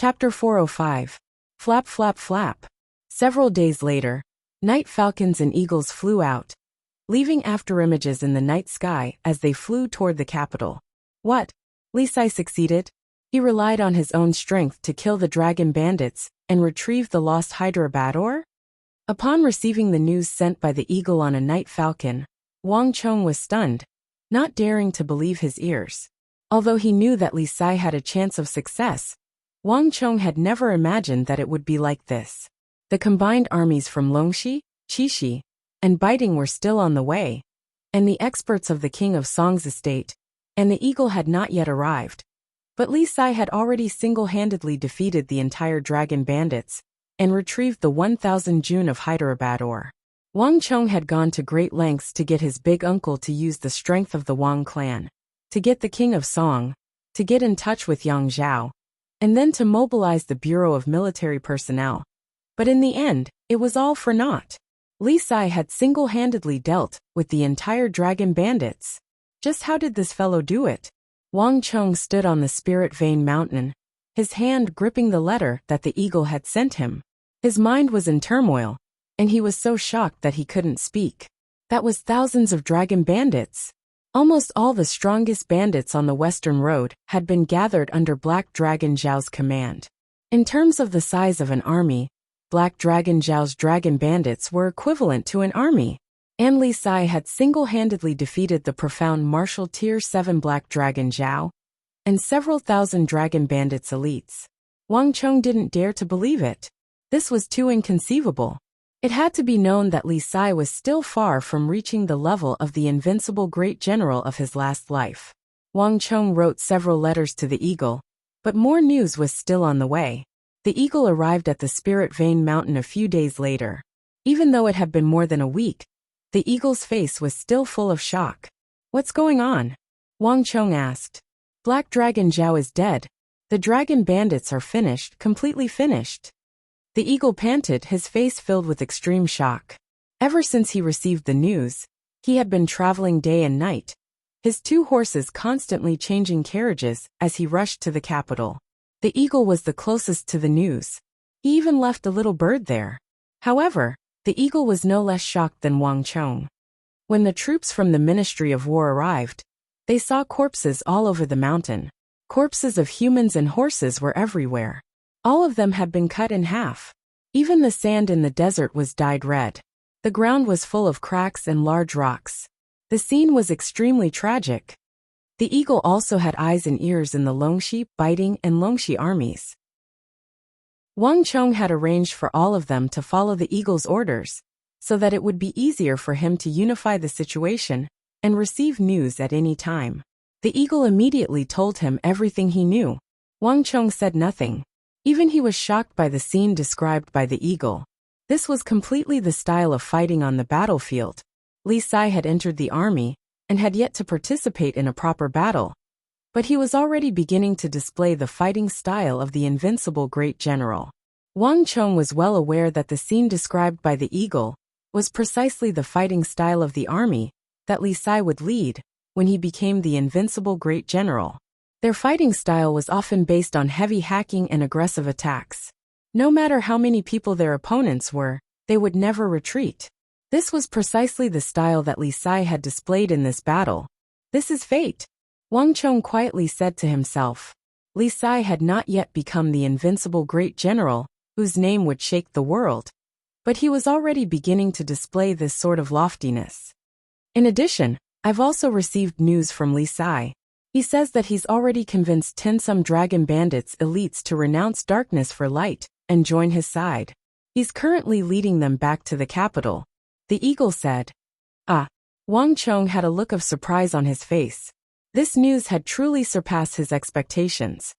Chapter 405. Flap flap flap. Several days later, night falcons and eagles flew out, leaving afterimages in the night sky as they flew toward the capital. What? Li Sai succeeded? He relied on his own strength to kill the dragon bandits and retrieve the lost Hyderabad ore? Upon receiving the news sent by the eagle on a night falcon, Wang Chong was stunned, not daring to believe his ears. Although he knew that Li Sai had a chance of success, Wang Chong had never imagined that it would be like this. The combined armies from Longxi, Qixi, and Baiting were still on the way, and the experts of the king of Song's estate, and the eagle had not yet arrived. But Li Sai had already single-handedly defeated the entire dragon bandits and retrieved the 1,000 jun of Hyderabad ore. Wang Chong had gone to great lengths to get his big uncle to use the strength of the Wang clan, to get the king of Song, to get in touch with Yang Zhao, and then to mobilize the Bureau of Military Personnel. But in the end, it was all for naught. Li Sai had single-handedly dealt with the entire dragon bandits. Just how did this fellow do it? Wang Chong stood on the Spirit Vein Mountain, his hand gripping the letter that the eagle had sent him. His mind was in turmoil, and he was so shocked that he couldn't speak. That was thousands of dragon bandits. Almost all the strongest bandits on the Western Road had been gathered under Black Dragon Zhao's command. In terms of the size of an army, Black Dragon Zhao's dragon bandits were equivalent to an army. And Li Sai had single-handedly defeated the profound martial Tier 7 Black Dragon Zhao and several thousand dragon bandits elites. Wang Chong didn't dare to believe it. This was too inconceivable. It had to be known that Li Sai was still far from reaching the level of the invincible great general of his last life. Wang Chong wrote several letters to the eagle, but more news was still on the way. The eagle arrived at the Spirit Vein Mountain a few days later. Even though it had been more than a week, the eagle's face was still full of shock. What's going on? Wang Chong asked. Black Dragon Zhao is dead. The dragon bandits are finished, completely finished. The eagle panted, his face filled with extreme shock. Ever since he received the news, he had been traveling day and night, his 2 horses constantly changing carriages as he rushed to the capital. The eagle was the closest to the news. He even left a little bird there. However, the eagle was no less shocked than Wang Chong. When the troops from the Ministry of War arrived, they saw corpses all over the mountain. Corpses of humans and horses were everywhere. All of them had been cut in half. Even the sand in the desert was dyed red. The ground was full of cracks and large rocks. The scene was extremely tragic. The eagle also had eyes and ears in the Longxi, Baiting, and Longxi armies. Wang Chong had arranged for all of them to follow the eagle's orders, so that it would be easier for him to unify the situation and receive news at any time. The eagle immediately told him everything he knew. Wang Chong said nothing. Even he was shocked by the scene described by the eagle. This was completely the style of fighting on the battlefield. Li Sai had entered the army and had yet to participate in a proper battle, but he was already beginning to display the fighting style of the invincible great general. Wang Chong was well aware that the scene described by the eagle was precisely the fighting style of the army that Li Sai would lead when he became the invincible great general. Their fighting style was often based on heavy hacking and aggressive attacks. No matter how many people their opponents were, they would never retreat. This was precisely the style that Li Sai had displayed in this battle. This is fate, Wang Chong quietly said to himself. Li Sai had not yet become the invincible great general whose name would shake the world, but he was already beginning to display this sort of loftiness. In addition, I've also received news from Li Sai. He says that he's already convinced 10 some dragon bandits elites to renounce darkness for light and join his side. He's currently leading them back to the capital, the eagle said. Ah. Wang Chong had a look of surprise on his face. This news had truly surpassed his expectations.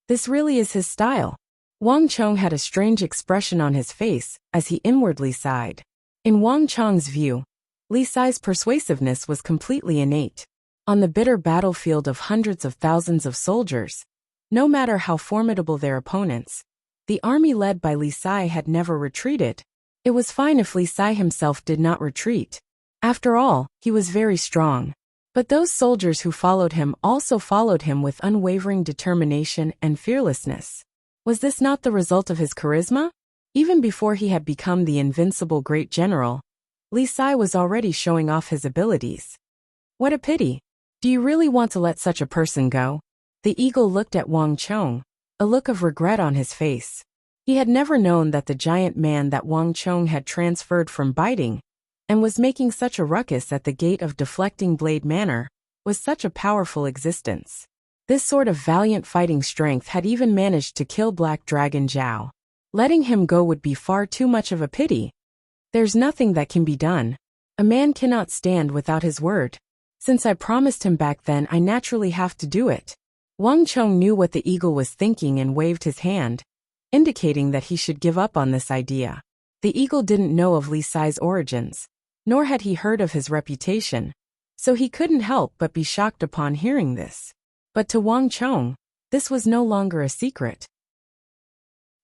This really is his style. Wang Chong had a strange expression on his face as he inwardly sighed. In Wang Chong's view, Li Sai's persuasiveness was completely innate. On the bitter battlefield of hundreds of thousands of soldiers, no matter how formidable their opponents, the army led by Li Sai had never retreated. It was fine if Li Sai himself did not retreat. After all, he was very strong. But those soldiers who followed him also followed him with unwavering determination and fearlessness. Was this not the result of his charisma? Even before he had become the invincible great general, Li Sai was already showing off his abilities. What a pity. Do you really want to let such a person go? The eagle looked at Wang Chong, a look of regret on his face. He had never known that the giant man that Wang Chong had transferred from biting and was making such a ruckus at the gate of Deflecting Blade Manor was such a powerful existence. This sort of valiant fighting strength had even managed to kill Black Dragon Zhao. Letting him go would be far too much of a pity. There's nothing that can be done. A man cannot stand without his word. Since I promised him back then, I naturally have to do it. Wang Chong knew what the eagle was thinking and waved his hand, indicating that he should give up on this idea. The eagle didn't know of Li Sai's origins, nor had he heard of his reputation, so he couldn't help but be shocked upon hearing this. But to Wang Chong, this was no longer a secret.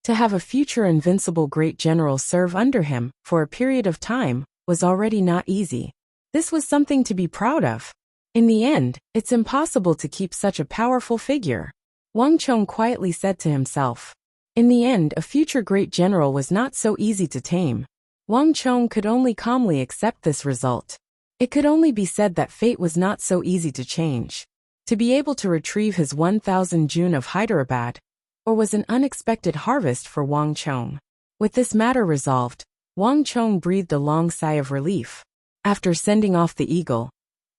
To have a future invincible great general serve under him for a period of time was already not easy. This was something to be proud of. In the end, it's impossible to keep such a powerful figure. Wang Chong quietly said to himself. In the end, a future great general was not so easy to tame. Wang Chong could only calmly accept this result. It could only be said that fate was not so easy to change. To be able to retrieve his 1000 June of Hyderabad, or was an unexpected harvest for Wang Chong. With this matter resolved, Wang Chong breathed a long sigh of relief. After sending off the eagle,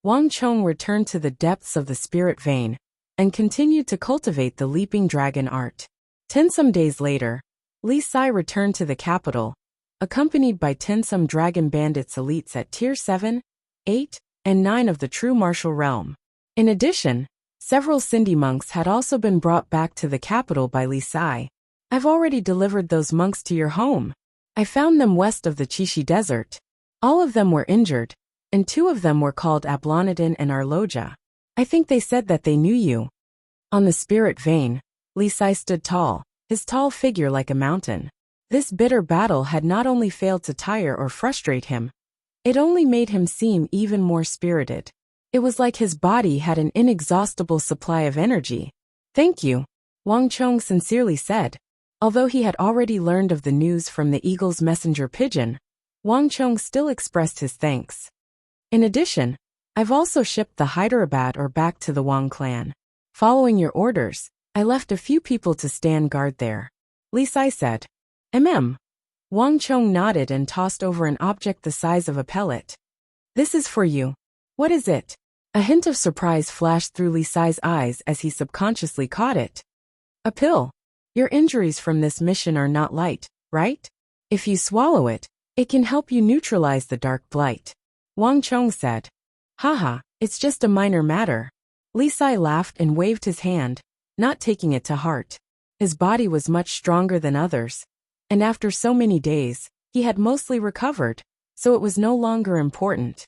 Wang Chong returned to the depths of the spirit vein and continued to cultivate the leaping dragon art. 10 some days later, Li Sai returned to the capital, accompanied by 10 some dragon bandits elites at tier 7, 8, and 9 of the true martial realm. In addition, several Sindhi monks had also been brought back to the capital by Li Sai. I've already delivered those monks to your home. I found them west of the Chishi Desert. All of them were injured, and 2 of them were called Ablonidin and Arloja. I think they said that they knew you. On the spirit vein, Li Sai stood tall, his tall figure like a mountain. This bitter battle had not only failed to tire or frustrate him, it only made him seem even more spirited. It was like his body had an inexhaustible supply of energy. Thank you, Wang Chong sincerely said. Although he had already learned of the news from the eagle's messenger pigeon, Wang Chong still expressed his thanks. In addition, I've also shipped the Hyderabad or back to the Wang clan. Following your orders, I left a few people to stand guard there. Li Sai said. Wang Chong nodded and tossed over an object the size of a pellet. This is for you. What is it? A hint of surprise flashed through Li Sai's eyes as he subconsciously caught it. A pill. Your injuries from this mission are not light, right? If you swallow it, it can help you neutralize the dark blight. Wang Chong said. Haha, it's just a minor matter. Li Sai laughed and waved his hand, not taking it to heart. His body was much stronger than others, and after so many days, he had mostly recovered, so it was no longer important.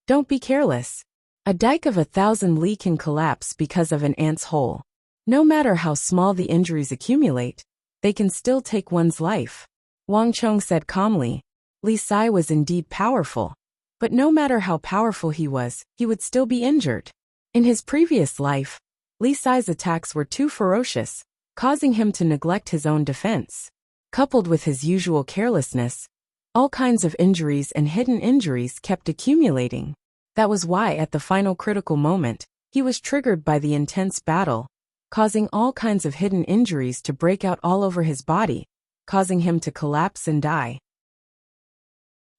Don't be careless. A dike of 1,000 li can collapse because of an ant's hole. No matter how small the injuries accumulate, they can still take one's life. Wang Chong said calmly. Li Sai was indeed powerful, but no matter how powerful he would still be injured. In his previous life, Li Sai's attacks were too ferocious, causing him to neglect his own defense. Coupled with his usual carelessness, all kinds of injuries and hidden injuries kept accumulating. That was why at the final critical moment, he was triggered by the intense battle, causing all kinds of hidden injuries to break out all over his body, causing him to collapse and die.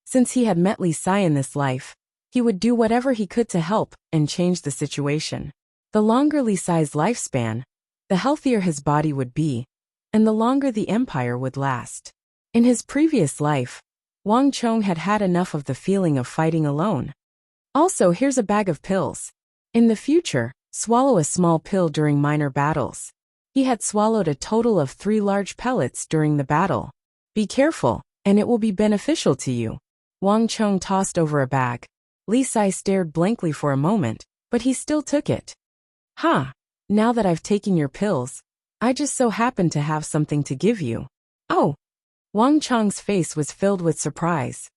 Since he had met Li Sai in this life, he would do whatever he could to help and change the situation. The longer Li Sai's lifespan, the healthier his body would be, and the longer the empire would last. In his previous life, Wang Chong had had enough of the feeling of fighting alone. Also, here's a bag of pills. In the future, swallow a small pill during minor battles. He had swallowed a total of 3 large pellets during the battle. Be careful, and it will be beneficial to you. Wang Chong tossed over a bag. Li Sai stared blankly for a moment, but he still took it. Now that I've taken your pills, I just so happen to have something to give you. Oh! Wang Chong's face was filled with surprise.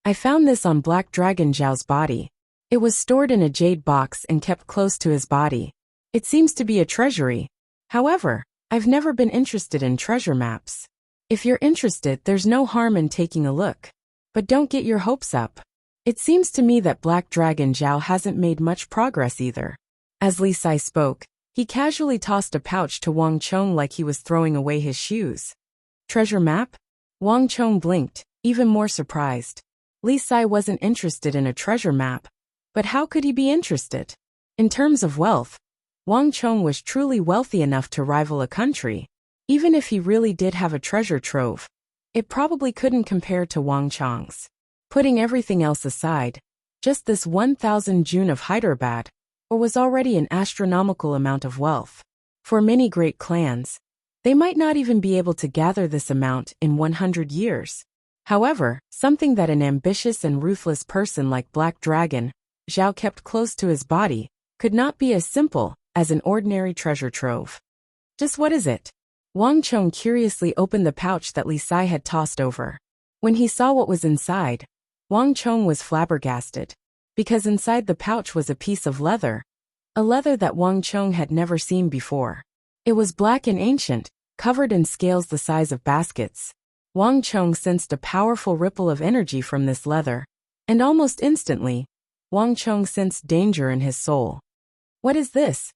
I found this on Black Dragon Zhao's body. It was stored in a jade box and kept close to his body. It seems to be a treasury. However, I've never been interested in treasure maps. If you're interested, there's no harm in taking a look. But don't get your hopes up. It seems to me that Black Dragon Zhao hasn't made much progress either. As Li Sai spoke, he casually tossed a pouch to Wang Chong like he was throwing away his shoes. Treasure map? Wang Chong blinked, even more surprised. Li Sai wasn't interested in a treasure map. But how could he be interested? In terms of wealth, Wang Chong was truly wealthy enough to rival a country. Even if he really did have a treasure trove, it probably couldn't compare to Wang Chong's. Putting everything else aside, just this 1,000 Jun of Hyderabad, or was already an astronomical amount of wealth. For many great clans, they might not even be able to gather this amount in 100 years. However, something that an ambitious and ruthless person like Black Dragon Zhao kept close to his body could not be as simple as an ordinary treasure trove. Just what is it? Wang Chong curiously opened the pouch that Li Sai had tossed over. When he saw what was inside, Wang Chong was flabbergasted, because inside the pouch was a piece of leather, a leather that Wang Chong had never seen before. It was black and ancient, covered in scales the size of baskets. Wang Chong sensed a powerful ripple of energy from this leather, and almost instantly, Wang Chong sensed danger in his soul. What is this?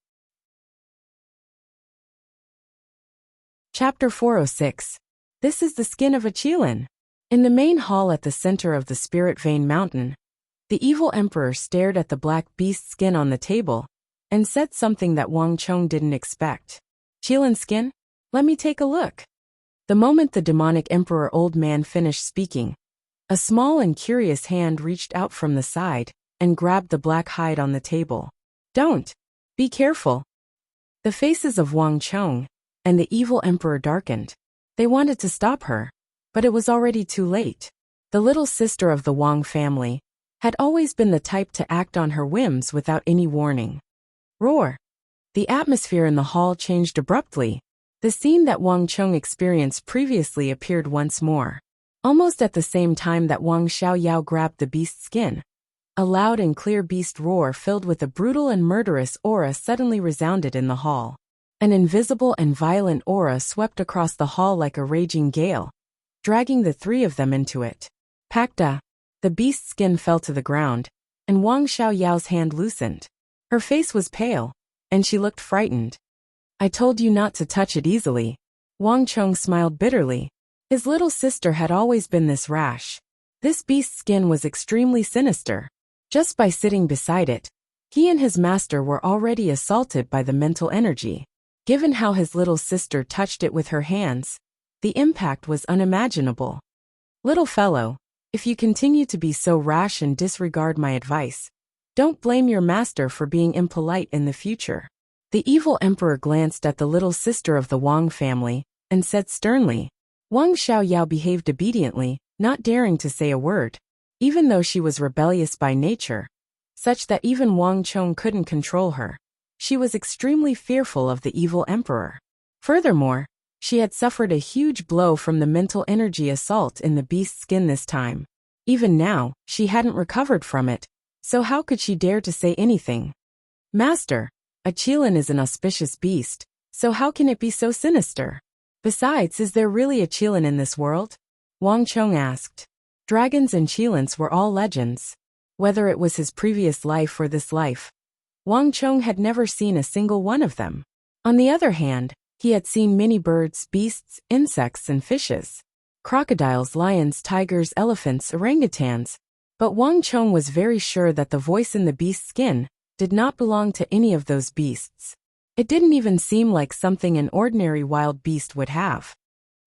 Chapter 406. This is the skin of a Qilin. In the main hall at the center of the Spirit Vein Mountain, the evil emperor stared at the black beast skin on the table and said something that Wang Chong didn't expect. Qilin skin? Let me take a look. The moment the demonic emperor old man finished speaking, a small and curious hand reached out from the side and grabbed the black hide on the table. Don't! Be careful! The faces of Wang Chong and the evil emperor darkened. They wanted to stop her, but it was already too late. The little sister of the Wang family had always been the type to act on her whims without any warning. Roar! The atmosphere in the hall changed abruptly. The scene that Wang Chong experienced previously appeared once more. Almost at the same time that Wang Xiaoyao grabbed the beast's skin, a loud and clear beast roar filled with a brutal and murderous aura suddenly resounded in the hall. An invisible and violent aura swept across the hall like a raging gale, dragging the three of them into it. Pacta! The beast's skin fell to the ground, and Wang Xiaoyao's hand loosened. Her face was pale, and she looked frightened. I told you not to touch it easily. Wang Chong smiled bitterly. His little sister had always been this rash. This beast's skin was extremely sinister. Just by sitting beside it, he and his master were already assaulted by the mental energy. Given how his little sister touched it with her hands, the impact was unimaginable. Little fellow, if you continue to be so rash and disregard my advice, don't blame your master for being impolite in the future. The evil emperor glanced at the little sister of the Wang family and said sternly. Wang Xiaoyao behaved obediently, not daring to say a word, even though she was rebellious by nature, such that even Wang Chong couldn't control her. She was extremely fearful of the evil emperor. Furthermore, she had suffered a huge blow from the mental energy assault in the beast's skin this time. Even now, she hadn't recovered from it, so how could she dare to say anything? Master, a Qilin is an auspicious beast, so how can it be so sinister? Besides, is there really a Qilin in this world? Wang Chong asked. Dragons and Qilins were all legends. Whether it was his previous life or this life, Wang Chong had never seen a single one of them. On the other hand, he had seen many birds, beasts, insects, and fishes. Crocodiles, lions, tigers, elephants, orangutans. But Wang Chong was very sure that the voice in the beast's skin did not belong to any of those beasts. It didn't even seem like something an ordinary wild beast would have.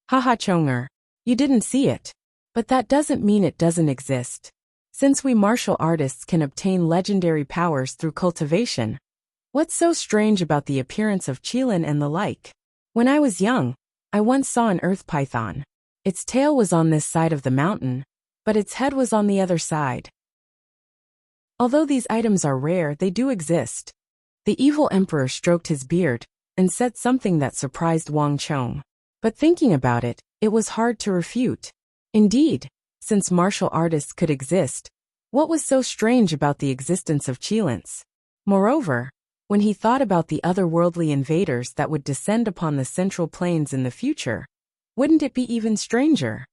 Haha Chonger, you didn't see it. But that doesn't mean it doesn't exist. Since we martial artists can obtain legendary powers through cultivation, what's so strange about the appearance of Qilin and the like? When I was young, I once saw an earth python. Its tail was on this side of the mountain, but its head was on the other side. Although these items are rare, they do exist. The evil emperor stroked his beard and said something that surprised Wang Chong. But thinking about it, it was hard to refute. Indeed, since martial artists could exist, what was so strange about the existence of Qilins? Moreover, When he thought about the otherworldly invaders that would descend upon the Central Plains in the future, wouldn't it be even stranger?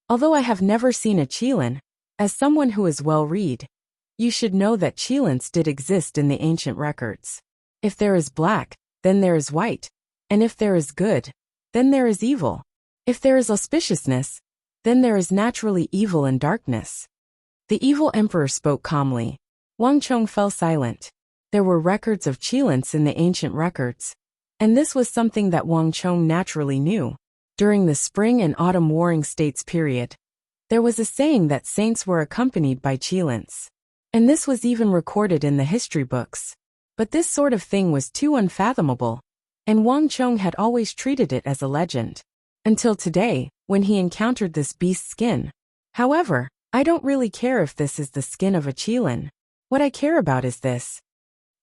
Although I have never seen a Qilin, as someone who is well-read, you should know that Qilins did exist in the ancient records. If there is black, then there is white, and if there is good, then there is evil. If there is auspiciousness, then there is naturally evil and darkness. The evil emperor spoke calmly. Wang Chong fell silent. There were records of Qilins in the ancient records, and this was something that Wang Chong naturally knew. During the spring and autumn warring states period, there was a saying that saints were accompanied by Qilins, and this was even recorded in the history books. But this sort of thing was too unfathomable, and Wang Chong had always treated it as a legend. Until today, when he encountered this beast's skin. However, I don't really care if this is the skin of a Qilin. What I care about is this.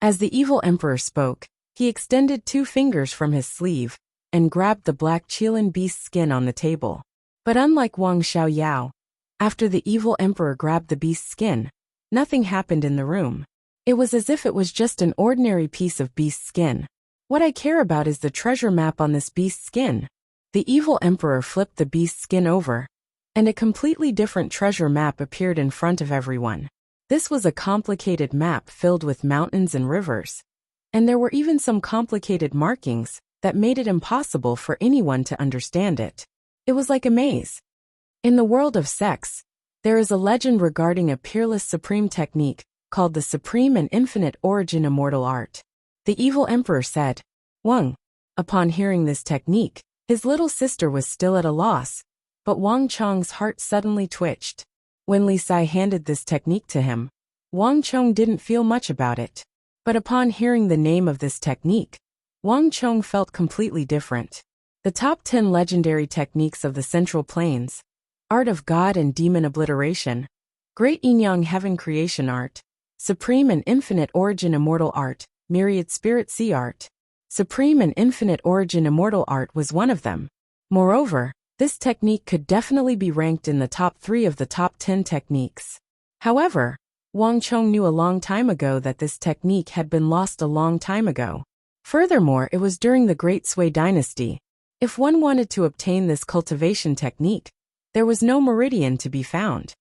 As the evil emperor spoke, he extended 2 fingers from his sleeve and grabbed the black Qilin beast skin on the table. But unlike Wang Xiaoyao, after the evil emperor grabbed the beast skin, nothing happened in the room. It was as if it was just an ordinary piece of beast skin. What I care about is the treasure map on this beast skin. The evil emperor flipped the beast skin over, and a completely different treasure map appeared in front of everyone. This was a complicated map filled with mountains and rivers, and there were even some complicated markings that made it impossible for anyone to understand it. It was like a maze. In the world of sex, there is a legend regarding a peerless supreme technique called the Supreme and Infinite Origin Immortal Art. The evil emperor said, Wang. Upon hearing this technique, his little sister was still at a loss, but Wang Chong's heart suddenly twitched. When Li Sai handed this technique to him, Wang Chong didn't feel much about it. But upon hearing the name of this technique, Wang Chong felt completely different. The top 10 legendary techniques of the Central Plains: Art of God and Demon Obliteration, Great Yin-Yang Heaven Creation Art, Supreme and Infinite Origin Immortal Art, Myriad Spirit Sea Art. Supreme and Infinite Origin Immortal Art was one of them. Moreover, this technique could definitely be ranked in the top 3 of the top 10 techniques. However, Wang Chong knew a long time ago that this technique had been lost a long time ago. Furthermore, it was during the Great Sui Dynasty. If one wanted to obtain this cultivation technique, there was no meridian to be found.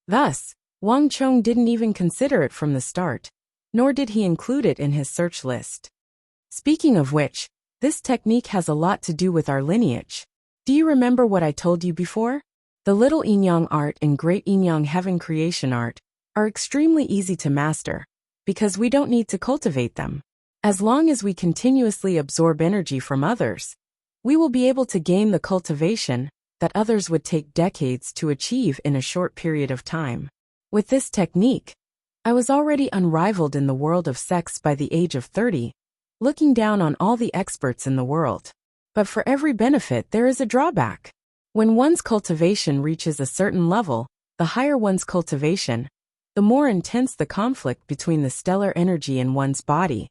Thus, Wang Chong didn't even consider it from the start, nor did he include it in his search list. Speaking of which, this technique has a lot to do with our lineage. Do you remember what I told you before? The Little Yin-Yang Art and Great Yin-Yang Heaven Creation Art are extremely easy to master, because we don't need to cultivate them. As long as we continuously absorb energy from others, we will be able to gain the cultivation that others would take decades to achieve in a short period of time. With this technique, I was already unrivaled in the world of sex by the age of 30, looking down on all the experts in the world. But for every benefit there is a drawback. When one's cultivation reaches a certain level, the higher one's cultivation, the more intense the conflict between the stellar energy in one's body,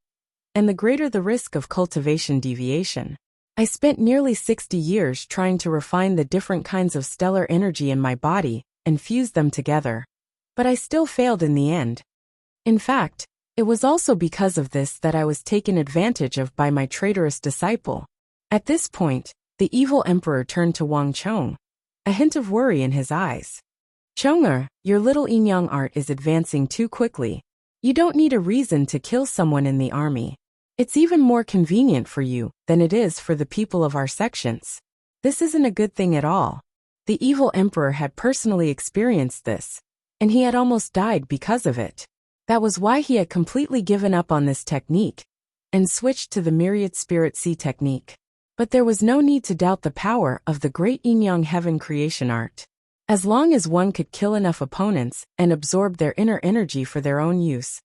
and the greater the risk of cultivation deviation. I spent nearly 60 years trying to refine the different kinds of stellar energy in my body and fuse them together. But I still failed in the end. In fact, it was also because of this that I was taken advantage of by my traitorous disciple. At this point, the evil emperor turned to Wang Chong, a hint of worry in his eyes. Chonger, your little yin-yang art is advancing too quickly. You don't need a reason to kill someone in the army. It's even more convenient for you than it is for the people of our sections. This isn't a good thing at all. The evil emperor had personally experienced this, and he had almost died because of it. That was why he had completely given up on this technique and switched to the Myriad Spirit Sea technique. But there was no need to doubt the power of the Great Yin-Yang Heaven Creation Art. As long as one could kill enough opponents and absorb their inner energy for their own use,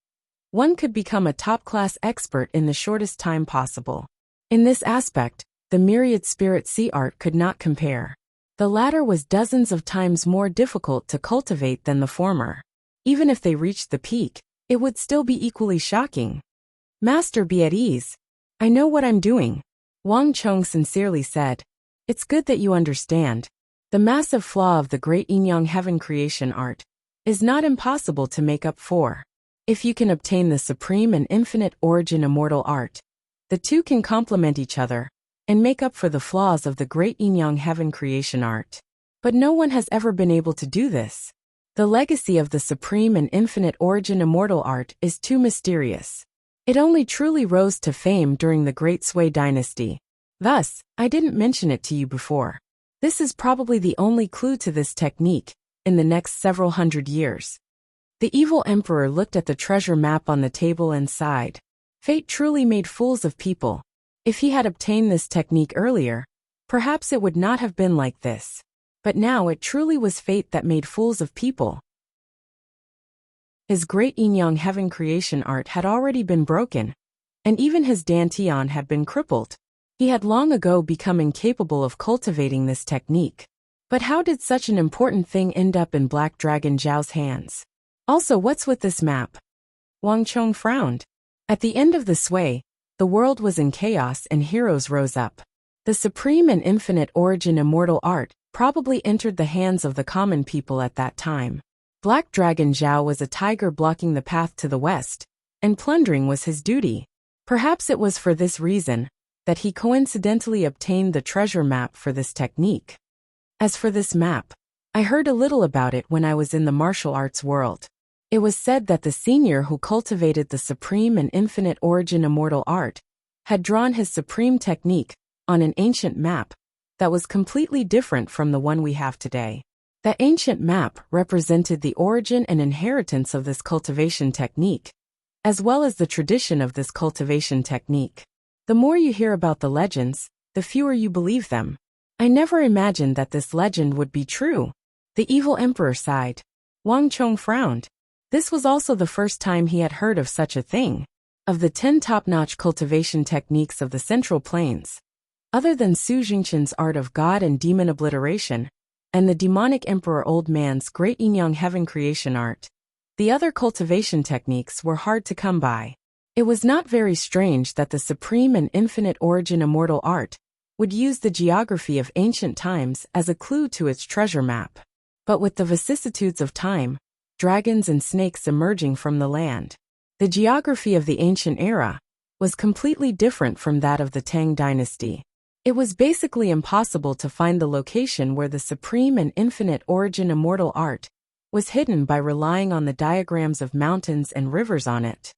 one could become a top-class expert in the shortest time possible. In this aspect, the Myriad Spirit Sea Art could not compare. The latter was dozens of times more difficult to cultivate than the former. Even if they reached the peak, it would still be equally shocking. Master, be at ease. I know what I'm doing, Wang Chong sincerely said. It's good that you understand. The massive flaw of the Great Yin-Yang Heaven Creation Art is not impossible to make up for. If you can obtain the supreme and infinite origin immortal art, the two can complement each other and make up for the flaws of the great yin-yang heaven creation art. But no one has ever been able to do this. The legacy of the supreme and infinite origin immortal art is too mysterious. It only truly rose to fame during the Great Sui dynasty. Thus, I didn't mention it to you before. This is probably the only clue to this technique in the next several hundred years. The evil emperor looked at the treasure map on the table and sighed. Fate truly made fools of people. If he had obtained this technique earlier, perhaps it would not have been like this. But now it truly was fate that made fools of people. His great yin-yang heaven creation art had already been broken, and even his dantian had been crippled. He had long ago become incapable of cultivating this technique. But how did such an important thing end up in Black Dragon Zhao's hands? Also, what's with this map? Wang Chong frowned. At the end of the Sui, the world was in chaos and heroes rose up. The supreme and infinite origin immortal art probably entered the hands of the common people at that time. Black Dragon Zhao was a tiger blocking the path to the west, and plundering was his duty. Perhaps it was for this reason that he coincidentally obtained the treasure map for this technique. As for this map, I heard a little about it when I was in the martial arts world. It was said that the senior who cultivated the supreme and infinite origin immortal art had drawn his supreme technique on an ancient map that was completely different from the one we have today. That ancient map represented the origin and inheritance of this cultivation technique, as well as the tradition of this cultivation technique. The more you hear about the legends, the fewer you believe them. I never imagined that this legend would be true. The evil emperor sighed. Wang Chong frowned. This was also the first time he had heard of such a thing. Of the 10 top-notch cultivation techniques of the Central Plains, other than Su Jingqian's art of god and demon obliteration, and the demonic emperor Old Man's great yin-yang heaven creation art, the other cultivation techniques were hard to come by. It was not very strange that the supreme and infinite origin immortal art would use the geography of ancient times as a clue to its treasure map. But with the vicissitudes of time, dragons and snakes emerging from the land, the geography of the ancient era was completely different from that of the Tang dynasty. It was basically impossible to find the location where the supreme and infinite origin immortal art was hidden by relying on the diagrams of mountains and rivers on it.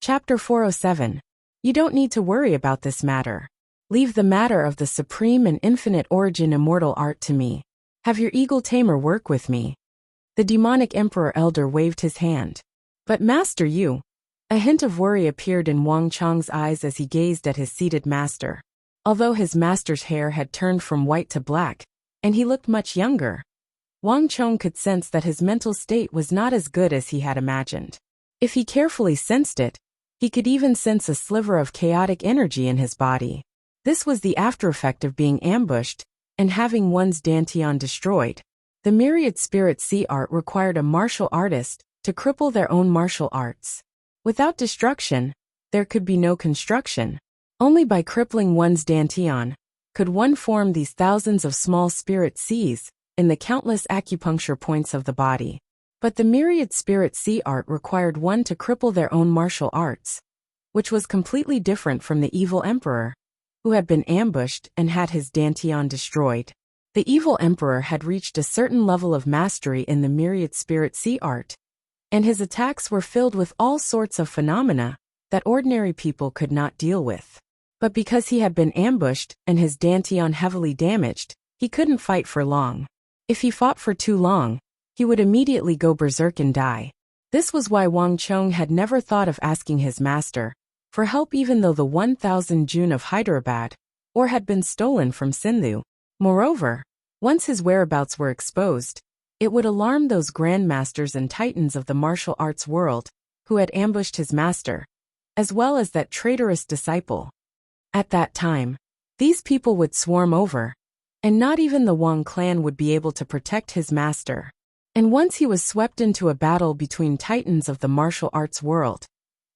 Chapter 407. You don't need to worry about this matter. Leave the matter of the supreme and infinite origin immortal art to me. Have your eagle tamer work with me. The demonic emperor elder waved his hand. But master, you. A hint of worry appeared in Wang Chong's eyes as he gazed at his seated master. Although his master's hair had turned from white to black, and he looked much younger, Wang Chong could sense that his mental state was not as good as he had imagined. If he carefully sensed it, he could even sense a sliver of chaotic energy in his body. This was the aftereffect of being ambushed and having one's dantian destroyed. The myriad spirit sea art required a martial artist to cripple their own martial arts. Without destruction, there could be no construction. Only by crippling one's dantian could one form these thousands of small spirit seas in the countless acupuncture points of the body. But the myriad spirit sea art required one to cripple their own martial arts, which was completely different from the evil emperor, who had been ambushed and had his dantian destroyed. The evil emperor had reached a certain level of mastery in the myriad spirit sea art, and his attacks were filled with all sorts of phenomena that ordinary people could not deal with. But because he had been ambushed and his dantian heavily damaged, he couldn't fight for long. If he fought for too long, he would immediately go berserk and die. This was why Wang Chong had never thought of asking his master for help, even though the 1000 June of Hyderabad or had been stolen from Sindhu. Moreover, once his whereabouts were exposed, it would alarm those grandmasters and titans of the martial arts world who had ambushed his master, as well as that traitorous disciple. At that time, these people would swarm over, and not even the Wang clan would be able to protect his master. And once he was swept into a battle between titans of the martial arts world,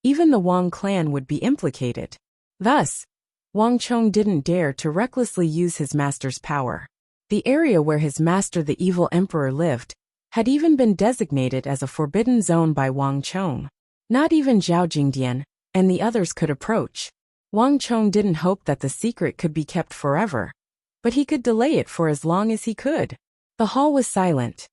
even the Wang clan would be implicated. Thus, Wang Chong didn't dare to recklessly use his master's power. The area where his master the evil emperor lived had even been designated as a forbidden zone by Wang Chong. Not even Zhao Jingdian and the others could approach. Wang Chong didn't hope that the secret could be kept forever, but he could delay it for as long as he could. The hall was silent.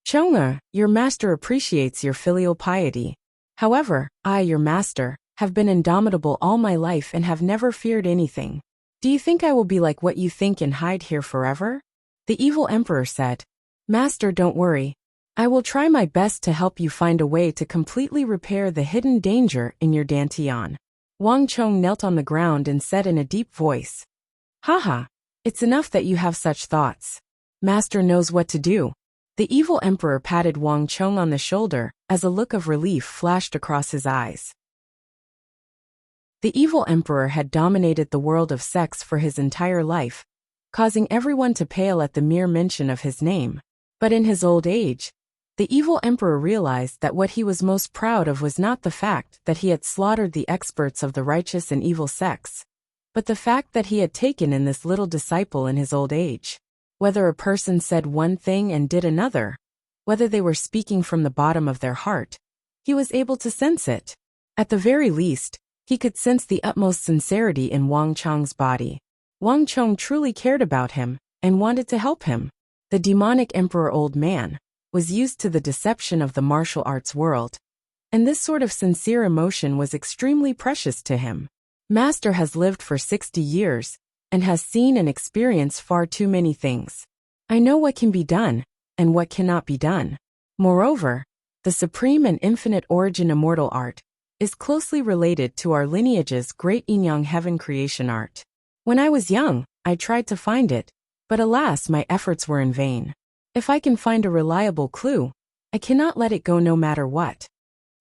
Chong, your master appreciates your filial piety. However, I, your master, have been indomitable all my life and have never feared anything. Do you think I will be like what you think and hide here forever? The evil emperor said. Master, don't worry. I will try my best to help you find a way to completely repair the hidden danger in your dantian. Wang Chong knelt on the ground and said in a deep voice. Haha, it's enough that you have such thoughts. Master knows what to do. The evil emperor patted Wang Chong on the shoulder as a look of relief flashed across his eyes. The evil emperor had dominated the world of sex for his entire life, causing everyone to pale at the mere mention of his name. But in his old age, the evil emperor realized that what he was most proud of was not the fact that he had slaughtered the experts of the righteous and evil sex, but the fact that he had taken in this little disciple in his old age. Whether a person said one thing and did another, whether they were speaking from the bottom of their heart, he was able to sense it. At the very least, he could sense the utmost sincerity in Wang Chong's body. Wang Chong truly cared about him and wanted to help him. The demonic emperor old man was used to the deception of the martial arts world, and this sort of sincere emotion was extremely precious to him. Master has lived for 60 years and has seen and experienced far too many things. I know what can be done and what cannot be done. Moreover, the supreme and infinite origin immortal art is closely related to our lineage's great yin-yang heaven creation art. When I was young, I tried to find it, but alas, my efforts were in vain. If I can find a reliable clue, I cannot let it go no matter what.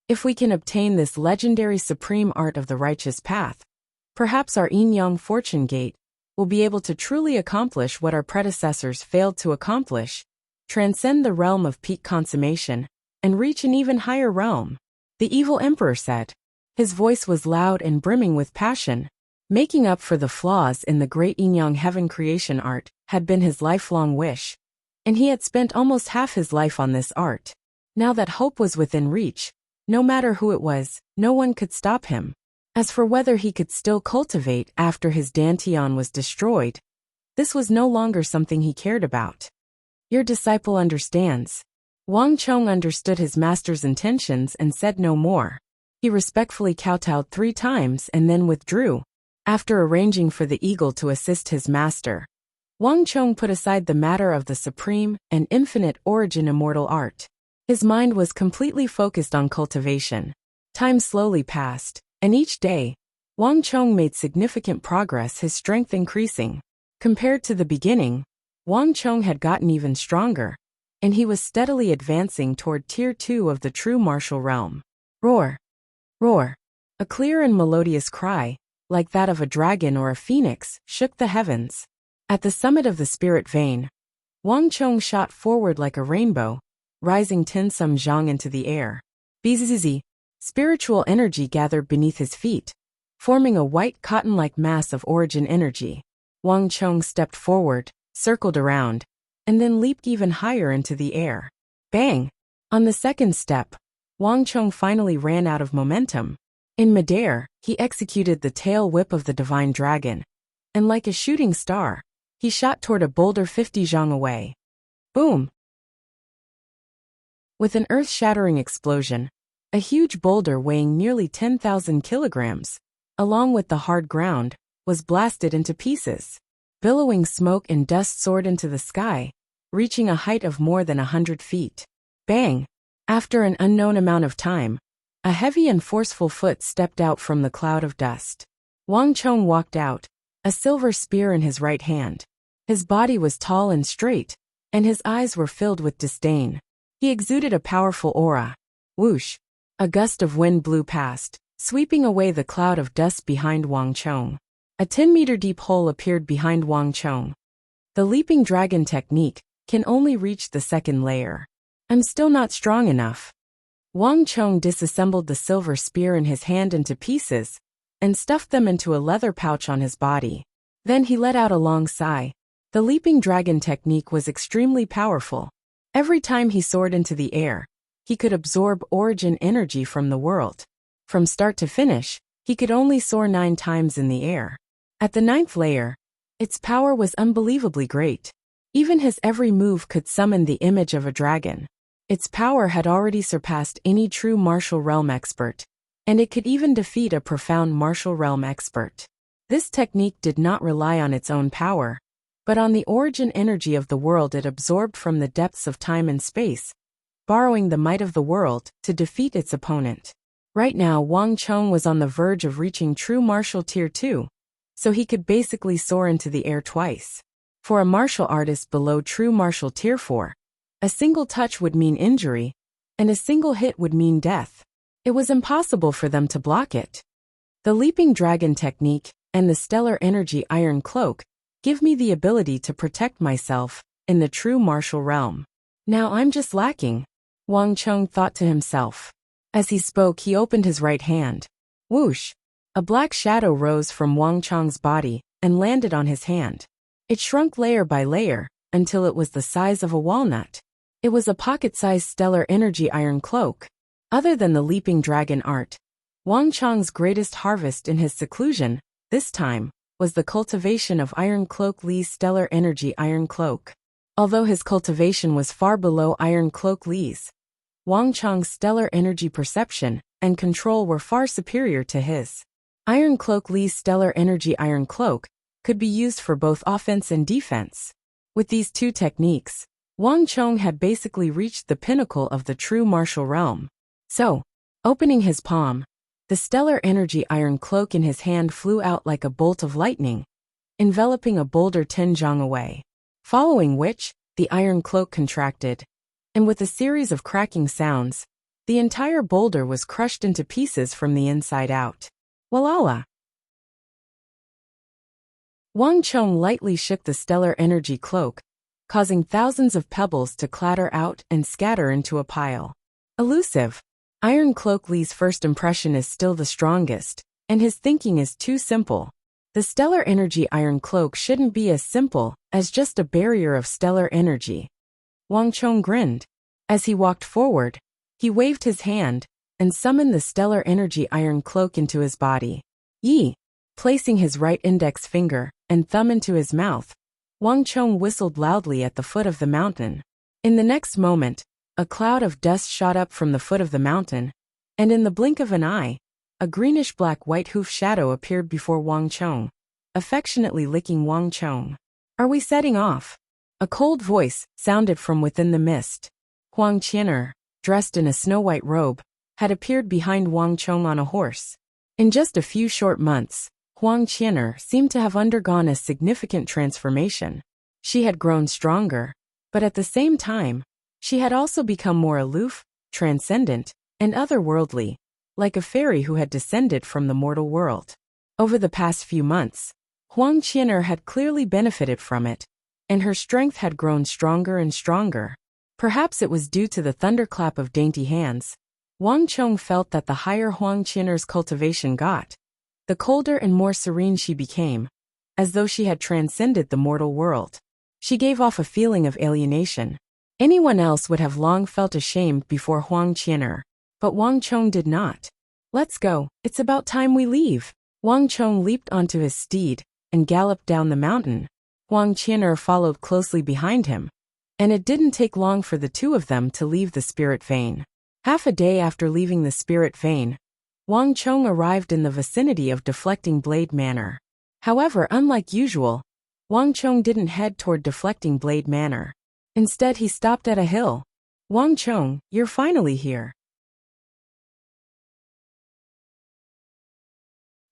If we can obtain this legendary supreme art of the righteous path, perhaps our yin-yang fortune gate will be able to truly accomplish what our predecessors failed to accomplish, transcend the realm of peak consummation, and reach an even higher realm. The evil emperor said. His voice was loud and brimming with passion. Making up for the flaws in the great yin-yang heaven creation art had been his lifelong wish, and he had spent almost half his life on this art. Now that hope was within reach, no matter who it was, no one could stop him. As for whether he could still cultivate after his dantian was destroyed, this was no longer something he cared about. Your disciple understands. Wang Chong understood his master's intentions and said no more. He respectfully kowtowed 3 times and then withdrew. After arranging for the eagle to assist his master, Wang Chong put aside the matter of the supreme and infinite origin immortal art. His mind was completely focused on cultivation. Time slowly passed, and each day, Wang Chong made significant progress, his strength increasing. Compared to the beginning, Wang Chong had gotten even stronger, and he was steadily advancing toward Tier 2 of the true martial realm. Roar! Roar! A clear and melodious cry, like that of a dragon or a phoenix, shook the heavens. At the summit of the spirit vein, Wang Chong shot forward like a rainbow, rising 10 some zhang into the air. Bzzz. Spiritual energy gathered beneath his feet, forming a white cotton-like mass of origin energy. Wang Chong stepped forward, circled around, and then leaped even higher into the air. Bang! On the second step, Wang Chong finally ran out of momentum. In midair, he executed the tail whip of the divine dragon, and like a shooting star, he shot toward a boulder 50 zhang away. Boom! With an earth-shattering explosion, a huge boulder weighing nearly 10,000 kilograms, along with the hard ground, was blasted into pieces. Billowing smoke and dust soared into the sky, reaching a height of more than 100 feet. Bang! After an unknown amount of time, a heavy and forceful foot stepped out from the cloud of dust. Wang Chong walked out, a silver spear in his right hand. His body was tall and straight, and his eyes were filled with disdain. He exuded a powerful aura. Whoosh! A gust of wind blew past, sweeping away the cloud of dust behind Wang Chong. A 10-meter-deep hole appeared behind Wang Chong. The leaping dragon technique can only reach the second layer. I'm still not strong enough. Wang Chong disassembled the silver spear in his hand into pieces and stuffed them into a leather pouch on his body. Then he let out a long sigh. The leaping dragon technique was extremely powerful, Every time he soared into the air, he could absorb origin energy from the world. From start to finish, he could only soar 9 times in the air. At the 9th layer, its power was unbelievably great. Even his every move could summon the image of a dragon. Its power had already surpassed any true martial realm expert, and it could even defeat a profound martial realm expert. This technique did not rely on its own power, but on the origin energy of the world it absorbed from the depths of time and space, borrowing the might of the world to defeat its opponent. Right now, Wang Chong was on the verge of reaching true martial tier 2, so he could basically soar into the air twice. For a martial artist below true martial tier 4, a single touch would mean injury, and a single hit would mean death. It was impossible for them to block it. The leaping dragon technique and the stellar energy iron cloak give me the ability to protect myself in the true martial realm. Now I'm just lacking, Wang Chong thought to himself. As he spoke, he opened his right hand. Whoosh! A black shadow rose from Wang Chong's body and landed on his hand. It shrunk layer by layer until it was the size of a walnut. It was a pocket-sized stellar energy iron cloak. Other than the leaping dragon art, Wang Chong's greatest harvest in his seclusion, this time, was the cultivation of Iron Cloak Li's stellar energy iron cloak. Although his cultivation was far below Iron Cloak Li's, Wang Chong's stellar energy perception and control were far superior to his. Iron Cloak Li's stellar energy iron cloak could be used for both offense and defense. With these 2 techniques, Wang Chong had basically reached the pinnacle of the true martial realm. So, opening his palm, the stellar energy iron cloak in his hand flew out like a bolt of lightning, enveloping a boulder 10 zhang away. Following which, the iron cloak contracted, and with a series of cracking sounds, the entire boulder was crushed into pieces from the inside out. Walala! Wang Chong lightly shook the stellar energy cloak, causing thousands of pebbles to clatter out and scatter into a pile. Elusive. Iron Cloak Li's first impression is still the strongest, and his thinking is too simple. The stellar energy iron cloak shouldn't be as simple as just a barrier of stellar energy. Wang Chong grinned. As he walked forward, he waved his hand and summoned the stellar energy iron cloak into his body. Yi! Placing his right index finger and thumb into his mouth, Wang Chong whistled loudly at the foot of the mountain. In the next moment, a cloud of dust shot up from the foot of the mountain, and in the blink of an eye, a greenish-black-white hoof shadow appeared before Wang Chong, affectionately licking Wang Chong. Are we setting off? A cold voice sounded from within the mist. Huang Qianer, dressed in a snow-white robe, had appeared behind Wang Chong on a horse. In just a few short months, Huang Qianer seemed to have undergone a significant transformation. She had grown stronger, but at the same time, she had also become more aloof, transcendent, and otherworldly, like a fairy who had descended from the mortal world. Over the past few months, Huang Qianer had clearly benefited from it, and her strength had grown stronger and stronger. Perhaps it was due to the thunderclap of dainty hands. Wang Chong felt that the higher Huang Qianer's cultivation got, the colder and more serene she became, as though she had transcended the mortal world. She gave off a feeling of alienation. Anyone else would have long felt ashamed before Huang Qianer, but Wang Chong did not. Let's go, it's about time we leave. Wang Chong leaped onto his steed and galloped down the mountain. Huang Qianer followed closely behind him, and it didn't take long for the 2 of them to leave the spirit vein. Half a day after leaving the spirit vein, Wang Chong arrived in the vicinity of Deflecting Blade Manor. However, unlike usual, Wang Chong didn't head toward Deflecting Blade Manor. Instead, he stopped at a hill. Wang Chong, you're finally here.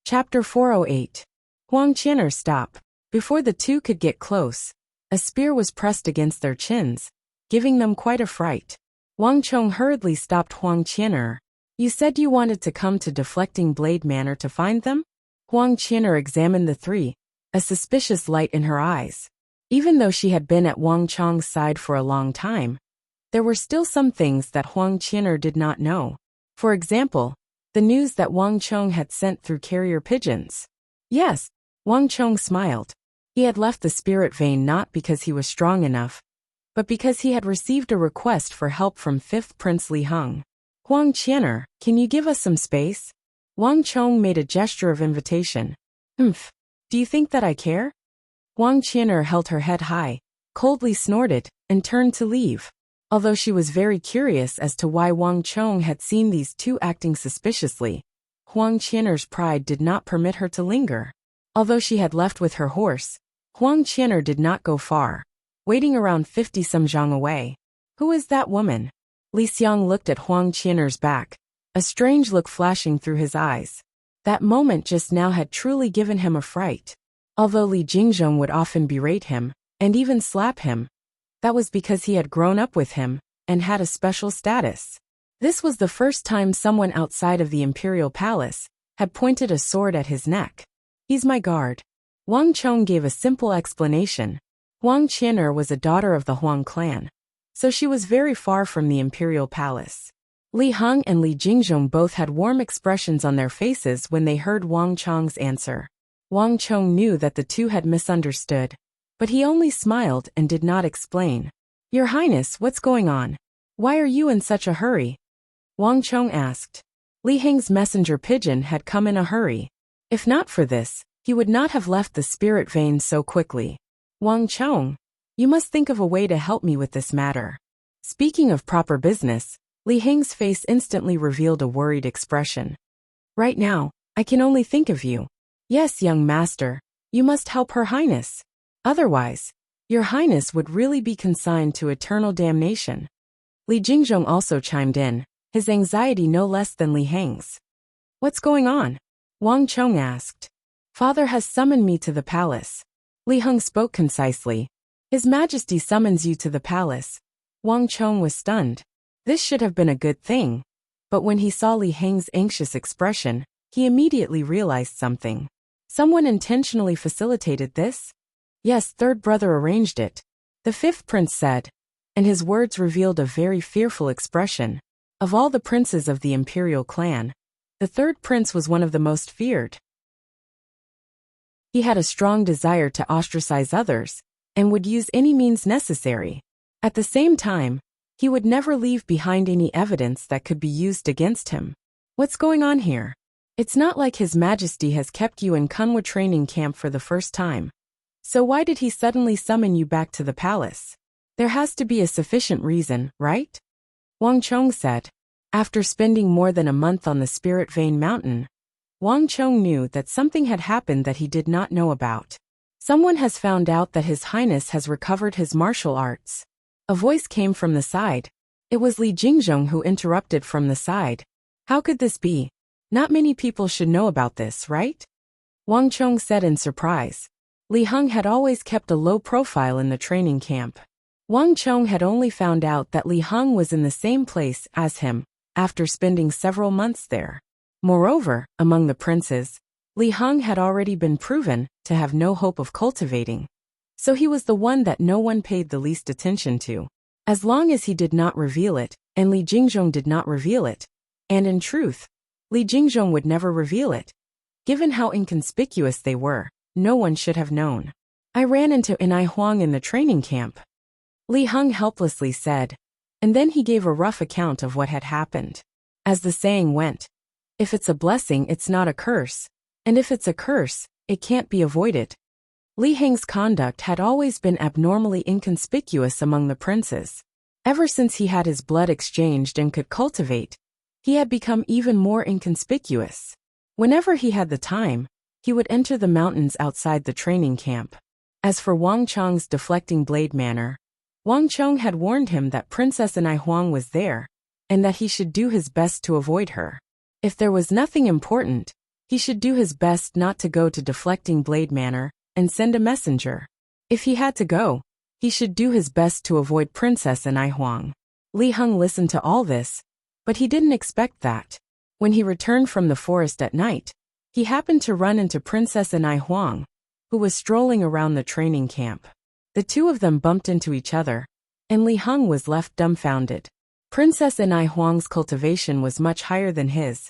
Chapter 408. Huang Qianer stop. Before the 2 could get close, a spear was pressed against their chins, giving them quite a fright. Wang Chong hurriedly stopped Huang Qianer. You said you wanted to come to Deflecting Blade Manor to find them? Huang Qianer examined the 3, a suspicious light in her eyes. Even though she had been at Wang Chong's side for a long time, there were still some things that Huang Qianer did not know. For example, the news that Wang Chong had sent through carrier pigeons. Yes, Wang Chong smiled. He had left the spirit vein not because he was strong enough, but because he had received a request for help from 5th Prince Li Heng. Huang Qianer, can you give us some space? Wang Chong made a gesture of invitation. Humph. Do you think that I care? Huang Qianer held her head high, coldly snorted, and turned to leave. Although she was very curious as to why Wang Chong had seen these two acting suspiciously, Huang Qianer's pride did not permit her to linger. Although she had left with her horse, Huang Qianer did not go far, waiting around 50 some zhang away. Who is that woman? Li Xiang looked at Huang Qianer's back, a strange look flashing through his eyes. That moment just now had truly given him a fright. Although Li Jingzhong would often berate him, and even slap him, that was because he had grown up with him, and had a special status. This was the first time someone outside of the imperial palace had pointed a sword at his neck. He's my guard. Wang Chong gave a simple explanation. Huang Qianer was a daughter of the Huang clan, so she was very far from the imperial palace. Li Heng and Li Jingzhong both had warm expressions on their faces when they heard Wang Chong's answer. Wang Chong knew that the two had misunderstood, but he only smiled and did not explain. Your Highness, what's going on? Why are you in such a hurry? Wang Chong asked. Li Heng's messenger pigeon had come in a hurry. If not for this, he would not have left the spirit vein so quickly. Wang Chong, you must think of a way to help me with this matter. Speaking of proper business, Li Heng's face instantly revealed a worried expression. Right now, I can only think of you. Yes, young master, you must help Her Highness. Otherwise, Your Highness would really be consigned to eternal damnation. Li Jingzhong also chimed in, his anxiety no less than Li Heng's. What's going on? Wang Chong asked. Father has summoned me to the palace. Li Heng spoke concisely. His Majesty summons you to the palace. Wang Chong was stunned. This should have been a good thing. But when he saw Li Heng's anxious expression, he immediately realized something. Someone intentionally facilitated this? Yes, third brother arranged it. The 5th prince said, and his words revealed a very fearful expression. Of all the princes of the imperial clan, the 3rd prince was one of the most feared. He had a strong desire to ostracize others, and would use any means necessary. At the same time, he would never leave behind any evidence that could be used against him. What's going on here? It's not like His Majesty has kept you in Kunwa training camp for the first time. So why did he suddenly summon you back to the palace? There has to be a sufficient reason, right? Wang Chong said. After spending more than a month on the Spirit Vein Mountain, Wang Chong knew that something had happened that he did not know about. Someone has found out that His Highness has recovered his martial arts. A voice came from the side. It was Li Jingzhong who interrupted from the side. How could this be? Not many people should know about this, right? Wang Chong said in surprise. Li Heng had always kept a low profile in the training camp. Wang Chong had only found out that Li Heng was in the same place as him, after spending several months there. Moreover, among the princes, Li Heng had already been proven to have no hope of cultivating. So he was the one that no one paid the least attention to. As long as he did not reveal it, and Li Jingzhong did not reveal it, and in truth, Li Jingzhong would never reveal it. Given how inconspicuous they were, no one should have known. I ran into Enai Huang in the training camp. Li Heng helplessly said, and then he gave a rough account of what had happened. As the saying went, if it's a blessing it's not a curse, and if it's a curse, it can't be avoided. Li Heng's conduct had always been abnormally inconspicuous among the princes. Ever since he had his blood exchanged and could cultivate, he had become even more inconspicuous. Whenever he had the time, he would enter the mountains outside the training camp. As for Wang Chong's deflecting blade manner, Wang Chong had warned him that Princess Enai Huang was there, and that he should do his best to avoid her. If there was nothing important, he should do his best not to go to deflecting blade manner, and send a messenger. If he had to go, he should do his best to avoid Princess Enai Huang. Li Heng listened to all this, but he didn't expect that. When he returned from the forest at night, he happened to run into Princess Enai Huang, who was strolling around the training camp. The two of them bumped into each other, and Li Heng was left dumbfounded. Princess Enai Huang's cultivation was much higher than his,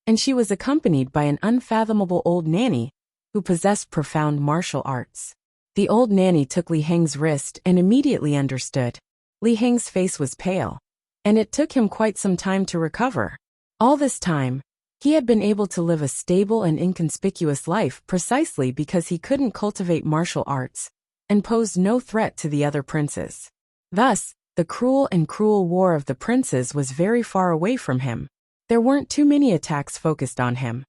and she was accompanied by an unfathomable old nanny who possessed profound martial arts. The old nanny took Li Heng's wrist and immediately understood. Li Heng's face was pale, and it took him quite some time to recover. All this time, he had been able to live a stable and inconspicuous life precisely because he couldn't cultivate martial arts and posed no threat to the other princes. Thus, the cruel war of the princes was very far away from him. There weren't too many attacks focused on him.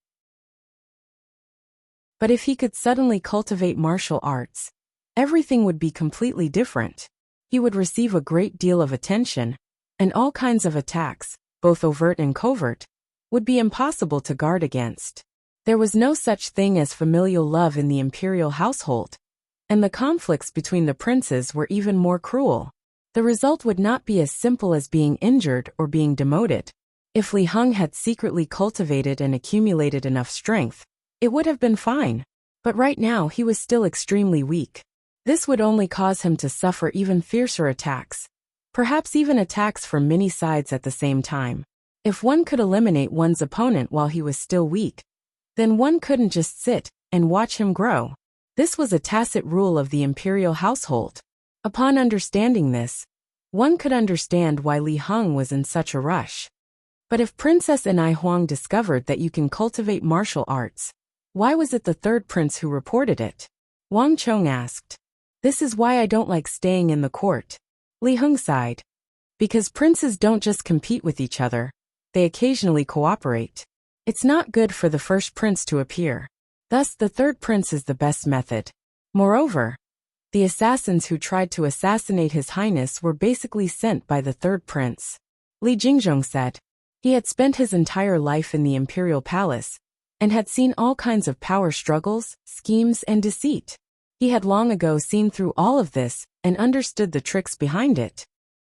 But if he could suddenly cultivate martial arts, everything would be completely different. He would receive a great deal of attention, and all kinds of attacks, both overt and covert, would be impossible to guard against. There was no such thing as familial love in the imperial household, and the conflicts between the princes were even more cruel. The result would not be as simple as being injured or being demoted. If Li Heng had secretly cultivated and accumulated enough strength, it would have been fine. But right now he was still extremely weak. This would only cause him to suffer even fiercer attacks, perhaps even attacks from many sides at the same time. If one could eliminate one's opponent while he was still weak, then one couldn't just sit and watch him grow. This was a tacit rule of the imperial household. Upon understanding this, one could understand why Li Heng was in such a rush. But if Princess Anai Huang discovered that you can cultivate martial arts, why was it the third prince who reported it? Wang Chong asked. This is why I don't like staying in the court. Li Heng sighed. Because princes don't just compete with each other, they occasionally cooperate. It's not good for the first prince to appear. Thus the third prince is the best method. Moreover, the assassins who tried to assassinate His Highness were basically sent by the third prince. Li Jingzhong said. He had spent his entire life in the imperial palace, and had seen all kinds of power struggles, schemes, and deceit. He had long ago seen through all of this and understood the tricks behind it.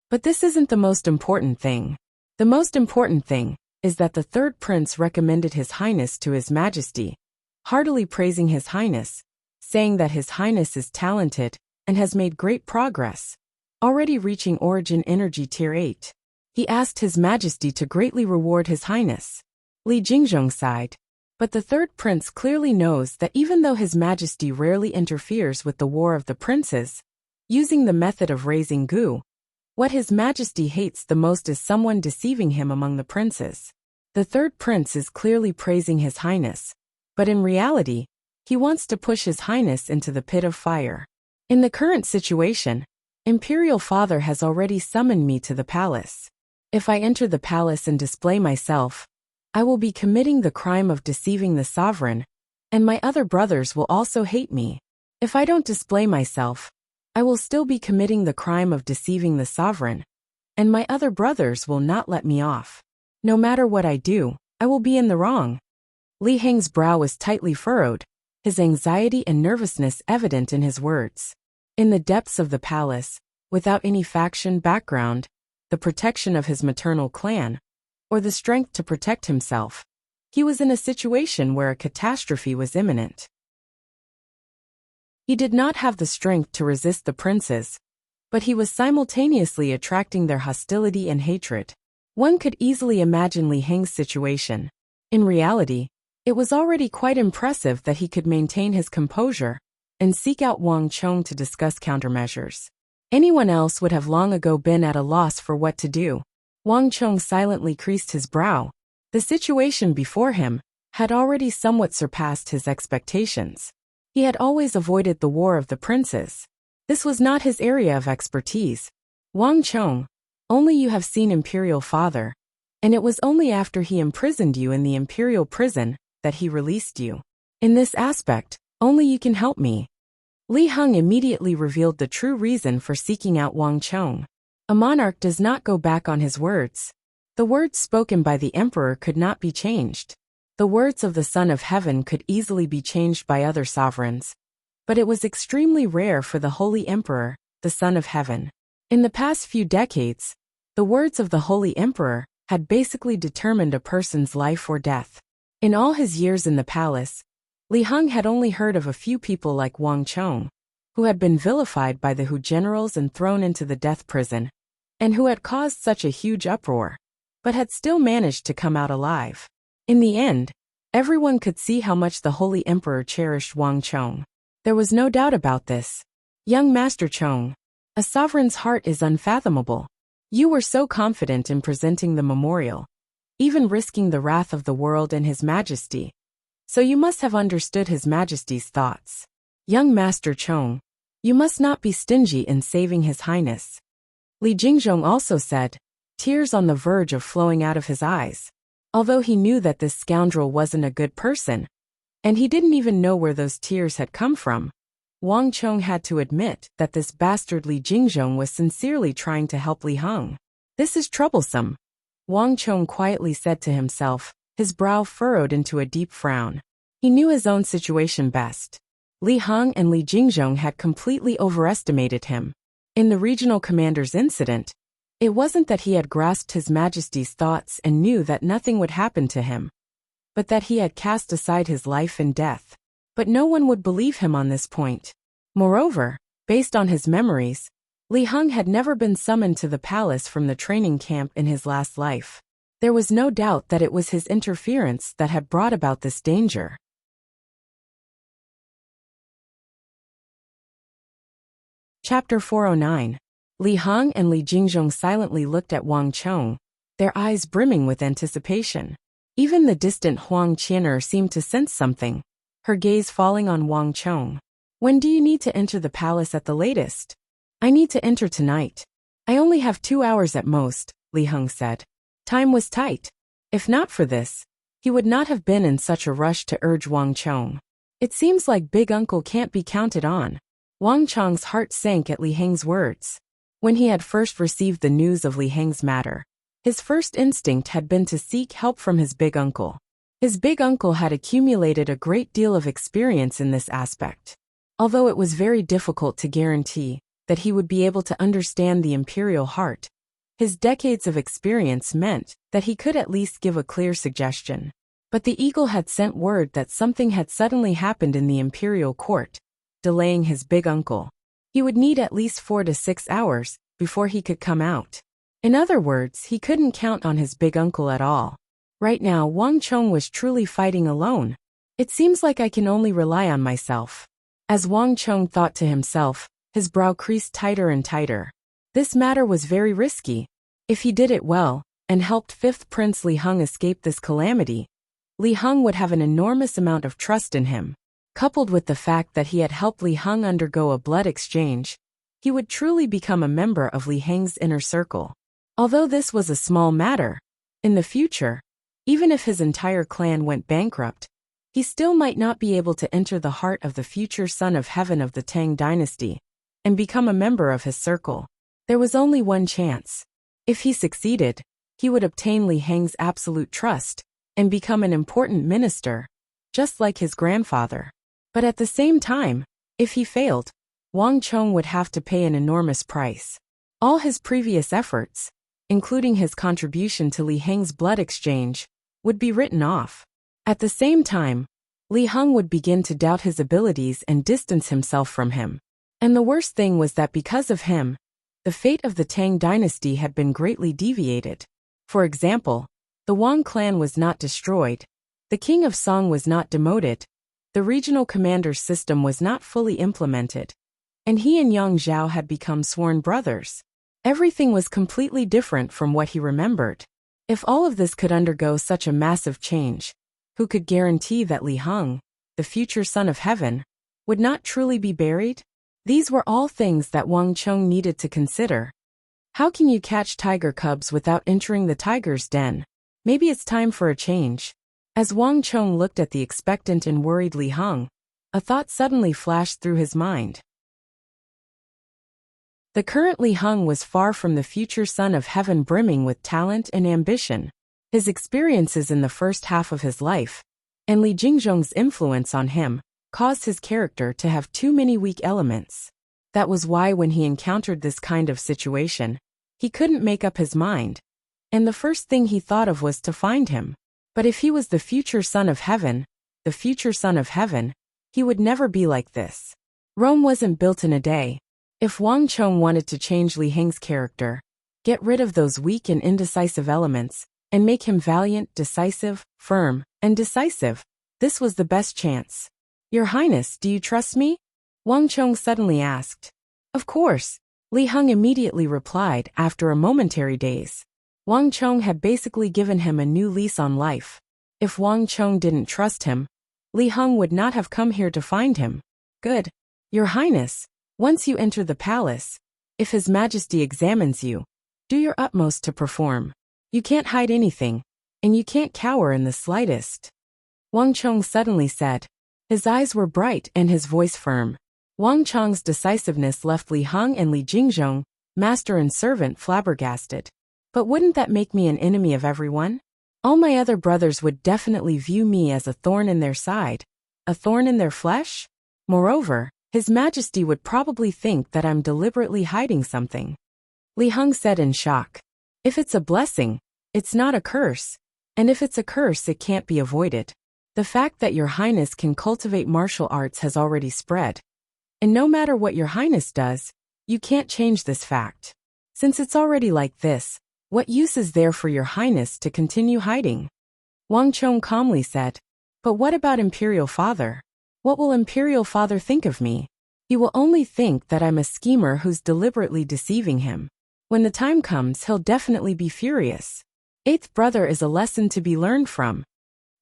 But this isn't the most important thing. The most important thing is that the third prince recommended His Highness to His Majesty, heartily praising His Highness, saying that His Highness is talented and has made great progress, already reaching Origin Energy Tier 8. He asked His Majesty to greatly reward His Highness. Li Jingzhong sighed. But the third prince clearly knows that even though His Majesty rarely interferes with the war of the princes, using the method of raising gu, what His Majesty hates the most is someone deceiving him among the princes. The third prince is clearly praising His Highness, but in reality, he wants to push His Highness into the pit of fire. In the current situation, Imperial Father has already summoned me to the palace. If I enter the palace and display myself, I will be committing the crime of deceiving the sovereign, and my other brothers will also hate me. If I don't display myself, I will still be committing the crime of deceiving the sovereign, and my other brothers will not let me off. No matter what I do, I will be in the wrong. Li Heng's brow was tightly furrowed, his anxiety and nervousness evident in his words. In the depths of the palace, without any faction background, the protection of his maternal clan, or the strength to protect himself, he was in a situation where a catastrophe was imminent. He did not have the strength to resist the princes, but he was simultaneously attracting their hostility and hatred. One could easily imagine Li Heng's situation. In reality, it was already quite impressive that he could maintain his composure and seek out Wang Chong to discuss countermeasures. Anyone else would have long ago been at a loss for what to do. Wang Chong silently creased his brow. The situation before him had already somewhat surpassed his expectations. He had always avoided the war of the princes. This was not his area of expertise. Wang Chong, only you have seen Imperial Father, and it was only after he imprisoned you in the Imperial prison that he released you. In this aspect, only you can help me. Li Heng immediately revealed the true reason for seeking out Wang Chong. A monarch does not go back on his words. The words spoken by the emperor could not be changed. The words of the Son of Heaven could easily be changed by other sovereigns. But it was extremely rare for the Holy Emperor, the Son of Heaven. In the past few decades, the words of the Holy Emperor had basically determined a person's life or death. In all his years in the palace, Li Heng had only heard of a few people like Wang Chong, who had been vilified by the Hu generals and thrown into the death prison, and who had caused such a huge uproar, but had still managed to come out alive. In the end, everyone could see how much the Holy Emperor cherished Wang Chong. There was no doubt about this. Young Master Chong, A sovereign's heart is unfathomable. You were so confident in presenting the memorial, even risking the wrath of the world and His Majesty. So you must have understood His Majesty's thoughts. Young Master Chong, you must not be stingy in saving His Highness. Li Jingzhong also said, tears on the verge of flowing out of his eyes. Although he knew that this scoundrel wasn't a good person, and he didn't even know where those tears had come from, Wang Chong had to admit that this bastard Li Jingzhong was sincerely trying to help Li Heng. This is troublesome, Wang Chong quietly said to himself, his brow furrowed into a deep frown. He knew his own situation best. Li Heng and Li Jingzhong had completely overestimated him. In the regional commander's incident, it wasn't that he had grasped His Majesty's thoughts and knew that nothing would happen to him, but that he had cast aside his life and death. But no one would believe him on this point. Moreover, based on his memories, Li Heng had never been summoned to the palace from the training camp in his last life. There was no doubt that it was his interference that had brought about this danger. Chapter 409. Li Heng and Li Jingzhong silently looked at Wang Chong, their eyes brimming with anticipation. Even the distant Huang Qianer seemed to sense something, her gaze falling on Wang Chong. When do you need to enter the palace at the latest? I need to enter tonight. I only have 2 hours at most, Li Heng said. Time was tight. If not for this, he would not have been in such a rush to urge Wang Chong. It seems like Big Uncle can't be counted on. Wang Chong's heart sank at Li Heng's words. When he had first received the news of Li Heng's matter, his first instinct had been to seek help from his big uncle. His big uncle had accumulated a great deal of experience in this aspect. Although it was very difficult to guarantee that he would be able to understand the imperial heart, his decades of experience meant that he could at least give a clear suggestion. But the eagle had sent word that something had suddenly happened in the imperial court, delaying his big uncle. He would need at least 4 to 6 hours before he could come out. In other words, he couldn't count on his big uncle at all. Right now, Wang Chong was truly fighting alone. It seems like I can only rely on myself. As Wang Chong thought to himself, his brow creased tighter and tighter. This matter was very risky. If he did it well, and helped 5th Prince Li Heng escape this calamity, Li Heng would have an enormous amount of trust in him. Coupled with the fact that he had helped Li Heng undergo a blood exchange, he would truly become a member of Li Heng's inner circle. Although this was a small matter, in the future, even if his entire clan went bankrupt, he still might not be able to enter the heart of the future son of heaven of the Tang dynasty and become a member of his circle. There was only one chance. If he succeeded, he would obtain Li Heng's absolute trust and become an important minister, just like his grandfather. But at the same time, if he failed, Wang Chong would have to pay an enormous price. All his previous efforts, including his contribution to Li Heng's blood exchange, would be written off. At the same time, Li Heng would begin to doubt his abilities and distance himself from him. And the worst thing was that because of him, the fate of the Tang dynasty had been greatly deviated. For example, the Wang clan was not destroyed, the king of Song was not demoted, the regional commander's system was not fully implemented, and he and Yang Zhao had become sworn brothers. Everything was completely different from what he remembered. If all of this could undergo such a massive change, who could guarantee that Li Heng, the future son of heaven, would not truly be buried? These were all things that Wang Chong needed to consider. How can you catch tiger cubs without entering the tiger's den? Maybe it's time for a change. As Wang Chong looked at the expectant and worried Li Heng, a thought suddenly flashed through his mind. The current Li Heng was far from the future son of heaven, brimming with talent and ambition. His experiences in the first half of his life, and Li Jingzhong's influence on him, caused his character to have too many weak elements. That was why when he encountered this kind of situation, he couldn't make up his mind, and the first thing he thought of was to find him. But if he was the future son of heaven, he would never be like this. Rome wasn't built in a day. If Wang Chong wanted to change Li Heng's character, get rid of those weak and indecisive elements, and make him valiant, decisive, firm, and decisive, this was the best chance. Your Highness, do you trust me? Wang Chong suddenly asked. Of course. Li Heng immediately replied after a momentary daze. Wang Chong had basically given him a new lease on life. If Wang Chong didn't trust him, Li Heng would not have come here to find him. Good. Your Highness, once you enter the palace, if His Majesty examines you, do your utmost to perform. You can't hide anything, and you can't cower in the slightest. Wang Chong suddenly said. His eyes were bright and his voice firm. Wang Chong's decisiveness left Li Heng and Li Jingzhong, master and servant, flabbergasted. But wouldn't that make me an enemy of everyone? All my other brothers would definitely view me as a thorn in their side, a thorn in their flesh. Moreover, His Majesty would probably think that I'm deliberately hiding something. Li Heng said in shock. If it's a blessing, it's not a curse, and if it's a curse, it can't be avoided. The fact that Your Highness can cultivate martial arts has already spread. And no matter what Your Highness does, you can't change this fact. Since it's already like this, what use is there for Your Highness to continue hiding? Wang Chong calmly said. But what about Imperial Father? What will Imperial Father think of me? He will only think that I'm a schemer who's deliberately deceiving him. When the time comes, he'll definitely be furious. Eighth brother is a lesson to be learned from.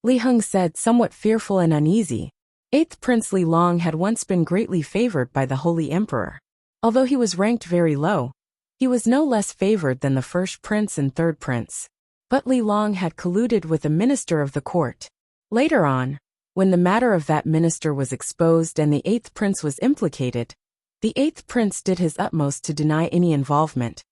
Li Heng said, somewhat fearful and uneasy. Eighth Prince Li Long had once been greatly favored by the Holy Emperor. Although he was ranked very low, he was no less favored than the first prince and third prince. But Li Long had colluded with a minister of the court. Later on, when the matter of that minister was exposed and the eighth prince was implicated, the eighth prince did his utmost to deny any involvement,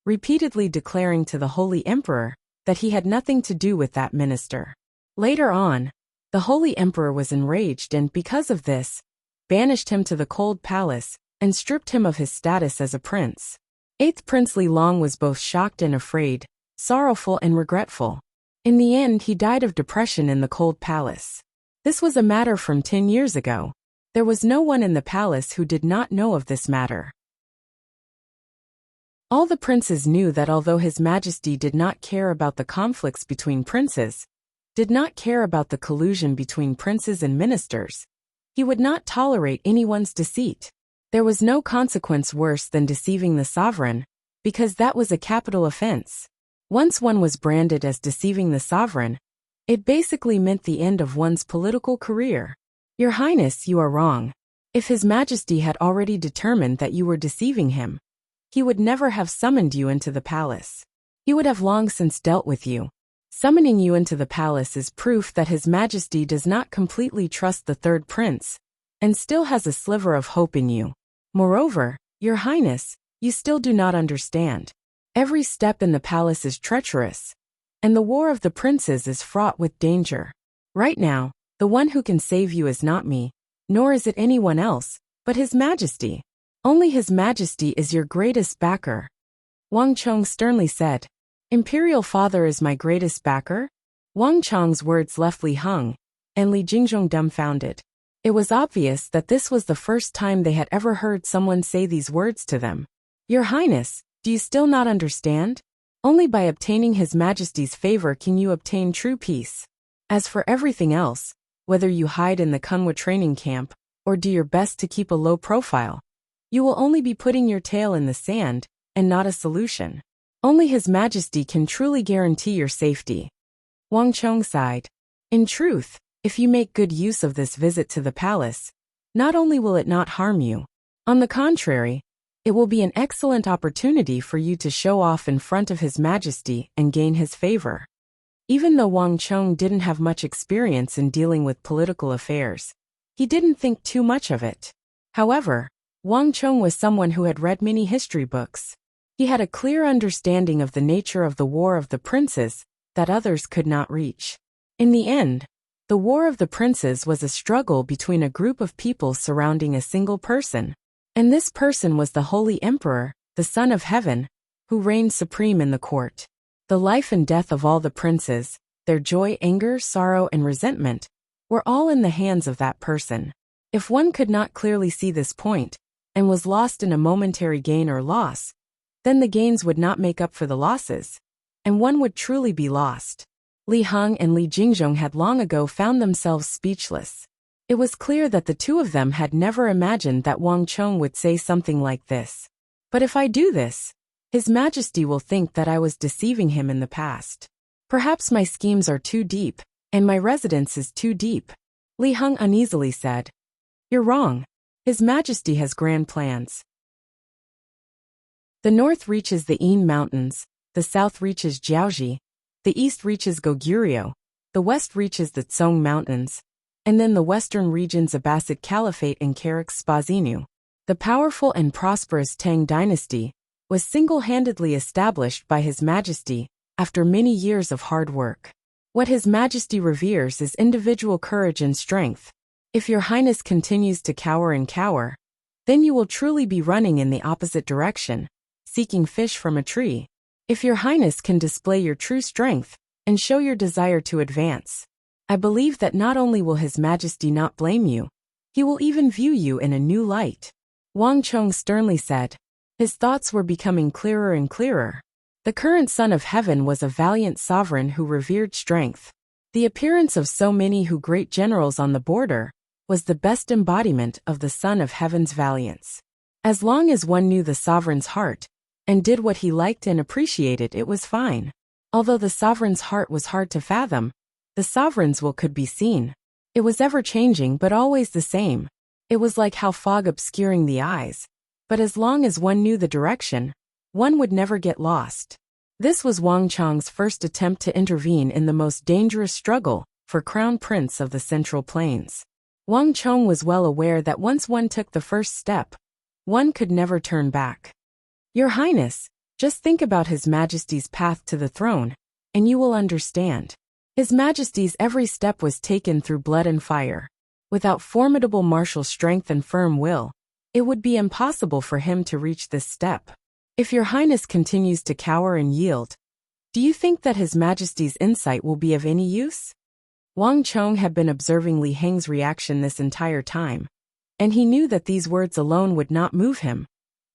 repeatedly declaring to the Holy Emperor that he had nothing to do with that minister. Later on, the Holy Emperor was enraged and, because of this, banished him to the cold palace and stripped him of his status as a prince. Eighth Prince Li Long was both shocked and afraid, sorrowful and regretful. In the end, he died of depression in the cold palace. This was a matter from 10 years ago. There was no one in the palace who did not know of this matter. All the princes knew that although His Majesty did not care about the conflicts between princes, did not care about the collusion between princes and ministers, he would not tolerate anyone's deceit. There was no consequence worse than deceiving the sovereign, because that was a capital offense. Once one was branded as deceiving the sovereign, it basically meant the end of one's political career. Your Highness, you are wrong. If His Majesty had already determined that you were deceiving him, he would never have summoned you into the palace. He would have long since dealt with you. Summoning you into the palace is proof that His Majesty does not completely trust the third prince, and still has a sliver of hope in you. Moreover, Your Highness, you still do not understand. Every step in the palace is treacherous, and the war of the princes is fraught with danger. Right now, the one who can save you is not me, nor is it anyone else, but His Majesty. Only His Majesty is your greatest backer. Wang Chong sternly said. Imperial Father is my greatest backer? Wang Chong's words left Li Heng and Li Jingzhong dumbfounded. It was obvious that this was the first time they had ever heard someone say these words to them. Your Highness, do you still not understand? Only by obtaining His Majesty's favor can you obtain true peace. As for everything else, whether you hide in the Kunwa training camp or do your best to keep a low profile, you will only be putting your tail in the sand and not a solution. Only His Majesty can truly guarantee your safety. Wang Chong sighed. In truth, if you make good use of this visit to the palace, not only will it not harm you, on the contrary, it will be an excellent opportunity for you to show off in front of His Majesty and gain his favor. Even though Wang Chong didn't have much experience in dealing with political affairs, he didn't think too much of it. However, Wang Chong was someone who had read many history books. He had a clear understanding of the nature of the War of the Princes that others could not reach. In the end, the War of the Princes was a struggle between a group of people surrounding a single person. And this person was the Holy Emperor, the Son of Heaven, who reigned supreme in the court. The life and death of all the princes, their joy, anger, sorrow, and resentment, were all in the hands of that person. If one could not clearly see this point, and was lost in a momentary gain or loss, then the gains would not make up for the losses, and one would truly be lost. Li Heng and Li Jingzhong had long ago found themselves speechless. It was clear that the two of them had never imagined that Wang Chong would say something like this. But if I do this, His Majesty will think that I was deceiving him in the past. Perhaps my schemes are too deep, and my residence is too deep. Li Heng uneasily said. You're wrong. His Majesty has grand plans. The north reaches the Yin Mountains, the south reaches Jiaoji, the east reaches Goguryeo, the west reaches the Tsong Mountains, and then the western region's Abbasid Caliphate and Karax Spazinu. The powerful and prosperous Tang dynasty was single-handedly established by His Majesty after many years of hard work. What His Majesty reveres is individual courage and strength. If Your Highness continues to cower and cower, then you will truly be running in the opposite direction, seeking fish from a tree. If Your Highness can display your true strength and show your desire to advance, I believe that not only will His Majesty not blame you, he will even view you in a new light. Wang Chong sternly said. His thoughts were becoming clearer and clearer. The current Son of Heaven was a valiant sovereign who revered strength. The appearance of so many great generals on the border was the best embodiment of the Son of Heaven's valiance. As long as one knew the sovereign's heart and did what he liked and appreciated, it was fine. Although the sovereign's heart was hard to fathom, the sovereign's will could be seen. It was ever-changing but always the same. It was like how fog obscuring the eyes, but as long as one knew the direction, one would never get lost. This was Wang Chong's first attempt to intervene in the most dangerous struggle for Crown Prince of the Central Plains. Wang Chong was well aware that once one took the first step, one could never turn back. Your Highness, just think about His Majesty's path to the throne, and you will understand. His Majesty's every step was taken through blood and fire. Without formidable martial strength and firm will, it would be impossible for him to reach this step. If Your Highness continues to cower and yield, do you think that His Majesty's insight will be of any use? Wang Chong had been observing Li Heng's reaction this entire time, and he knew that these words alone would not move him.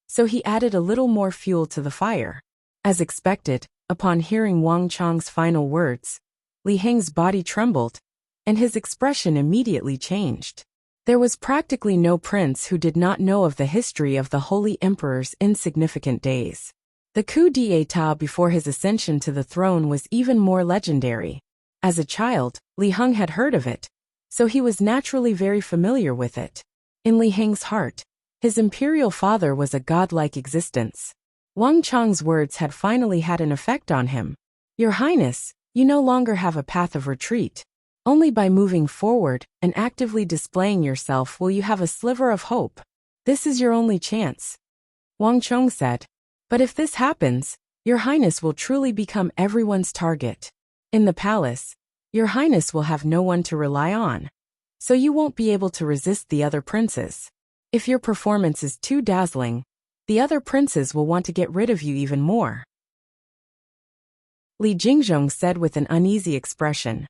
So he added a little more fuel to the fire. As expected, upon hearing Wang Chong's final words, Li Heng's body trembled, and his expression immediately changed. There was practically no prince who did not know of the history of the Holy Emperor's insignificant days. The coup d'état before his ascension to the throne was even more legendary. As a child, Li Heng had heard of it, so he was naturally very familiar with it. In Li Heng's heart, his imperial father was a godlike existence. Wang Chong's words had finally had an effect on him. Your Highness, you no longer have a path of retreat. Only by moving forward and actively displaying yourself will you have a sliver of hope. This is your only chance. Wang Chong said. But if this happens, Your Highness will truly become everyone's target. In the palace, Your Highness will have no one to rely on, so you won't be able to resist the other princes. If your performance is too dazzling, the other princes will want to get rid of you even more. Li Jingzhong said with an uneasy expression.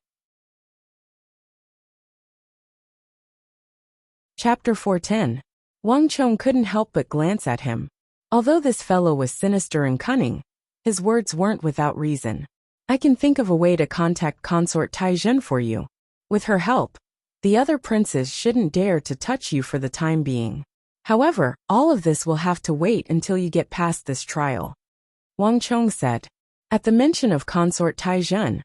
Chapter 410. Wang Chong couldn't help but glance at him. Although this fellow was sinister and cunning, his words weren't without reason. I can think of a way to contact Consort Taizhen for you. With her help, the other princes shouldn't dare to touch you for the time being. However, all of this will have to wait until you get past this trial. Wang Chong said. At the mention of Consort Taizhen,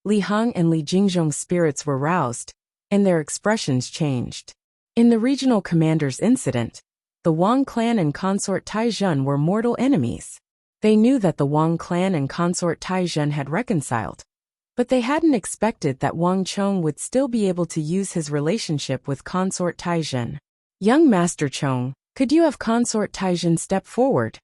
Li Heng and Li Jingzhong's spirits were roused, and their expressions changed. In the regional commander's incident, the Wang clan and Consort Taizhen were mortal enemies. They knew that the Wang clan and Consort Taizhen had reconciled, but they hadn't expected that Wang Chong would still be able to use his relationship with Consort Taizhen. Young Master Chong, could you have Consort Taizhen step forward?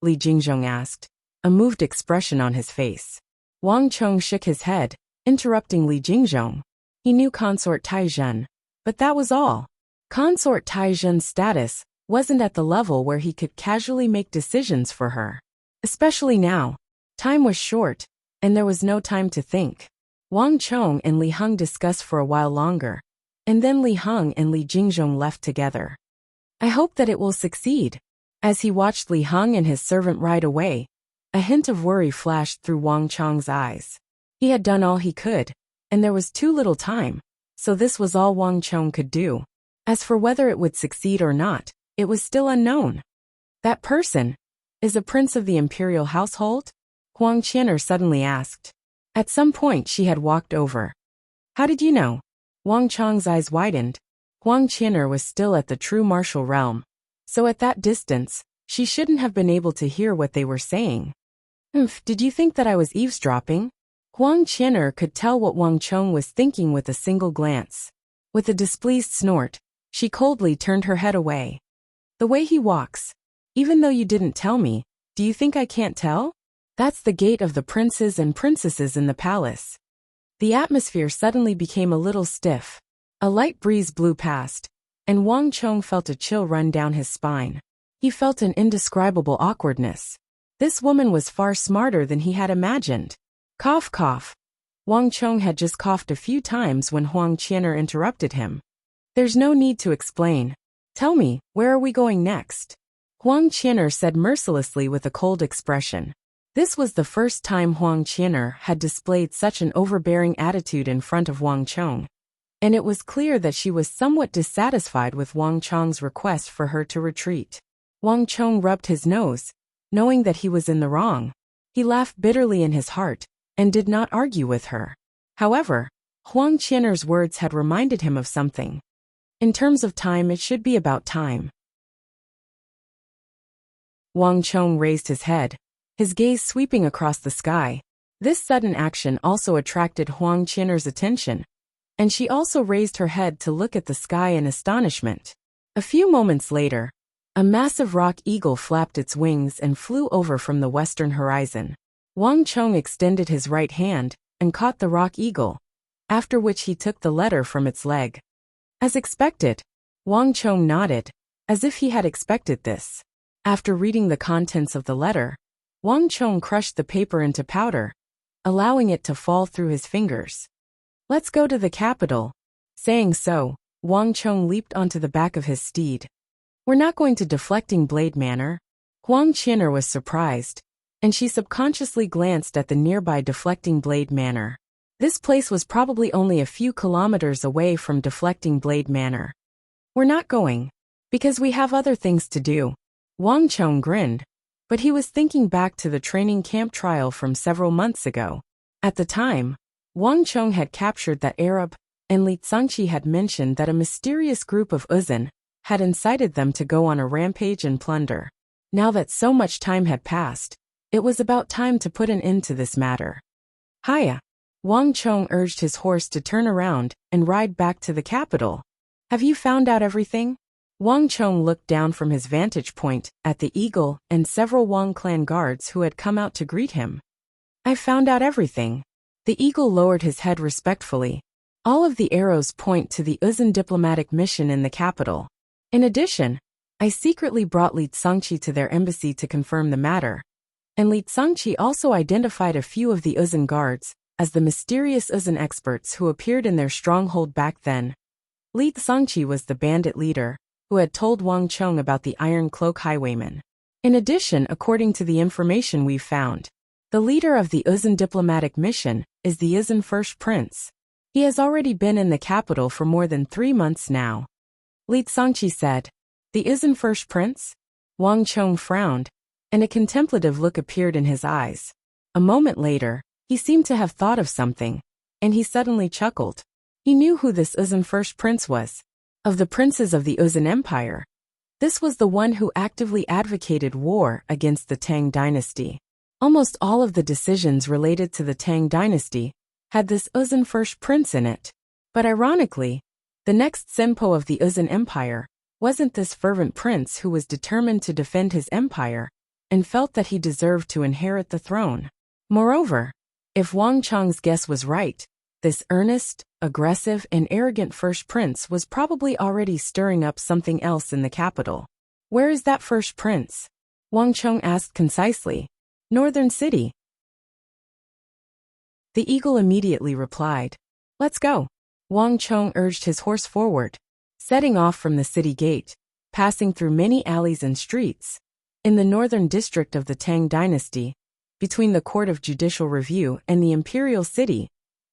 Li Jingzhong asked, a moved expression on his face. Wang Chong shook his head, interrupting Li Jingzhong. He knew Consort Taizhen, but that was all. Consort Taizhen's status wasn't at the level where he could casually make decisions for her. Especially now. Time was short, and there was no time to think. Wang Chong and Li Heng discussed for a while longer, and then Li Heng and Li Jingzhong left together. I hope that it will succeed. As he watched Li Heng and his servant ride away, a hint of worry flashed through Wang Chong's eyes. He had done all he could, and there was too little time, so this was all Wang Chong could do. As for whether it would succeed or not, it was still unknown. That person, is a prince of the imperial household? Huang Qian'er suddenly asked. At some point she had walked over. How did you know? Wang Chong's eyes widened. Huang Qian'er was still at the true martial realm, so at that distance, she shouldn't have been able to hear what they were saying. Did you think that I was eavesdropping? Huang Qian'er could tell what Wang Chong was thinking with a single glance. With a displeased snort, she coldly turned her head away. The way he walks. Even though you didn't tell me, do you think I can't tell? That's the gait of the princes and princesses in the palace. The atmosphere suddenly became a little stiff. A light breeze blew past, and Wang Chong felt a chill run down his spine. He felt an indescribable awkwardness. This woman was far smarter than he had imagined. Cough, cough. Wang Chong had just coughed a few times when Huang Qian'er interrupted him. There's no need to explain. Tell me, where are we going next? Huang Qian'er said mercilessly with a cold expression. This was the first time Huang Qian'er had displayed such an overbearing attitude in front of Wang Chong, and it was clear that she was somewhat dissatisfied with Wang Chong's request for her to retreat. Wang Chong rubbed his nose, knowing that he was in the wrong. He laughed bitterly in his heart, and did not argue with her. However, Huang Qian'er's words had reminded him of something. In terms of time, it should be about time. Wang Chong raised his head, his gaze sweeping across the sky. This sudden action also attracted Huang Qian'er's attention, and she also raised her head to look at the sky in astonishment. A few moments later, a massive rock eagle flapped its wings and flew over from the western horizon. Wang Chong extended his right hand and caught the rock eagle, after which he took the letter from its leg. As expected, Wang Chong nodded, as if he had expected this. After reading the contents of the letter, Wang Chong crushed the paper into powder, allowing it to fall through his fingers. Let's go to the capital. Saying so, Wang Chong leaped onto the back of his steed. We're not going to Deflecting Blade Manor. Huang Qian'er was surprised, and she subconsciously glanced at the nearby Deflecting Blade Manor. This place was probably only a few kilometers away from Deflecting Blade Manor. We're not going, because we have other things to do. Wang Chong grinned, but he was thinking back to the training camp trial from several months ago. At the time, Wang Chong had captured that Arab, and Li Zangqi had mentioned that a mysterious group of Uzun had incited them to go on a rampage and plunder. Now that so much time had passed, it was about time to put an end to this matter. Hiya! Wang Chong urged his horse to turn around and ride back to the capital. Have you found out everything? Wang Chong looked down from his vantage point at the eagle and several Wang clan guards who had come out to greet him. I found out everything. The eagle lowered his head respectfully. All of the arrows point to the Uzun diplomatic mission in the capital. In addition, I secretly brought Li Zangqi to their embassy to confirm the matter. And Li Zangqi also identified a few of the Uzun guards as the mysterious Uzun experts who appeared in their stronghold back then. Li Zangqi was the bandit leader who had told Wang Chong about the Iron Cloak Highwayman. In addition, according to the information we've found, the leader of the Uzun diplomatic mission is the Uzun First Prince. He has already been in the capital for more than 3 months now. Li Zangqi said, The Uzun First Prince? Wang Chong frowned, and a contemplative look appeared in his eyes. A moment later, he seemed to have thought of something, and he suddenly chuckled. He knew who this Uzun First Prince was. Of the princes of the Uzun Empire, this was the one who actively advocated war against the Tang dynasty. Almost all of the decisions related to the Tang dynasty had this Uzun First Prince in it. But ironically, the next Senpo of the Uzun Empire wasn't this fervent prince who was determined to defend his empire and felt that he deserved to inherit the throne. Moreover, if Wang Chong's guess was right, this earnest, aggressive, and arrogant first prince was probably already stirring up something else in the capital. Where is that first prince? Wang Chong asked concisely. Northern City. The eagle immediately replied. Let's go. Wang Chong urged his horse forward, setting off from the city gate, passing through many alleys and streets. In the northern district of the Tang dynasty, between the Court of Judicial Review and the Imperial City,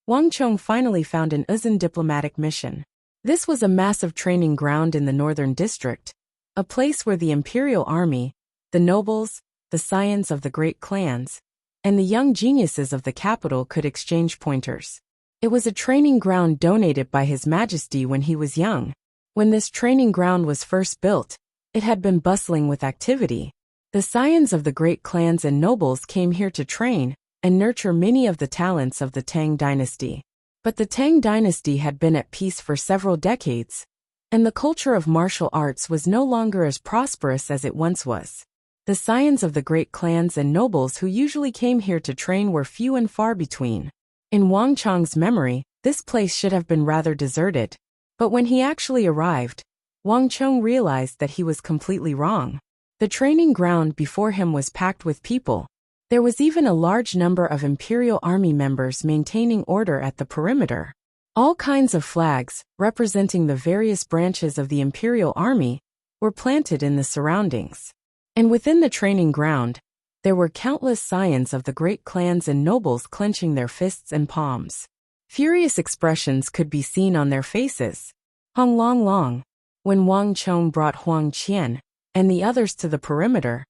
Wang Chong finally found an Uzun diplomatic mission. This was a massive training ground in the northern district, a place where the imperial army, the nobles, the scions of the great clans, and the young geniuses of the capital could exchange pointers. It was a training ground donated by His Majesty when he was young. When this training ground was first built, it had been bustling with activity. The scions of the great clans and nobles came here to train and nurture many of the talents of the Tang dynasty. But the Tang dynasty had been at peace for several decades, and the culture of martial arts was no longer as prosperous as it once was. The scions of the great clans and nobles who usually came here to train were few and far between. In Wang Chang's memory, this place should have been rather deserted. But when he actually arrived, Wang Chang realized that he was completely wrong. The training ground before him was packed with people. There was even a large number of Imperial Army members maintaining order at the perimeter. All kinds of flags, representing the various branches of the Imperial Army, were planted in the surroundings. And within the training ground, there were countless scions of the great clans and nobles clenching their fists and palms. Furious expressions could be seen on their faces. Hong Long Long, when Wang Chong brought Huang Qian and the others to the perimeter,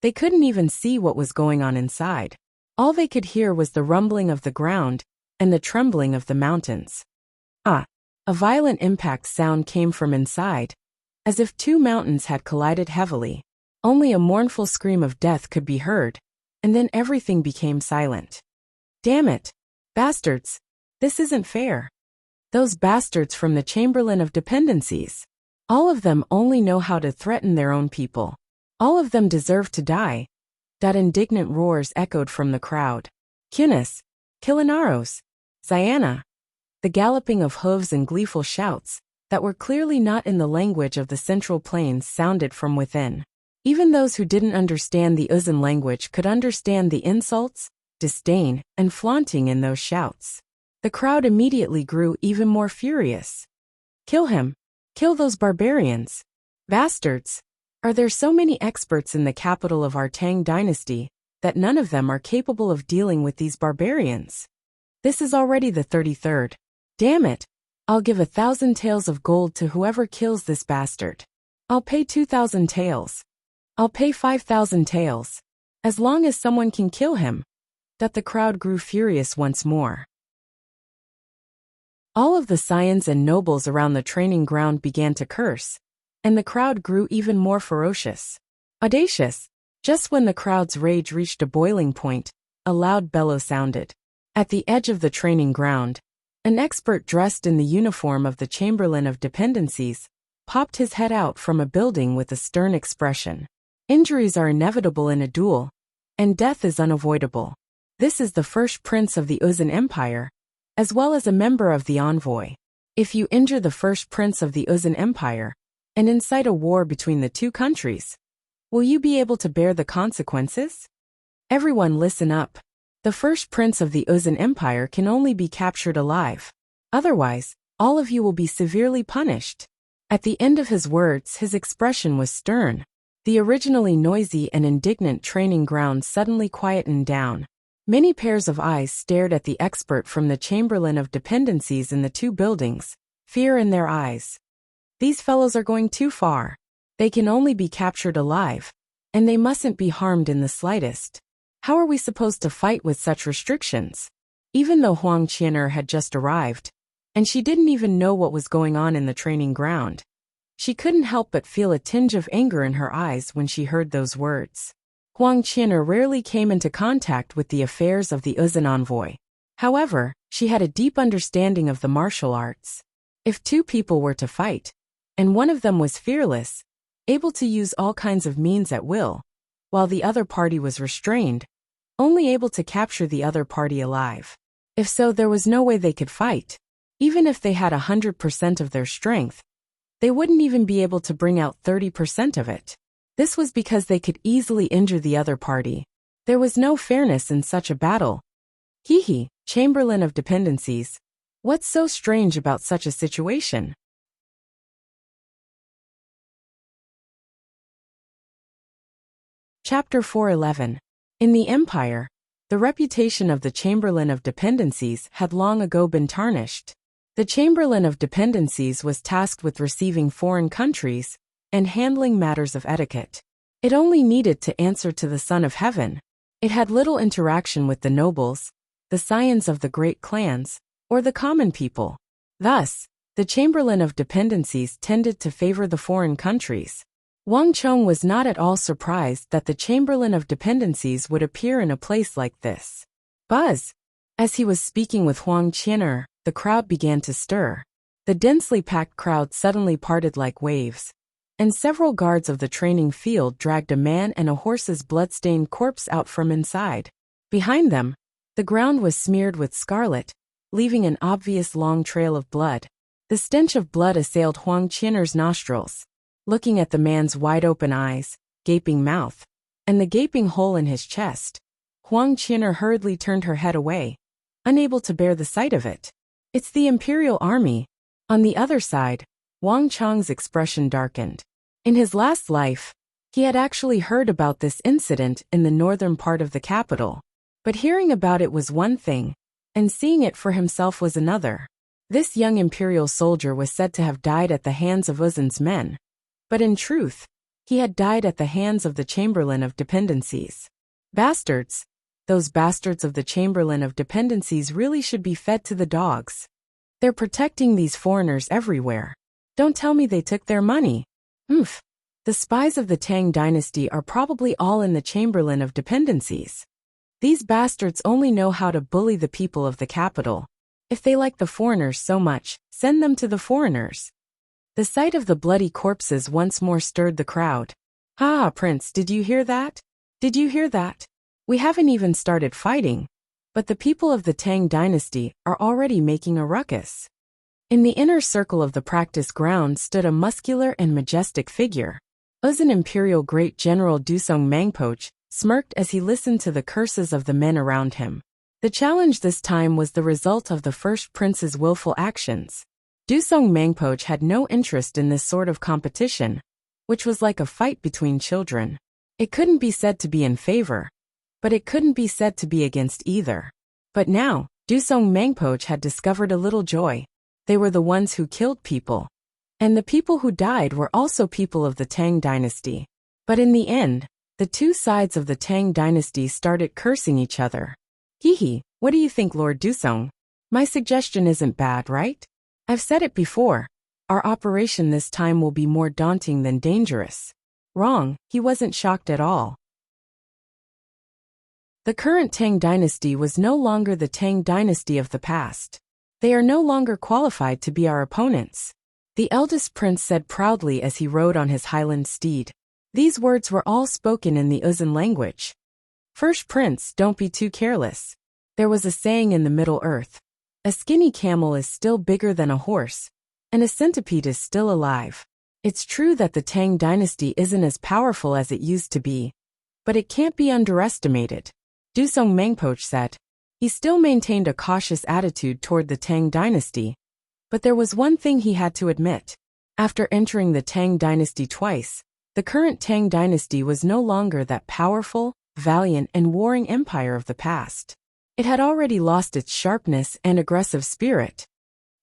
they couldn't even see what was going on inside. All they could hear was the rumbling of the ground and the trembling of the mountains. A violent impact sound came from inside, as if two mountains had collided heavily. Only a mournful scream of death could be heard, and then everything became silent. Damn it! Bastards! This isn't fair. Those bastards from the Chamberlain of Dependencies. All of them only know how to threaten their own people. All of them deserve to die. That indignant roars echoed from the crowd. Kunis! Kilinaros! Ziana! The galloping of hooves and gleeful shouts, that were clearly not in the language of the Central Plains, sounded from within. Even those who didn't understand the Uzun language could understand the insults, disdain, and flaunting in those shouts. The crowd immediately grew even more furious. Kill him! Kill those barbarians! Bastards! Are there so many experts in the capital of our Tang dynasty that none of them are capable of dealing with these barbarians? This is already the 33rd. Damn it! I'll give 1,000 taels of gold to whoever kills this bastard. I'll pay 2,000 taels. I'll pay 5,000 taels. As long as someone can kill him. That the crowd grew furious once more. All of the scions and nobles around the training ground began to curse, and the crowd grew even more ferocious. Audacious! Just when the crowd's rage reached a boiling point, a loud bellow sounded. At the edge of the training ground, an expert dressed in the uniform of the Chamberlain of Dependencies popped his head out from a building with a stern expression. Injuries are inevitable in a duel, and death is unavoidable. This is the first prince of the Uzun Empire, as well as a member of the envoy. If you injure the first prince of the Uzun Empire, and incite a war between the two countries, will you be able to bear the consequences? Everyone listen up. The first prince of the Uzun Empire can only be captured alive. Otherwise, all of you will be severely punished. At the end of his words, his expression was stern. The originally noisy and indignant training ground suddenly quietened down. Many pairs of eyes stared at the expert from the Chamberlain of Dependencies in the two buildings, fear in their eyes. These fellows are going too far. They can only be captured alive, and they mustn't be harmed in the slightest. How are we supposed to fight with such restrictions? Even though Huang Qianer had just arrived, and she didn't even know what was going on in the training ground, she couldn't help but feel a tinge of anger in her eyes when she heard those words. Huang Qianer rarely came into contact with the affairs of the Uzun envoy. However, she had a deep understanding of the martial arts. If two people were to fight, and one of them was fearless, able to use all kinds of means at will, while the other party was restrained, only able to capture the other party alive. If so, there was no way they could fight. Even if they had 100% of their strength, they wouldn't even be able to bring out 30% of it. This was because they could easily injure the other party. There was no fairness in such a battle. Hee, Chamberlain of Dependencies. What's so strange about such a situation? Chapter 411. In the Empire, the reputation of the Chamberlain of Dependencies had long ago been tarnished. The Chamberlain of Dependencies was tasked with receiving foreign countries and handling matters of etiquette. It only needed to answer to the Son of Heaven. It had little interaction with the nobles, the scions of the great clans, or the common people. Thus, the Chamberlain of Dependencies tended to favor the foreign countries. Wang Chong was not at all surprised that the Chamberlain of Dependencies would appear in a place like this. Buzz! As he was speaking with Huang Qianer, the crowd began to stir. The densely packed crowd suddenly parted like waves, and several guards of the training field dragged a man and a horse's blood-stained corpse out from inside. Behind them, the ground was smeared with scarlet, leaving an obvious long trail of blood. The stench of blood assailed Huang Qianer's nostrils. Looking at the man's wide-open eyes, gaping mouth, and the gaping hole in his chest, Huang Qianer hurriedly turned her head away, unable to bear the sight of it. It's the Imperial Army. On the other side, Wang Chong's expression darkened. In his last life, he had actually heard about this incident in the northern part of the capital. But hearing about it was one thing, and seeing it for himself was another. This young imperial soldier was said to have died at the hands of Uzin's men. But in truth, he had died at the hands of the Chamberlain of Dependencies. Bastards! Those bastards of the Chamberlain of Dependencies really should be fed to the dogs. They're protecting these foreigners everywhere. Don't tell me they took their money. Oomph! The spies of the Tang dynasty are probably all in the Chamberlain of Dependencies. These bastards only know how to bully the people of the capital. If they like the foreigners so much, send them to the foreigners. The sight of the bloody corpses once more stirred the crowd. Ah, Prince, did you hear that? Did you hear that? We haven't even started fighting, but the people of the Tang dynasty are already making a ruckus. In the inner circle of the practice ground stood a muscular and majestic figure. Uzin Imperial Great General Dusong Mangpoch smirked as he listened to the curses of the men around him. The challenge this time was the result of the first prince's willful actions. Dusong Mangpoch had no interest in this sort of competition, which was like a fight between children. It couldn't be said to be in favor, but it couldn't be said to be against either. But now, Dusong Mangpoch had discovered a little joy. They were the ones who killed people. And the people who died were also people of the Tang dynasty. But in the end, the two sides of the Tang dynasty started cursing each other. Hee, what do you think, Lord Dusong? My suggestion isn't bad, right? I've said it before. Our operation this time will be more daunting than dangerous. Wrong, he wasn't shocked at all. The current Tang dynasty was no longer the Tang dynasty of the past. They are no longer qualified to be our opponents, the eldest prince said proudly as he rode on his highland steed. These words were all spoken in the Uzin language. First prince, don't be too careless. There was a saying in the Middle Earth. A skinny camel is still bigger than a horse, and a centipede is still alive. It's true that the Tang dynasty isn't as powerful as it used to be, but it can't be underestimated, Dusong Mangpoch said. He still maintained a cautious attitude toward the Tang dynasty, but there was one thing he had to admit. After entering the Tang dynasty twice, the current Tang dynasty was no longer that powerful, valiant and warring empire of the past. It had already lost its sharpness and aggressive spirit.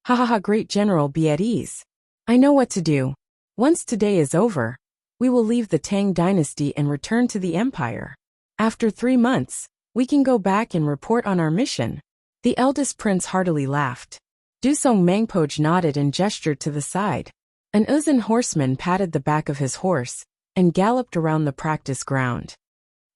Ha, great general, be at ease. I know what to do. Once today is over, we will leave the Tang dynasty and return to the empire. After 3 months, we can go back and report on our mission. The eldest prince heartily laughed. Dusong Mangpoch nodded and gestured to the side. An Uzin horseman patted the back of his horse and galloped around the practice ground.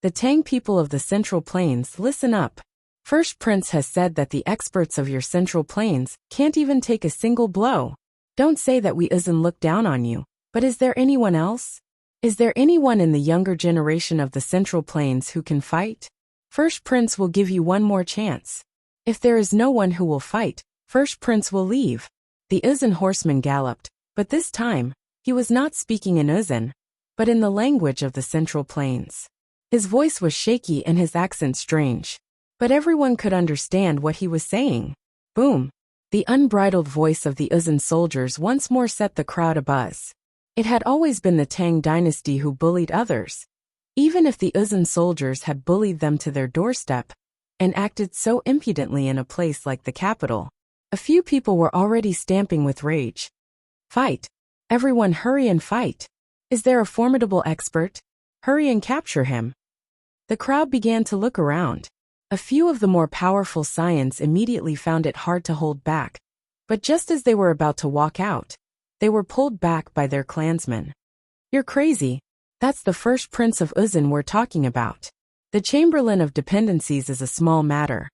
The Tang people of the Central Plains, listen up. First Prince has said that the experts of your Central Plains can't even take a single blow. Don't say that we Uzin look down on you, but is there anyone else? Is there anyone in the younger generation of the Central Plains who can fight? First Prince will give you one more chance. If there is no one who will fight, First Prince will leave. The Uzin horseman galloped, but this time, he was not speaking in Uzin, but in the language of the Central Plains. His voice was shaky and his accent strange, but everyone could understand what he was saying. Boom! The unbridled voice of the Uzin soldiers once more set the crowd abuzz. It had always been the Tang dynasty who bullied others, even if the Uzin soldiers had bullied them to their doorstep and acted so impudently in a place like the capital. A few people were already stamping with rage. Fight! Everyone hurry and fight! Is there a formidable expert? Hurry and capture him. The crowd began to look around. A few of the more powerful scions immediately found it hard to hold back, but just as they were about to walk out, they were pulled back by their clansmen. You're crazy. That's the first prince of Uzun we're talking about. The Chamberlain of Dependencies is a small matter.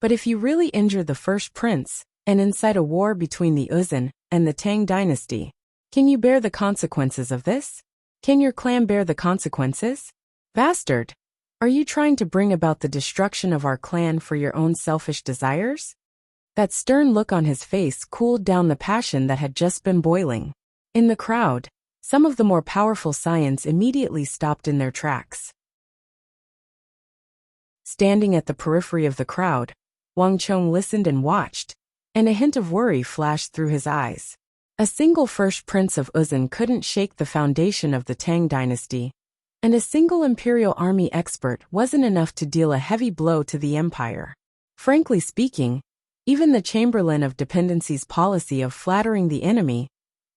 But if you really injure the first prince, and incite a war between the Uzun and the Tang dynasty, can you bear the consequences of this? Can your clan bear the consequences? Bastard! Are you trying to bring about the destruction of our clan for your own selfish desires? That stern look on his face cooled down the passion that had just been boiling. In the crowd, some of the more powerful scions immediately stopped in their tracks. Standing at the periphery of the crowd, Wang Chong listened and watched, and a hint of worry flashed through his eyes. A single first prince of Uzun couldn't shake the foundation of the Tang dynasty, and a single imperial army expert wasn't enough to deal a heavy blow to the empire. Frankly speaking, even the Chamberlain of Dependency's policy of flattering the enemy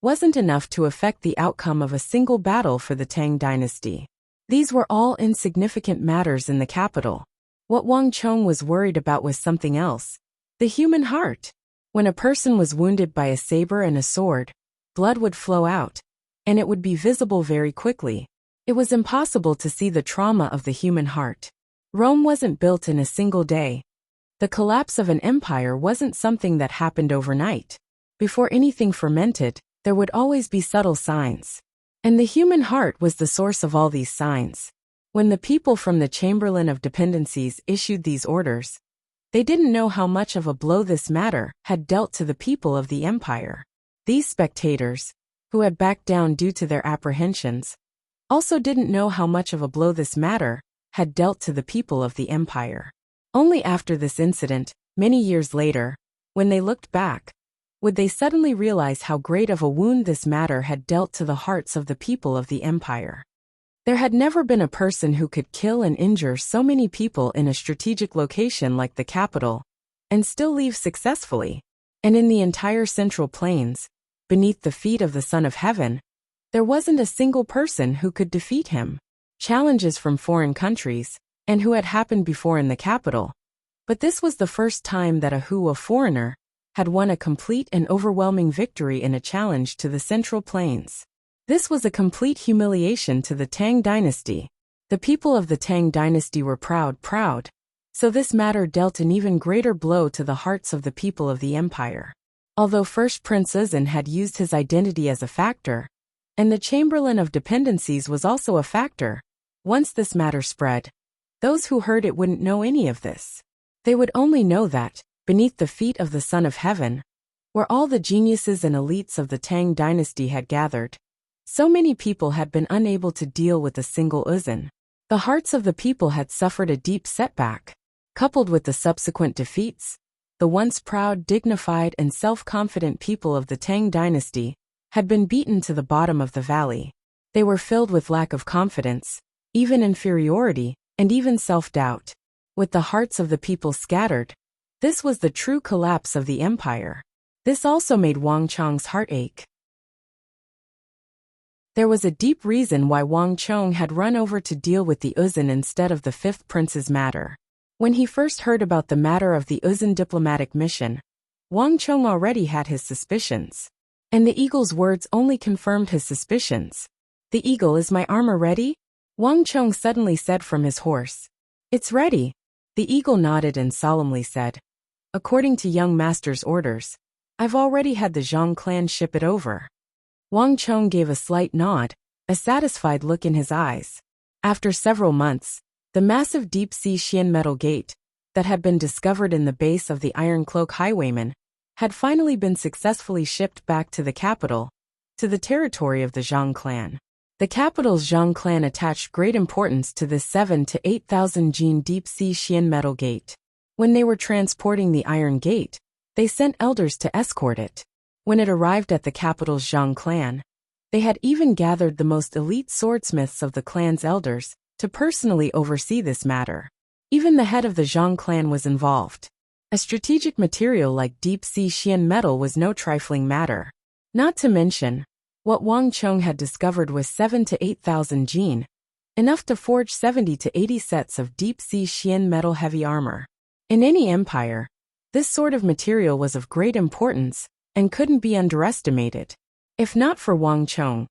wasn't enough to affect the outcome of a single battle for the Tang dynasty. These were all insignificant matters in the capital. What Wang Chong was worried about was something else: the human heart. When a person was wounded by a saber and a sword, blood would flow out, and it would be visible very quickly. It was impossible to see the trauma of the human heart. Rome wasn't built in a single day. The collapse of an empire wasn't something that happened overnight. Before anything fermented, there would always be subtle signs. And the human heart was the source of all these signs. When the people from the Chamberlain of Dependencies issued these orders, they didn't know how much of a blow this matter had dealt to the people of the empire. These spectators, who had backed down due to their apprehensions, also didn't know how much of a blow this matter had dealt to the people of the empire. Only after this incident, many years later, when they looked back, would they suddenly realize how great of a wound this matter had dealt to the hearts of the people of the empire. There had never been a person who could kill and injure so many people in a strategic location like the capital, and still leave successfully. And in the entire Central Plains, beneath the feet of the Son of Heaven, there wasn't a single person who could defeat him. Challenges from foreign countries, and who had happened before in the capital. But this was the first time that a foreigner had won a complete and overwhelming victory in a challenge to the Central Plains. This was a complete humiliation to the Tang dynasty. The people of the Tang dynasty were proud, so this matter dealt an even greater blow to the hearts of the people of the empire. Although First Prince Uzun had used his identity as a factor, and the Chamberlain of Dependencies was also a factor, once this matter spread, those who heard it wouldn't know any of this. They would only know that, beneath the feet of the Son of Heaven, where all the geniuses and elites of the Tang dynasty had gathered, so many people had been unable to deal with a single Uzun. The hearts of the people had suffered a deep setback. Coupled with the subsequent defeats, the once proud, dignified, and self-confident people of the Tang dynasty had been beaten to the bottom of the valley. They were filled with lack of confidence, even inferiority, and even self-doubt. With the hearts of the people scattered, this was the true collapse of the empire. This also made Wang Chong's heart ache. There was a deep reason why Wang Chong had run over to deal with the Uzun instead of the fifth prince's matter. When he first heard about the matter of the Uzun diplomatic mission, Wang Chong already had his suspicions. And the eagle's words only confirmed his suspicions. "The eagle, is my armor ready?" Wang Chong suddenly said from his horse. "It's ready." The eagle nodded and solemnly said, "According to young master's orders, I've already had the Zhang clan ship it over." Wang Chong gave a slight nod, a satisfied look in his eyes. After several months, the massive deep-sea Xian metal gate that had been discovered in the base of the Iron Cloak Highwayman had finally been successfully shipped back to the capital, to the territory of the Zhang clan. The capital's Zhang clan attached great importance to this 7,000 to 8,000 gene deep-sea Xian metal gate. When they were transporting the Iron Gate, they sent elders to escort it. When it arrived at the capital's Zhang clan, they had even gathered the most elite swordsmiths of the clan's elders to personally oversee this matter. Even the head of the Zhang clan was involved. A strategic material like deep-sea Xian metal was no trifling matter. Not to mention, what Wang Chong had discovered was 7,000 to 8,000 gene, enough to forge 70 to 80 sets of deep-sea Xian metal heavy armor. In any empire, this sort of material was of great importance and couldn't be underestimated. If not for Wang Chong,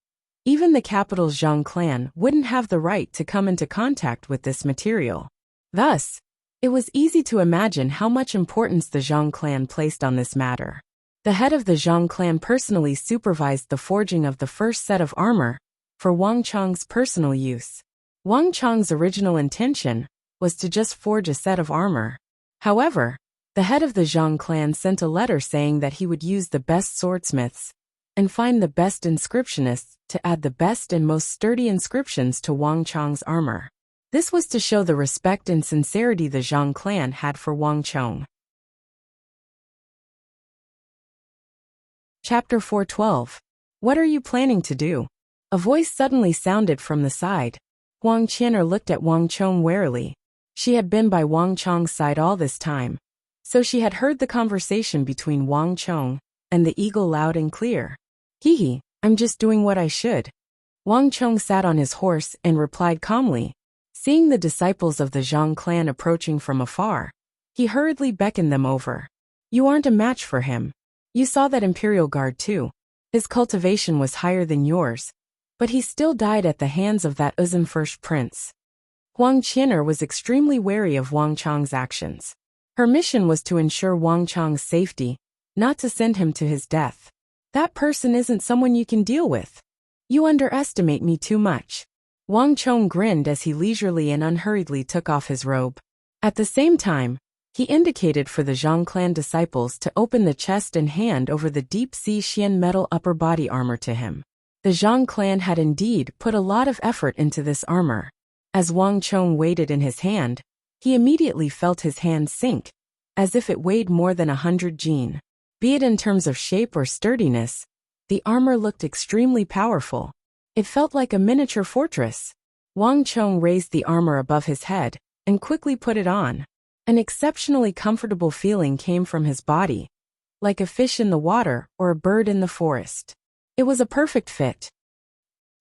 even the capital's Zhang clan wouldn't have the right to come into contact with this material. Thus, it was easy to imagine how much importance the Zhang clan placed on this matter. The head of the Zhang clan personally supervised the forging of the first set of armor for Wang Chong's personal use. Wang Chong's original intention was to just forge a set of armor. However, the head of the Zhang clan sent a letter saying that he would use the best swordsmiths and find the best inscriptionists to add the best and most sturdy inscriptions to Wang Chong's armor. This was to show the respect and sincerity the Zhang clan had for Wang Chong. Chapter 412. What are you planning to do? A voice suddenly sounded from the side. Huang Qian'er looked at Wang Chong warily. She had been by Wang Chong's side all this time, so she had heard the conversation between Wang Chong and the eagle loud and clear. Hehe, I'm just doing what I should. Wang Chong sat on his horse and replied calmly. Seeing the disciples of the Zhang clan approaching from afar, he hurriedly beckoned them over. You aren't a match for him. You saw that Imperial Guard too. His cultivation was higher than yours, but he still died at the hands of that Uzun first prince. Huang Qian'er was extremely wary of Wang Chong's actions. Her mission was to ensure Wang Chong's safety, not to send him to his death. That person isn't someone you can deal with. You underestimate me too much. Wang Chong grinned as he leisurely and unhurriedly took off his robe. At the same time, he indicated for the Zhang clan disciples to open the chest and hand over the deep-sea Xian metal upper body armor to him. The Zhang clan had indeed put a lot of effort into this armor. As Wang Chong weighed it in his hand, he immediately felt his hand sink, as if it weighed more than 100 jin. Be it in terms of shape or sturdiness, the armor looked extremely powerful. It felt like a miniature fortress. Wang Chong raised the armor above his head and quickly put it on. An exceptionally comfortable feeling came from his body, like a fish in the water or a bird in the forest. It was a perfect fit.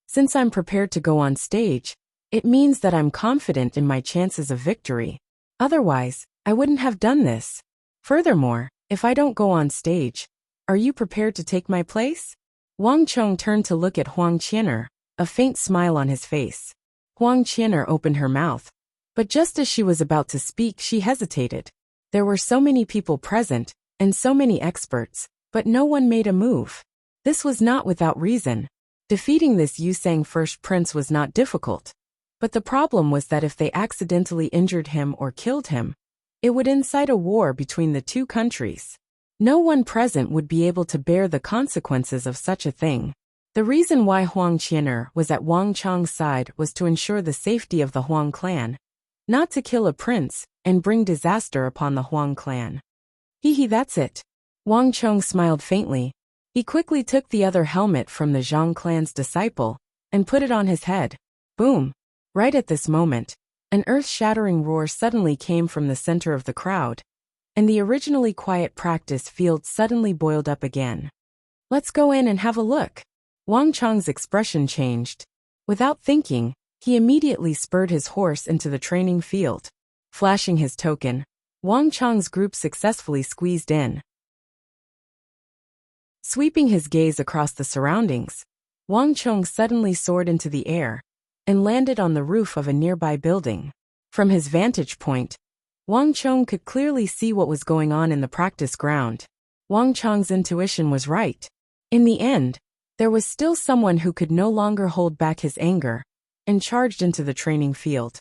Since I'm prepared to go on stage, it means that I'm confident in my chances of victory. Otherwise, I wouldn't have done this. Furthermore, if I don't go on stage, are you prepared to take my place? Wang Chong turned to look at Huang Qian'er, a faint smile on his face. Huang Qian'er opened her mouth, but just as she was about to speak, she hesitated. There were so many people present, and so many experts, but no one made a move. This was not without reason. Defeating this Yusang first prince was not difficult. But the problem was that if they accidentally injured him or killed him, it would incite a war between the two countries. No one present would be able to bear the consequences of such a thing. The reason why Huang Qian'er was at Wang Chong's side was to ensure the safety of the Huang clan, not to kill a prince and bring disaster upon the Huang clan. Hehe, that's it. Wang Chong smiled faintly. He quickly took the other helmet from the Zhang clan's disciple and put it on his head. Boom! Right at this moment, an earth-shattering roar suddenly came from the center of the crowd, and the originally quiet practice field suddenly boiled up again. Let's go in and have a look. Wang Chong's expression changed. Without thinking, he immediately spurred his horse into the training field. Flashing his token, Wang Chong's group successfully squeezed in. Sweeping his gaze across the surroundings, Wang Chong suddenly soared into the air and landed on the roof of a nearby building. From his vantage point, Wang Chong could clearly see what was going on in the practice ground. Wang Chong's intuition was right. In the end, there was still someone who could no longer hold back his anger and charged into the training field.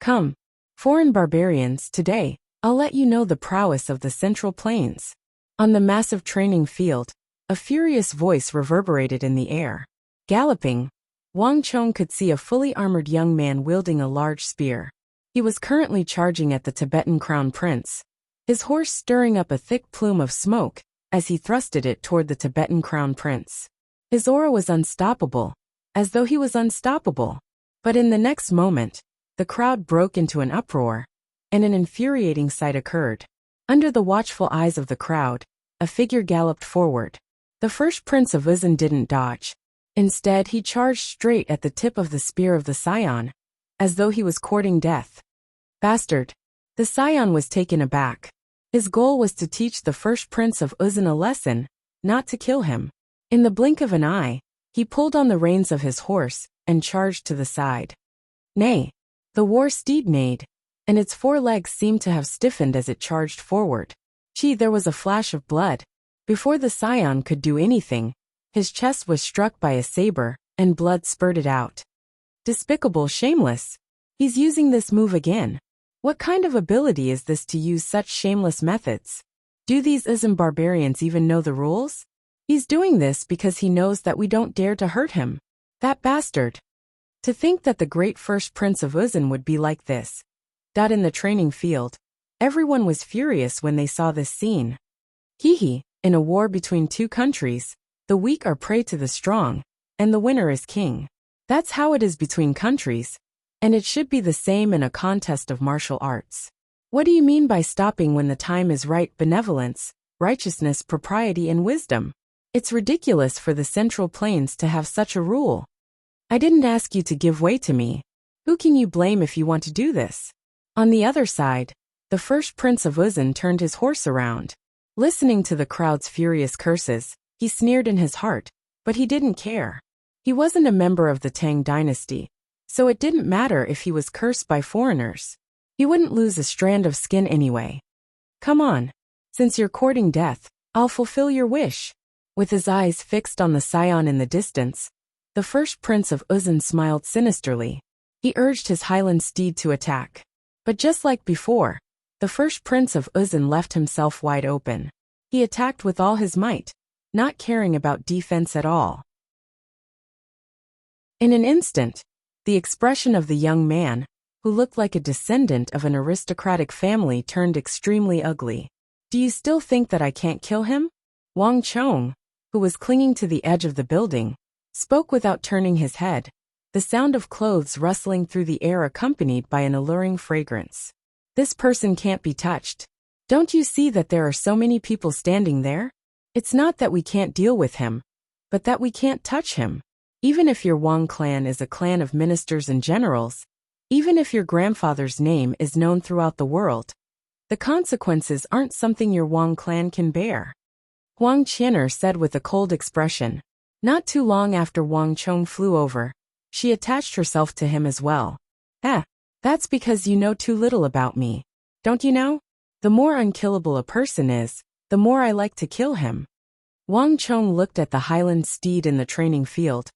Come, foreign barbarians, today, I'll let you know the prowess of the Central Plains. On the massive training field, a furious voice reverberated in the air. Galloping, Wang Chong could see a fully armored young man wielding a large spear. He was currently charging at the Tibetan crown prince, his horse stirring up a thick plume of smoke as he thrusted it toward the Tibetan crown prince. His aura was unstoppable, as though he was unstoppable. But in the next moment, the crowd broke into an uproar, and an infuriating sight occurred. Under the watchful eyes of the crowd, a figure galloped forward. The first prince of Uzun didn't dodge. Instead, he charged straight at the tip of the spear of the scion, as though he was courting death. Bastard. The scion was taken aback. His goal was to teach the first prince of Uzun a lesson, not to kill him. In the blink of an eye, he pulled on the reins of his horse and charged to the side. Nay. The war steed neighed, and its 4 legs seemed to have stiffened as it charged forward. Gee, there was a flash of blood. Before the scion could do anything, his chest was struck by a saber, and blood spurted out. Despicable, shameless. He's using this move again. What kind of ability is this to use such shameless methods? Do these Uzun barbarians even know the rules? He's doing this because he knows that we don't dare to hurt him. That bastard. To think that the great first prince of Uzun would be like this. In the training field, everyone was furious when they saw this scene. Hee, in a war between 2 countries, the weak are prey to the strong, and the winner is king. That's how it is between countries, and it should be the same in a contest of martial arts. What do you mean by stopping when the time is right? Benevolence, righteousness, propriety, and wisdom. It's ridiculous for the Central Plains to have such a rule. I didn't ask you to give way to me. Who can you blame if you want to do this? On the other side, the first prince of Uzun turned his horse around. Listening to the crowd's furious curses, he sneered in his heart, but he didn't care. He wasn't a member of the Tang dynasty, so it didn't matter if he was cursed by foreigners. He wouldn't lose a strand of skin anyway. Come on. Since you're courting death, I'll fulfill your wish. With his eyes fixed on the scion in the distance, the first prince of Uzun smiled sinisterly. He urged his highland steed to attack. But just like before, the first prince of Uzun left himself wide open. He attacked with all his might, not caring about defense at all. In an instant, the expression of the young man, who looked like a descendant of an aristocratic family, turned extremely ugly. Do you still think that I can't kill him? Wang Chong, who was clinging to the edge of the building, spoke without turning his head, the sound of clothes rustling through the air accompanied by an alluring fragrance. This person can't be touched. Don't you see that there are so many people standing there? It's not that we can't deal with him, but that we can't touch him. Even if your Wang clan is a clan of ministers and generals, even if your grandfather's name is known throughout the world, the consequences aren't something your Wang clan can bear. Huang Qian'er said with a cold expression. Not too long after Wang Chong flew over, she attached herself to him as well. That's because you know too little about me. Don't you know? The more unkillable a person is, the more I like to kill him. Wang Chong looked at the highland steed in the training field,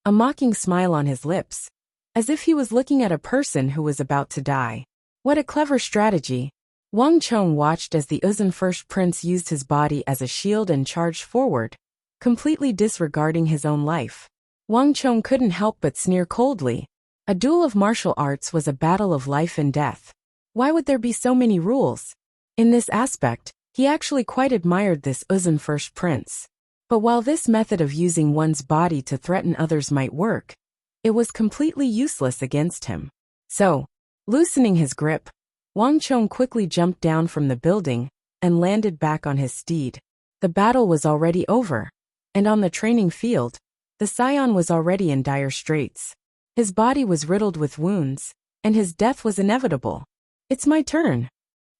a mocking smile on his lips, as if he was looking at a person who was about to die. What a clever strategy. Wang Chong watched as the Uzun first prince used his body as a shield and charged forward, completely disregarding his own life. Wang Chong couldn't help but sneer coldly. A duel of martial arts was a battle of life and death. Why would there be so many rules? In this aspect, he actually quite admired this Uzun first prince. But while this method of using one's body to threaten others might work, it was completely useless against him. So, loosening his grip, Wang Chong quickly jumped down from the building and landed back on his steed. The battle was already over, and on the training field, the scion was already in dire straits. His body was riddled with wounds, and his death was inevitable. It's my turn.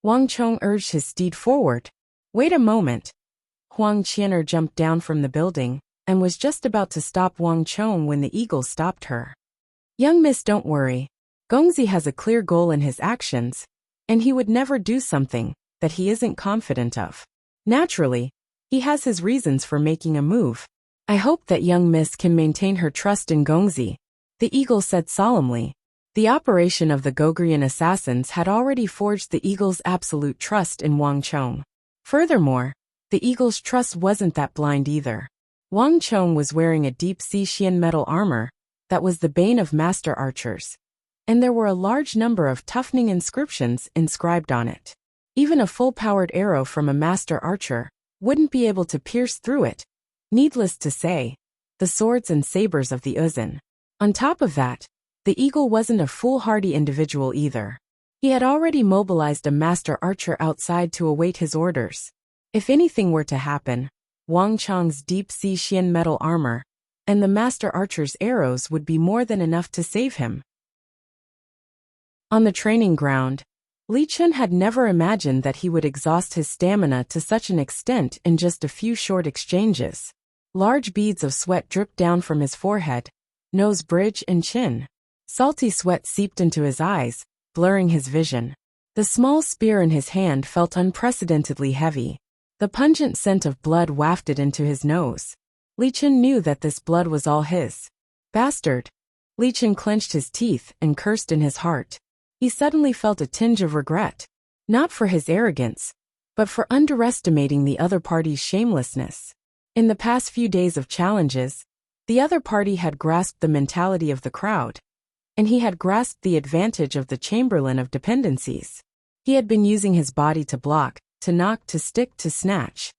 Wang Chong urged his steed forward. Wait a moment. Huang Qian'er jumped down from the building and was just about to stop Wang Chong when the eagle stopped her. Young miss, don't worry. Gongzi has a clear goal in his actions, and he would never do something that he isn't confident of. Naturally, he has his reasons for making a move. I hope that young miss can maintain her trust in Gongzi, the eagle said solemnly. The operation of the Gogrian assassins had already forged the eagle's absolute trust in Wang Chong. Furthermore, the eagle's trust wasn't that blind either. Wang Chong was wearing a deep-sea Xian metal armor that was the bane of master archers, and there were a large number of toughening inscriptions inscribed on it. Even a full-powered arrow from a master archer wouldn't be able to pierce through it. Needless to say, the swords and sabers of the Uzun. On top of that, the eagle wasn't a foolhardy individual either. He had already mobilized a master archer outside to await his orders. If anything were to happen, Wang Chong's deep-sea Xian metal armor and the master archer's arrows would be more than enough to save him. On the training ground, Li Chun had never imagined that he would exhaust his stamina to such an extent in just a few short exchanges. Large beads of sweat dripped down from his forehead, nose bridge and chin. Salty sweat seeped into his eyes, blurring his vision. The small spear in his hand felt unprecedentedly heavy. The pungent scent of blood wafted into his nose. Li Chun knew that this blood was all his. Bastard! Li Chun clenched his teeth and cursed in his heart. He suddenly felt a tinge of regret. Not for his arrogance, but for underestimating the other party's shamelessness. In the past few days of challenges, the other party had grasped the mentality of the crowd, and he had grasped the advantage of the Chamberlain of Dependencies. He had been using his body to block, to knock, to stick, to snatch.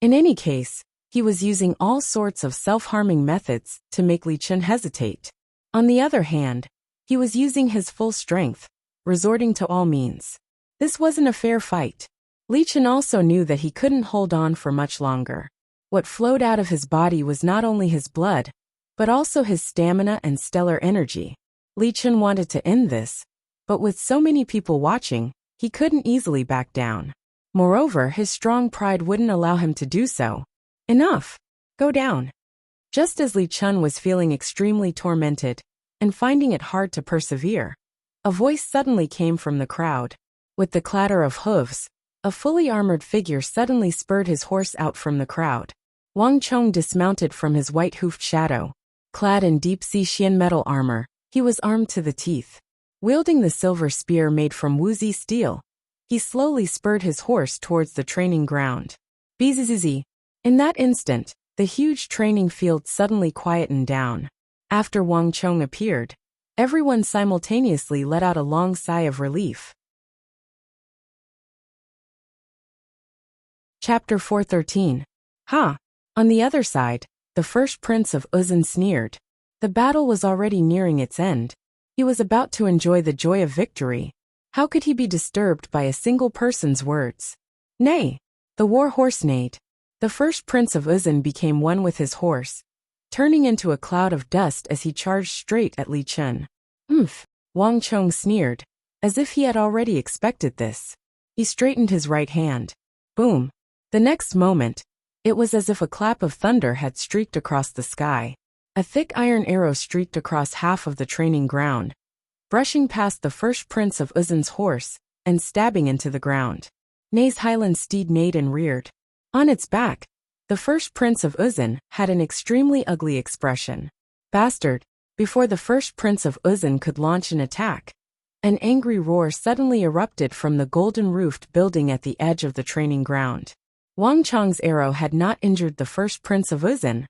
In any case, he was using all sorts of self-harming methods to make Li Chun hesitate. On the other hand, he was using his full strength, resorting to all means. This wasn't a fair fight. Li Chun also knew that he couldn't hold on for much longer. What flowed out of his body was not only his blood, but also his stamina and stellar energy. Li Chun wanted to end this, but with so many people watching, he couldn't easily back down. Moreover, his strong pride wouldn't allow him to do so. Enough! Go down! Just as Li Chun was feeling extremely tormented and finding it hard to persevere, a voice suddenly came from the crowd. With the clatter of hooves, a fully armored figure suddenly spurred his horse out from the crowd. Wang Chong dismounted from his white-hoofed shadow. Clad in deep-sea Xian metal armor, he was armed to the teeth. Wielding the silver spear made from Wuxia steel, he slowly spurred his horse towards the training ground. Bzzz. In that instant, the huge training field suddenly quietened down. After Wang Chong appeared, everyone simultaneously let out a long sigh of relief. Chapter 413. Ha! On the other side, the first prince of Uzun sneered. The battle was already nearing its end. He was about to enjoy the joy of victory. How could he be disturbed by a single person's words? Nay! The war horse neighed. The first prince of Uzun became one with his horse, turning into a cloud of dust as he charged straight at Li Chun. Wang Chong sneered, as if he had already expected this. He straightened his right hand. Boom! The next moment, it was as if a clap of thunder had streaked across the sky. A thick iron arrow streaked across half of the training ground, brushing past the first prince of Uzun's horse and stabbing into the ground. Nei's highland steed neighed and reared. On its back, the first prince of Uzun had an extremely ugly expression. Bastard! Before the first prince of Uzun could launch an attack, an angry roar suddenly erupted from the golden-roofed building at the edge of the training ground. Wang Chong's arrow had not injured the first prince of Uzun,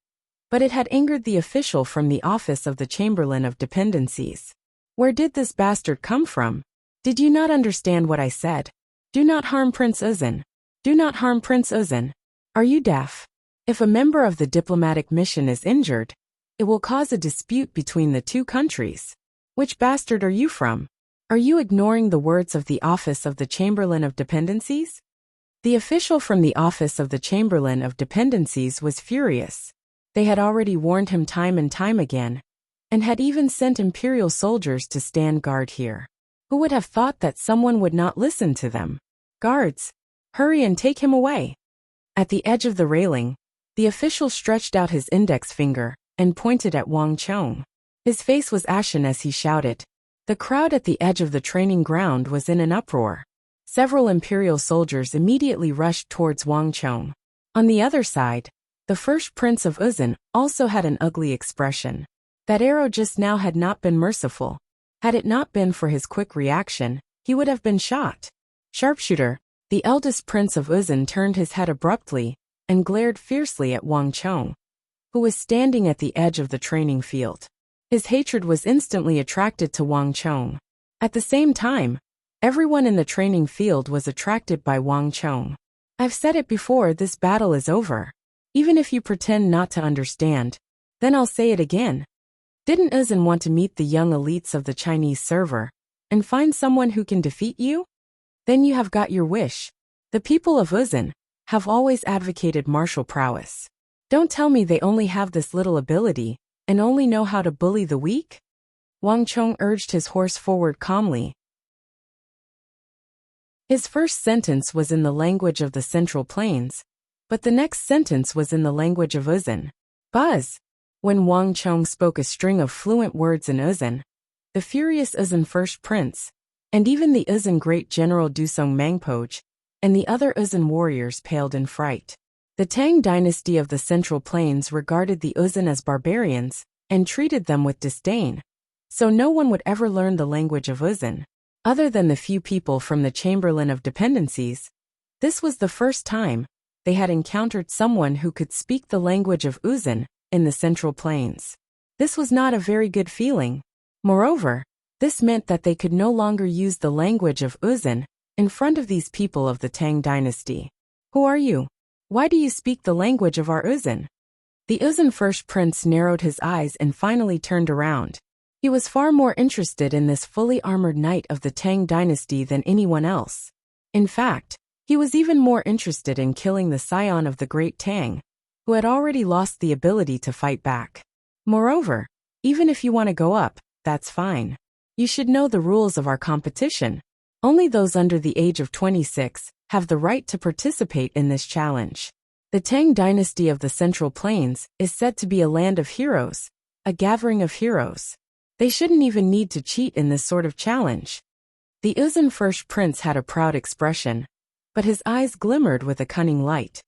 but it had angered the official from the office of the Chamberlain of Dependencies. Where did this bastard come from? Did you not understand what I said? Do not harm Prince Uzun. Do not harm Prince Uzun. Are you deaf? If a member of the diplomatic mission is injured, it will cause a dispute between the two countries. Which bastard are you from? Are you ignoring the words of the office of the Chamberlain of Dependencies? The official from the office of the Chamberlain of Dependencies was furious. They had already warned him time and time again, and had even sent imperial soldiers to stand guard here. Who would have thought that someone would not listen to them? Guards! Hurry and take him away! At the edge of the railing, the official stretched out his index finger and pointed at Wang Chong. His face was ashen as he shouted. The crowd at the edge of the training ground was in an uproar. Several imperial soldiers immediately rushed towards Wang Chong. On the other side, the first prince of Uzun also had an ugly expression. That arrow just now had not been merciful. Had it not been for his quick reaction, he would have been shot. Sharpshooter, the eldest prince of Uzun, turned his head abruptly and glared fiercely at Wang Chong, who was standing at the edge of the training field. His hatred was instantly attracted to Wang Chong. At the same time, everyone in the training field was attracted by Wang Chong. I've said it before, this battle is over. Even if you pretend not to understand, then I'll say it again. Didn't Uzun want to meet the young elites of the Chinese server and find someone who can defeat you? Then you have got your wish. The people of Uzun have always advocated martial prowess. Don't tell me they only have this little ability and only know how to bully the weak? Wang Chong urged his horse forward calmly, His first sentence was in the language of the Central Plains, but the next sentence was in the language of Uzan. Buzz! When Wang Chong spoke a string of fluent words in Uzan, the furious Uzan First Prince, and even the Uzan Great General Dusong Mangpoj, and the other Uzan warriors paled in fright. The Tang dynasty of the Central Plains regarded the Uzan as barbarians and treated them with disdain, so no one would ever learn the language of Uzan. Other than the few people from the Chamberlain of Dependencies, this was the first time they had encountered someone who could speak the language of Uzan in the Central Plains. This was not a very good feeling. Moreover, this meant that they could no longer use the language of Uzan in front of these people of the Tang dynasty. Who are you? Why do you speak the language of our Uzan? The Uzan First Prince narrowed his eyes and finally turned around. He was far more interested in this fully armored knight of the Tang dynasty than anyone else. In fact, he was even more interested in killing the scion of the Great Tang, who had already lost the ability to fight back. Moreover, even if you want to go up, that's fine. You should know the rules of our competition. Only those under the age of 26 have the right to participate in this challenge. The Tang dynasty of the Central Plains is said to be a land of heroes, a gathering of heroes. They shouldn't even need to cheat in this sort of challenge. The Uzan First Prince had a proud expression, but his eyes glimmered with a cunning light.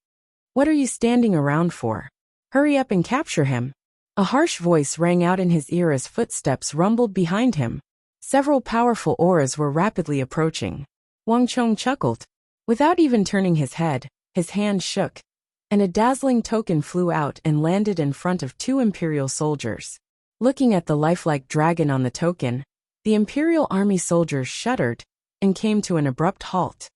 What are you standing around for? Hurry up and capture him. A harsh voice rang out in his ear as footsteps rumbled behind him. Several powerful auras were rapidly approaching. Wang Chong chuckled. Without even turning his head, his hand shook, and a dazzling token flew out and landed in front of two imperial soldiers. Looking at the lifelike dragon on the token, the imperial army soldiers shuddered and came to an abrupt halt.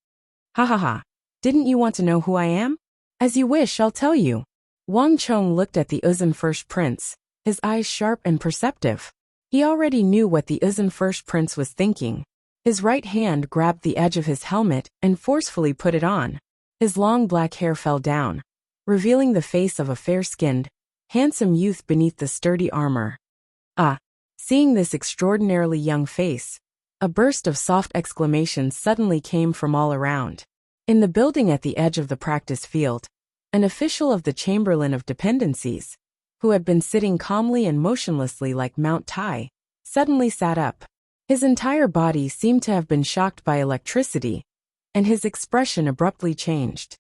Ha ha ha! Didn't you want to know who I am? As you wish, I'll tell you. Wang Chong looked at the Uzan First Prince, his eyes sharp and perceptive. He already knew what the Uzan First Prince was thinking. His right hand grabbed the edge of his helmet and forcefully put it on. His long black hair fell down, revealing the face of a fair-skinned, handsome youth beneath the sturdy armor. Ah! Seeing this extraordinarily young face, a burst of soft exclamations suddenly came from all around. In the building at the edge of the practice field, an official of the Chamberlain of Dependencies, who had been sitting calmly and motionlessly like Mount Tai, suddenly sat up. His entire body seemed to have been shocked by electricity, and his expression abruptly changed.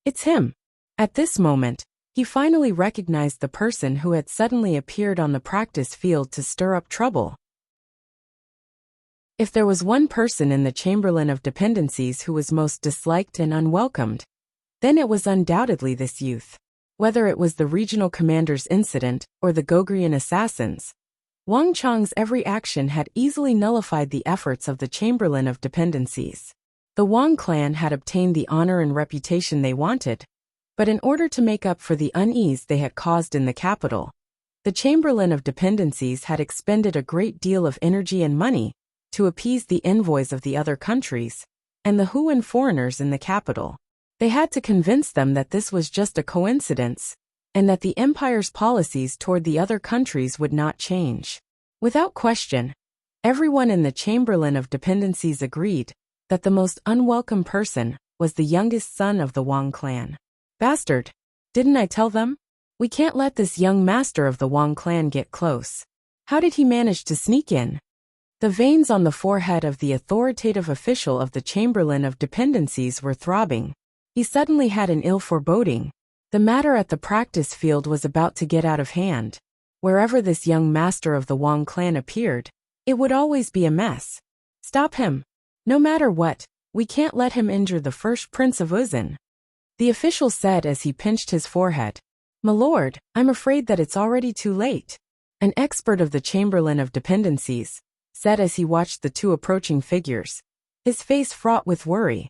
It's him. At this moment, he finally recognized the person who had suddenly appeared on the practice field to stir up trouble. If there was one person in the Chamberlain of Dependencies who was most disliked and unwelcomed, then it was undoubtedly this youth. Whether it was the regional commander's incident or the Gogrian assassins, Wang Chong's every action had easily nullified the efforts of the Chamberlain of Dependencies. The Wang clan had obtained the honor and reputation they wanted, but in order to make up for the unease they had caused in the capital, the Chamberlain of Dependencies had expended a great deal of energy and money to appease the envoys of the other countries and the Huan foreigners in the capital. They had to convince them that this was just a coincidence, and that the empire's policies toward the other countries would not change. Without question, everyone in the Chamberlain of Dependencies agreed that the most unwelcome person was the youngest son of the Wang clan. Bastard! Didn't I tell them? We can't let this young master of the Wang clan get close. How did he manage to sneak in? The veins on the forehead of the authoritative official of the Chamberlain of Dependencies were throbbing. He suddenly had an ill foreboding. The matter at the practice field was about to get out of hand. Wherever this young master of the Wang clan appeared, it would always be a mess. Stop him. No matter what, we can't let him injure the first prince of Uzan. The official said as he pinched his forehead. My lord, I'm afraid that it's already too late. An expert of the Chamberlain of Dependencies said as he watched the two approaching figures, his face fraught with worry.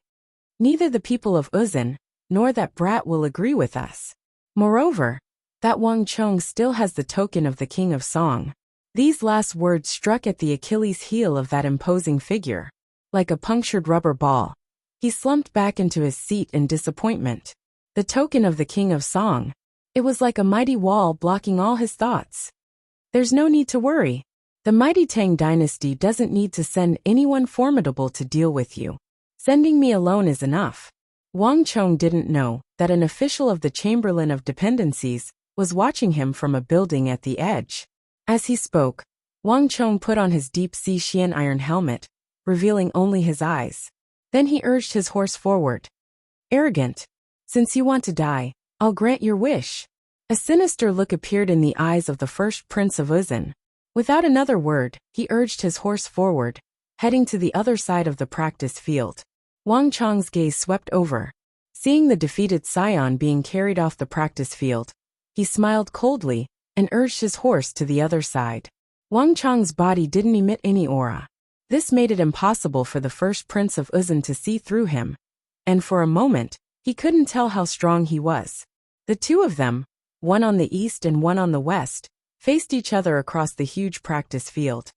Neither the people of Uzan nor that brat will agree with us. Moreover, that Wang Chong still has the token of the King of Song. These last words struck at the Achilles heel of that imposing figure. Like a punctured rubber ball, he slumped back into his seat in disappointment. The token of the King of Song. It was like a mighty wall blocking all his thoughts. There's no need to worry. The mighty Tang dynasty doesn't need to send anyone formidable to deal with you. Sending me alone is enough. Wang Chong didn't know that an official of the Chamberlain of Dependencies was watching him from a building at the edge. As he spoke, Wang Chong put on his deep-sea Xian iron helmet, revealing only his eyes. Then he urged his horse forward. Arrogant. Since you want to die, I'll grant your wish. A sinister look appeared in the eyes of the first prince of Uzun. Without another word, he urged his horse forward, heading to the other side of the practice field. Wang Chong's gaze swept over. Seeing the defeated scion being carried off the practice field, he smiled coldly and urged his horse to the other side. Wang Chong's body didn't emit any aura. This made it impossible for the first prince of Uzun to see through him, and for a moment, he couldn't tell how strong he was. The two of them, one on the east and one on the west, faced each other across the huge practice field.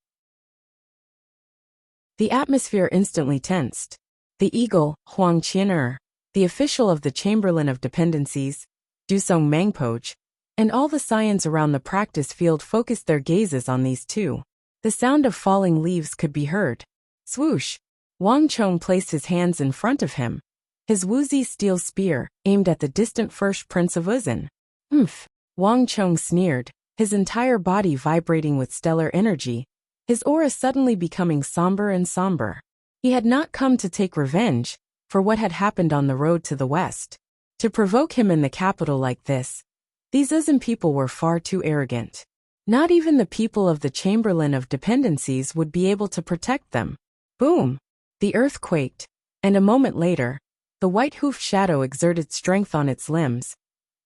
The atmosphere instantly tensed. The eagle, Huang Qian'er, the official of the Chamberlain of Dependencies, Dusong Mangpoj, and all the scions around the practice field focused their gazes on these two. The sound of falling leaves could be heard. Swoosh! Wang Chong placed his hands in front of him, his Wuxia steel spear aimed at the distant first prince of Uzun. Wang Chong sneered, his entire body vibrating with stellar energy, his aura suddenly becoming somber and somber. He had not come to take revenge for what had happened on the road to the west. To provoke him in the capital like this, these Uzun people were far too arrogant. Not even the people of the Chamberlain of Dependencies would be able to protect them. Boom! The earth quaked, and a moment later, the white-hoofed shadow exerted strength on its limbs,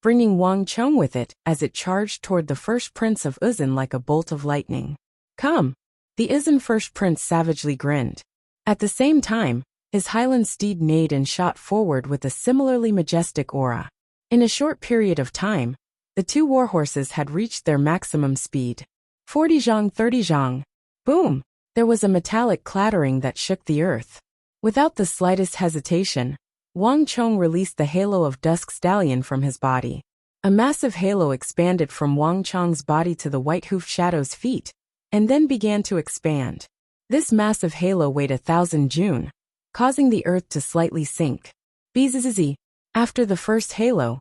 bringing Wang Chong with it as it charged toward the first prince of Uzun like a bolt of lightning. Come! The Uzun first prince savagely grinned. At the same time, his highland steed neighed and shot forward with a similarly majestic aura. In a short period of time, the two warhorses had reached their maximum speed. 40 zhang 30 zhang. Boom! There was a metallic clattering that shook the earth. Without the slightest hesitation, Wang Chong released the halo of Dusk Stallion from his body. A massive halo expanded from Wang Chong's body to the white-hoofed shadow's feet, and then began to expand. This massive halo weighed 1,000 jun, causing the earth to slightly sink. Bzzz. After the first halo,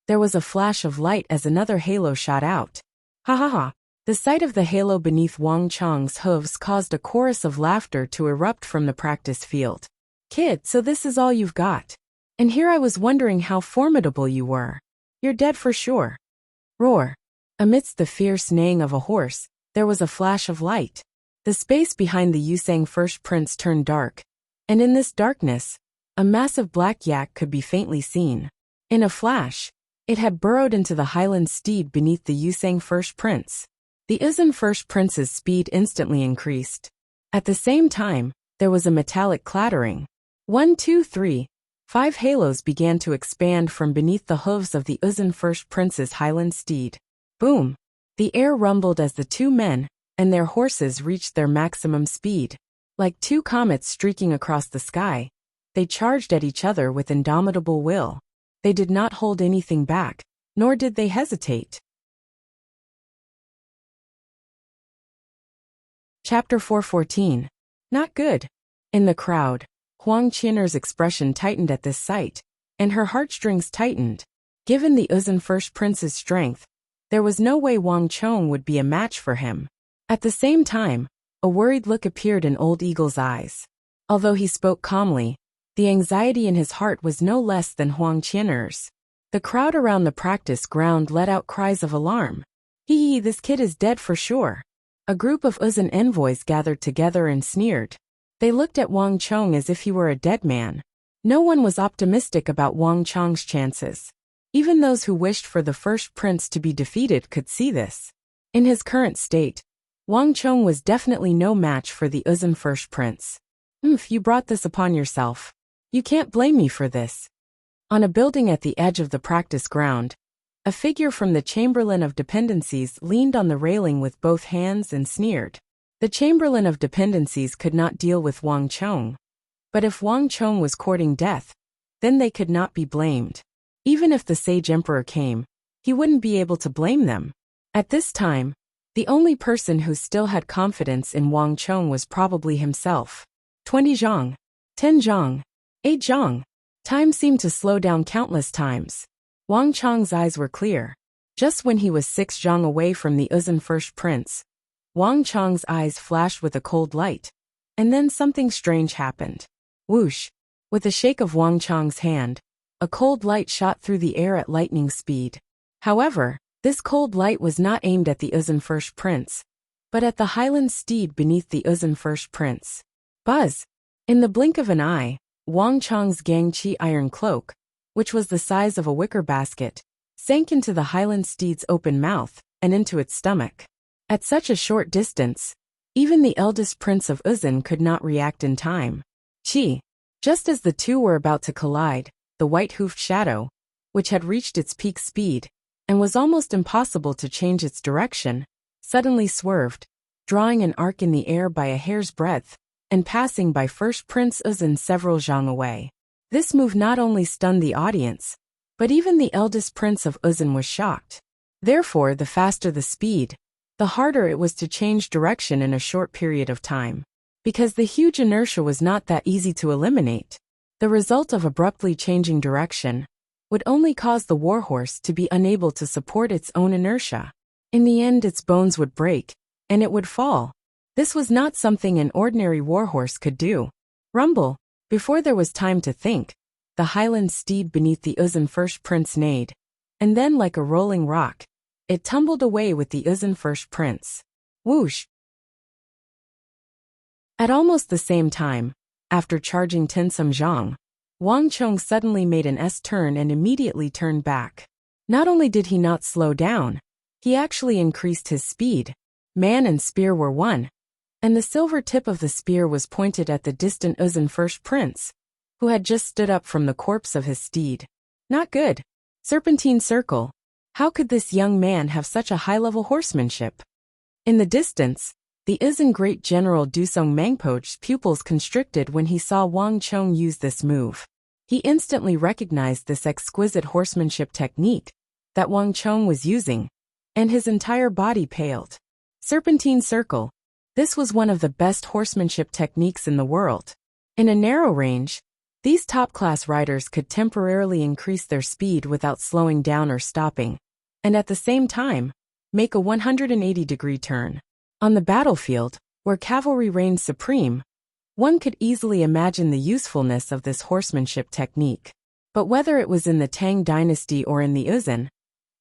there was a flash of light as another halo shot out. Ha ha ha. The sight of the halo beneath Wang Chong's hooves caused a chorus of laughter to erupt from the practice field. Kid, so this is all you've got. And here I was wondering how formidable you were. You're dead for sure. Roar. Amidst the fierce neighing of a horse, there was a flash of light. The space behind the Yusang first prince turned dark, and in this darkness, a massive black yak could be faintly seen. In a flash, it had burrowed into the highland steed beneath the Yusang first prince. The Uzun first prince's speed instantly increased. At the same time, there was a metallic clattering. 1 2 3 5 halos began to expand from beneath the hooves of the Uzun first prince's highland steed. Boom! The air rumbled as the two men and their horses reached their maximum speed. Like two comets streaking across the sky, they charged at each other with indomitable will. They did not hold anything back, nor did they hesitate. Chapter 414. Not good. In the crowd, Huang Qian'er's expression tightened at this sight, and her heartstrings tightened. Given the Uzun first prince's strength, there was no way Wang Chong would be a match for him. At the same time, a worried look appeared in Old Eagle's eyes. Although he spoke calmly, the anxiety in his heart was no less than Huang Qian'er's. The crowd around the practice ground let out cries of alarm. Hee, this kid is dead for sure. A group of Uzun envoys gathered together and sneered. They looked at Wang Chong as if he were a dead man. No one was optimistic about Wang Chong's chances. Even those who wished for the first prince to be defeated could see this. In his current state, Wang Chong was definitely no match for the Uzun first prince. You brought this upon yourself. You can't blame me for this. On a building at the edge of the practice ground, a figure from the Chamberlain of Dependencies leaned on the railing with both hands and sneered. The Chamberlain of Dependencies could not deal with Wang Chong. But if Wang Chong was courting death, then they could not be blamed. Even if the Sage Emperor came, he wouldn't be able to blame them. At this time, the only person who still had confidence in Wang Chong was probably himself. 20 zhang. 10 zhang. Zhang. Time seemed to slow down countless times. Wang Chong's eyes were clear. Just when he was 6 zhang away from the Uzun first prince, Wang Chong's eyes flashed with a cold light. And then something strange happened. Whoosh! With a shake of Wang Chong's hand, a cold light shot through the air at lightning speed. However, this cold light was not aimed at the Uzun first prince, but at the highland steed beneath the Uzun first prince. Buzz! In the blink of an eye, Wang Chong's Gangqi iron cloak, which was the size of a wicker basket, sank into the highland steed's open mouth and into its stomach. At such a short distance, even the eldest prince of Uzun could not react in time. Chi! Just as the two were about to collide, the white-hoofed shadow, which had reached its peak speed and was almost impossible to change its direction, suddenly swerved, drawing an arc in the air by a hair's breadth and passing by first Prince Uzun several zhang away. This move not only stunned the audience, but even the eldest prince of Uzun was shocked. Therefore, the faster the speed, the harder it was to change direction in a short period of time. Because the huge inertia was not that easy to eliminate, the result of abruptly changing direction would only cause the warhorse to be unable to support its own inertia. In the end, its bones would break, and it would fall. This was not something an ordinary warhorse could do. Rumble! Before there was time to think, the highland steed beneath the Uzun first prince neighed, and then like a rolling rock, it tumbled away with the Uzun first prince. Whoosh! At almost the same time, after charging Tinsum Zhang, Wang Chong suddenly made an S-turn and immediately turned back. Not only did he not slow down, he actually increased his speed. Man and spear were one, and the silver tip of the spear was pointed at the distant Uzun first prince, who had just stood up from the corpse of his steed. Not good. Serpentine circle. How could this young man have such a high-level horsemanship? In the distance, the Uzun Great General Dusong Mangpo's pupils constricted when he saw Wang Chong use this move. He instantly recognized this exquisite horsemanship technique that Wang Chong was using, and his entire body paled. Serpentine circle. This was one of the best horsemanship techniques in the world. In a narrow range, these top-class riders could temporarily increase their speed without slowing down or stopping, and at the same time, make a 180-degree turn. On the battlefield, where cavalry reigned supreme, one could easily imagine the usefulness of this horsemanship technique. But whether it was in the Tang dynasty or in the Uzun,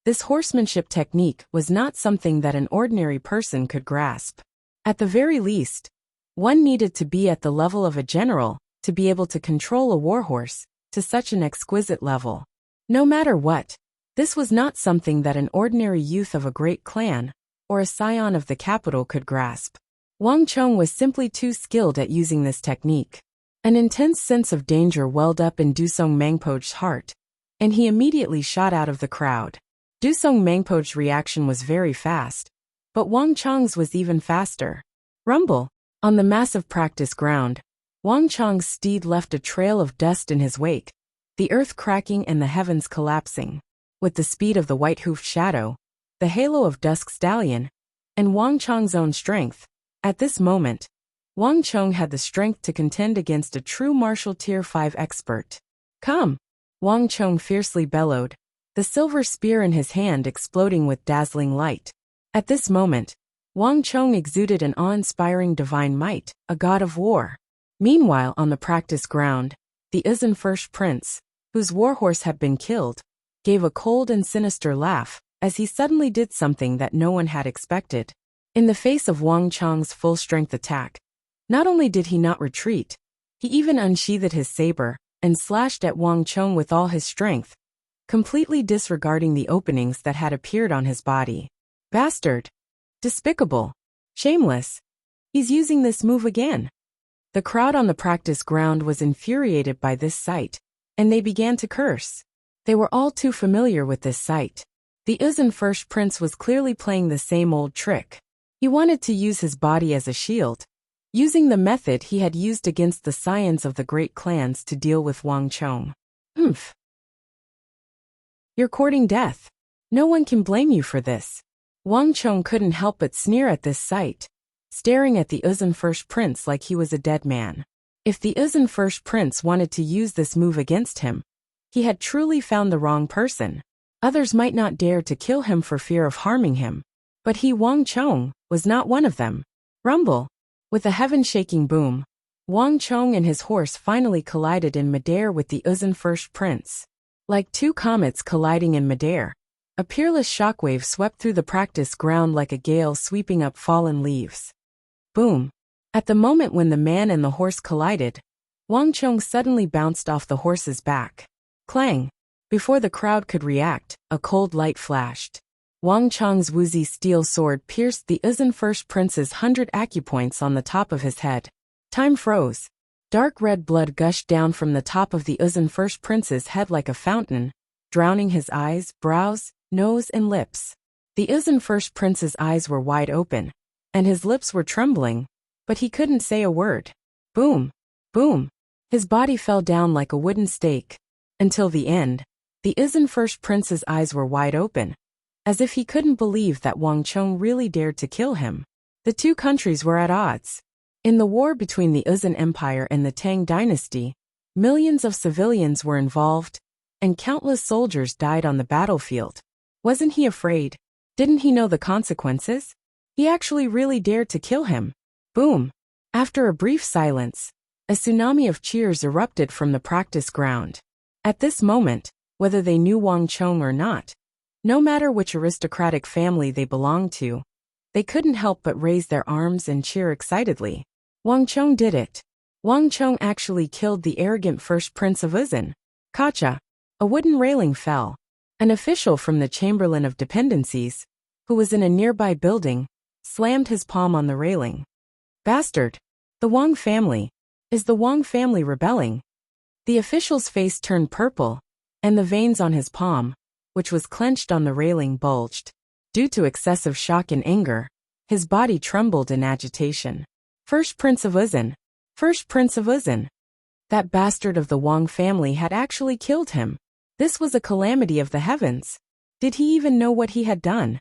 this horsemanship technique was not something that an ordinary person could grasp. At the very least, one needed to be at the level of a general to be able to control a warhorse to such an exquisite level. No matter what, this was not something that an ordinary youth of a great clan or a scion of the capital could grasp. Wang Chong was simply too skilled at using this technique. An intense sense of danger welled up in Dusong Mangpo's heart, and he immediately shot out of the crowd. Dusong Mangpo's reaction was very fast, but Wang Chong's was even faster. Rumble! On the massive practice ground, Wang Chong's steed left a trail of dust in his wake, the earth cracking and the heavens collapsing. With the speed of the white-hoofed shadow, the halo of Dusk Stallion, and Wang Chong's own strength, at this moment, Wang Chong had the strength to contend against a true martial Tier 5 expert. Come! Wang Chong fiercely bellowed, the silver spear in his hand exploding with dazzling light. At this moment, Wang Chong exuded an awe-inspiring divine might, a god of war. Meanwhile, on the practice ground, the Uzun first prince, whose warhorse had been killed, gave a cold and sinister laugh as he suddenly did something that no one had expected. In the face of Wang Chong's full-strength attack, not only did he not retreat, he even unsheathed his saber and slashed at Wang Chong with all his strength, completely disregarding the openings that had appeared on his body. Bastard! Despicable! Shameless! He's using this move again! The crowd on the practice ground was infuriated by this sight, and they began to curse. They were all too familiar with this sight. The Uzun first prince was clearly playing the same old trick. He wanted to use his body as a shield, using the method he had used against the scions of the great clans to deal with Wang Chong. Humph! You're courting death. No one can blame you for this. Wang Chong couldn't help but sneer at this sight, staring at the Uzun first prince like he was a dead man. If the Uzun first prince wanted to use this move against him, he had truly found the wrong person. Others might not dare to kill him for fear of harming him, but he, Wang Chong, was not one of them. Rumble! With a heaven-shaking boom, Wang Chong and his horse finally collided in midair with the Uzun first prince. Like two comets colliding in midair, a peerless shockwave swept through the practice ground like a gale sweeping up fallen leaves. Boom! At the moment when the man and the horse collided, Wang Chong suddenly bounced off the horse's back. Clang! Before the crowd could react, a cold light flashed. Wang Chong's woozy steel sword pierced the Uzun first prince's 100 acupoints on the top of his head. Time froze. Dark red blood gushed down from the top of the Uzun first prince's head like a fountain, drowning his eyes, brows, nose and lips. The Uzun first prince's eyes were wide open, and his lips were trembling, but he couldn't say a word. Boom! Boom! His body fell down like a wooden stake. Until the end, the Uzun first prince's eyes were wide open, as if he couldn't believe that Wang Chong really dared to kill him. The two countries were at odds. In the war between the Uzun Empire and the Tang dynasty, millions of civilians were involved, and countless soldiers died on the battlefield. Wasn't he afraid? Didn't he know the consequences? He actually really dared to kill him. Boom! After a brief silence, a tsunami of cheers erupted from the practice ground. At this moment, whether they knew Wang Chong or not, no matter which aristocratic family they belonged to, they couldn't help but raise their arms and cheer excitedly. Wang Chong did it. Wang Chong actually killed the arrogant first prince of Uzun. Kacha! A wooden railing fell. An official from the Chamberlain of Dependencies, who was in a nearby building, slammed his palm on the railing. Bastard! The Wang family! Is the Wang family rebelling? The official's face turned purple, and the veins on his palm, which was clenched on the railing, bulged. Due to excessive shock and anger, his body trembled in agitation. First Prince of Uzun! First Prince of Uzun! That bastard of the Wang family had actually killed him. This was a calamity of the heavens. Did he even know what he had done?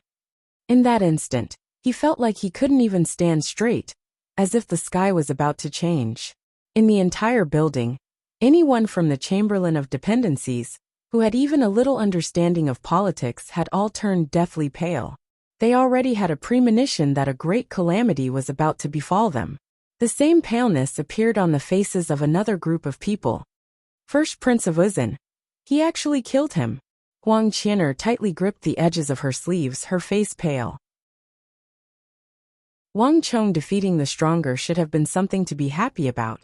In that instant, he felt like he couldn't even stand straight, as if the sky was about to change. In the entire building, anyone from the Chamberlain of Dependencies, who had even a little understanding of politics, had all turned deathly pale. They already had a premonition that a great calamity was about to befall them. The same paleness appeared on the faces of another group of people. First Prince of Uzun! He actually killed him. Huang Qian'er tightly gripped the edges of her sleeves, her face pale. Wang Chong defeating the stronger should have been something to be happy about.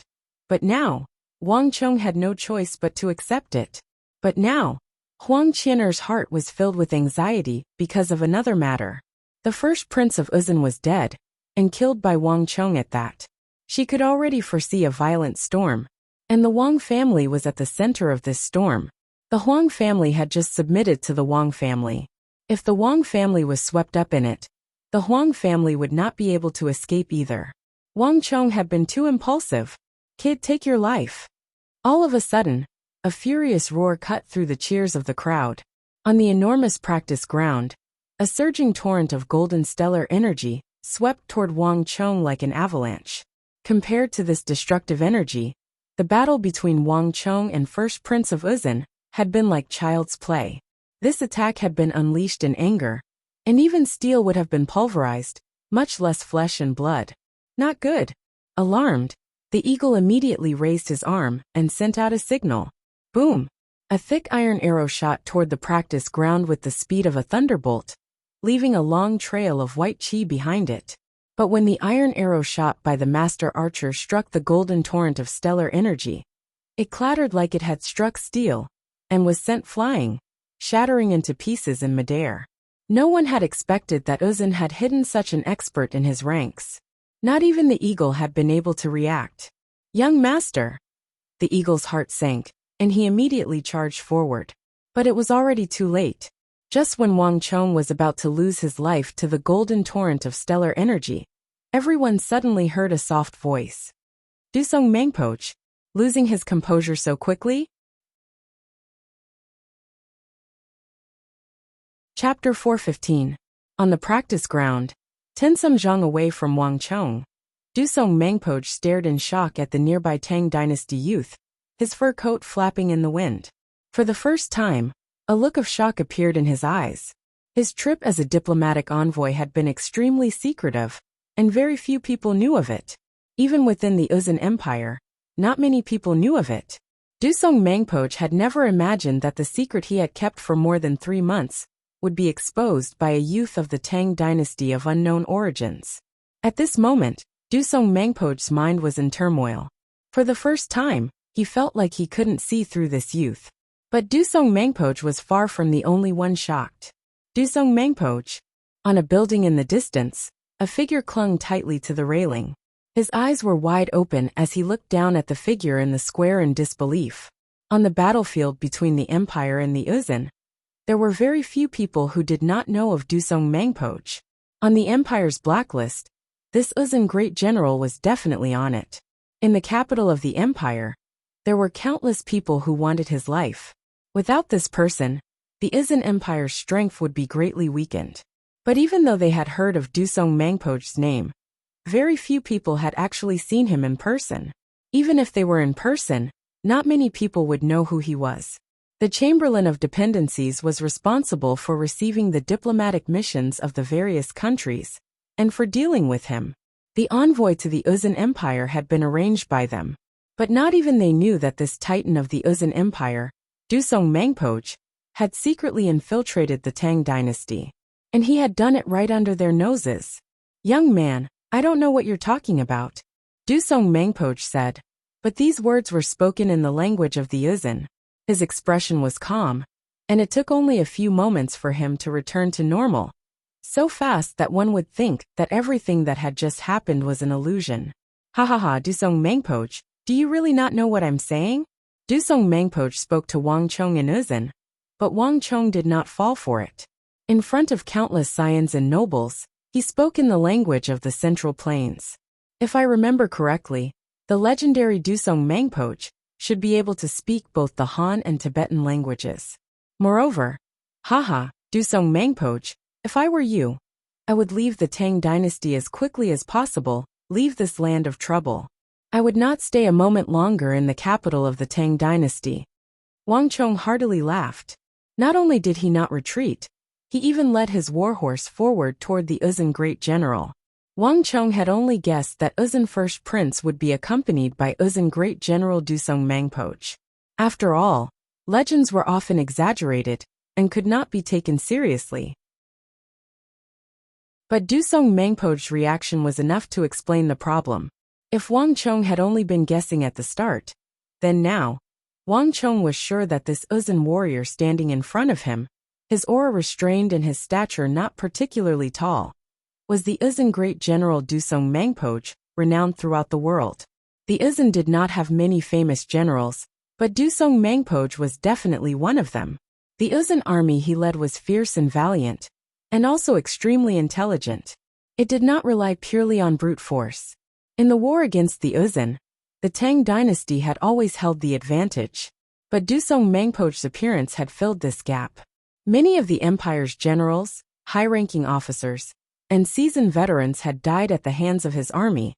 But now, Wang Chong had no choice but to accept it. But now, Huang Qian'er's heart was filled with anxiety because of another matter. The first prince of Uzun was dead, and killed by Wang Chong at that. She could already foresee a violent storm, and the Wang family was at the center of this storm. The Huang family had just submitted to the Wang family. If the Wang family was swept up in it, the Huang family would not be able to escape either. Wang Chong had been too impulsive. Kid, take your life. All of a sudden, a furious roar cut through the cheers of the crowd. On the enormous practice ground, a surging torrent of golden stellar energy swept toward Wang Chong like an avalanche. Compared to this destructive energy, the battle between Wang Chong and First Prince of Uzun had been like child's play. This attack had been unleashed in anger, and even steel would have been pulverized, much less flesh and blood. Not good. Alarmed, the eagle immediately raised his arm and sent out a signal. Boom! A thick iron arrow shot toward the practice ground with the speed of a thunderbolt, leaving a long trail of white chi behind it. But when the iron arrow shot by the master archer struck the golden torrent of stellar energy, it clattered like it had struck steel, and was sent flying, shattering into pieces in midair. No one had expected that Uzun had hidden such an expert in his ranks. Not even the eagle had been able to react. Young master! The eagle's heart sank, and he immediately charged forward. But it was already too late. Just when Wang Chong was about to lose his life to the golden torrent of stellar energy, everyone suddenly heard a soft voice. Dusong Mangpoch, losing his composure so quickly? Chapter 415. On the practice ground, Tensum Zhang away from Wang Chong. Dusong Mangpoj stared in shock at the nearby Tang dynasty youth, his fur coat flapping in the wind. For the first time, a look of shock appeared in his eyes. His trip as a diplomatic envoy had been extremely secretive, and very few people knew of it. Even within the Uzun Empire, not many people knew of it. Dusong Mangpoj had never imagined that the secret he had kept for more than 3 months would be exposed by a youth of the Tang dynasty of unknown origins. At this moment, Dusong Mangpoj's mind was in turmoil. For the first time, he felt like he couldn't see through this youth. But Dusong Mangpoj was far from the only one shocked. Dusong Mangpoj. On a building in the distance, a figure clung tightly to the railing. His eyes were wide open as he looked down at the figure in the square in disbelief. On the battlefield between the Empire and the Uzun, there were very few people who did not know of Dusong Mangpoj. On the Empire's blacklist, this Uzun great general was definitely on it. In the capital of the Empire, there were countless people who wanted his life. Without this person, the Uzun Empire's strength would be greatly weakened. But even though they had heard of Dusong Mangpoj's name, very few people had actually seen him in person. Even if they were in person, not many people would know who he was. The Chamberlain of Dependencies was responsible for receiving the diplomatic missions of the various countries, and for dealing with him. The envoy to the Uzun Empire had been arranged by them. But not even they knew that this titan of the Uzun Empire, Dusong Mangpoj, had secretly infiltrated the Tang dynasty. And he had done it right under their noses. "Young man, I don't know what you're talking about," Dusong Mangpoj said. But these words were spoken in the language of the Uzun. His expression was calm, and it took only a few moments for him to return to normal. So fast that one would think that everything that had just happened was an illusion. "Ha ha ha, Dusong Mangpoj, do you really not know what I'm saying?" Dusong Mangpoj spoke to Wang Chong in Uzun, but Wang Chong did not fall for it. In front of countless scions and nobles, he spoke in the language of the Central Plains. If I remember correctly, the legendary Dusong Mangpoj should be able to speak both the Han and Tibetan languages. Moreover, haha, Dusong Mangpoj, if I were you, I would leave the Tang dynasty as quickly as possible, leave this land of trouble. I would not stay a moment longer in the capital of the Tang dynasty. Wang Chong heartily laughed. Not only did he not retreat, he even led his warhorse forward toward the Uzun great general. Wang Chong had only guessed that Uzun first prince would be accompanied by Uzun great general Dusong Mangpoj. After all, legends were often exaggerated and could not be taken seriously. But Dusong Mangpoj's reaction was enough to explain the problem. If Wang Chong had only been guessing at the start, then now, Wang Chong was sure that this Uzun warrior standing in front of him, his aura restrained and his stature not particularly tall, was the Uzun great general Dusong Mangpoj, renowned throughout the world. The Uzun did not have many famous generals, but Dusong Mangpoj was definitely one of them. The Uzun army he led was fierce and valiant, and also extremely intelligent. It did not rely purely on brute force. In the war against the Uzun, the Tang dynasty had always held the advantage, but Dusong Mangpoj's appearance had filled this gap. Many of the empire's generals, high-ranking officers, and seasoned veterans had died at the hands of his army,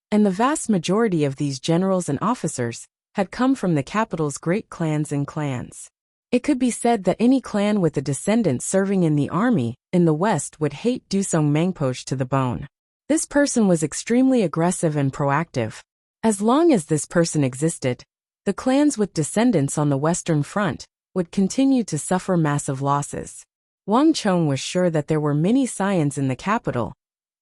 and the vast majority of these generals and officers had come from the capital's great clans and clans. It could be said that any clan with a descendant serving in the army in the West would hate Dusong Mangpoj to the bone. This person was extremely aggressive and proactive. As long as this person existed, the clans with descendants on the Western Front would continue to suffer massive losses. Wang Chong was sure that there were many scions in the capital,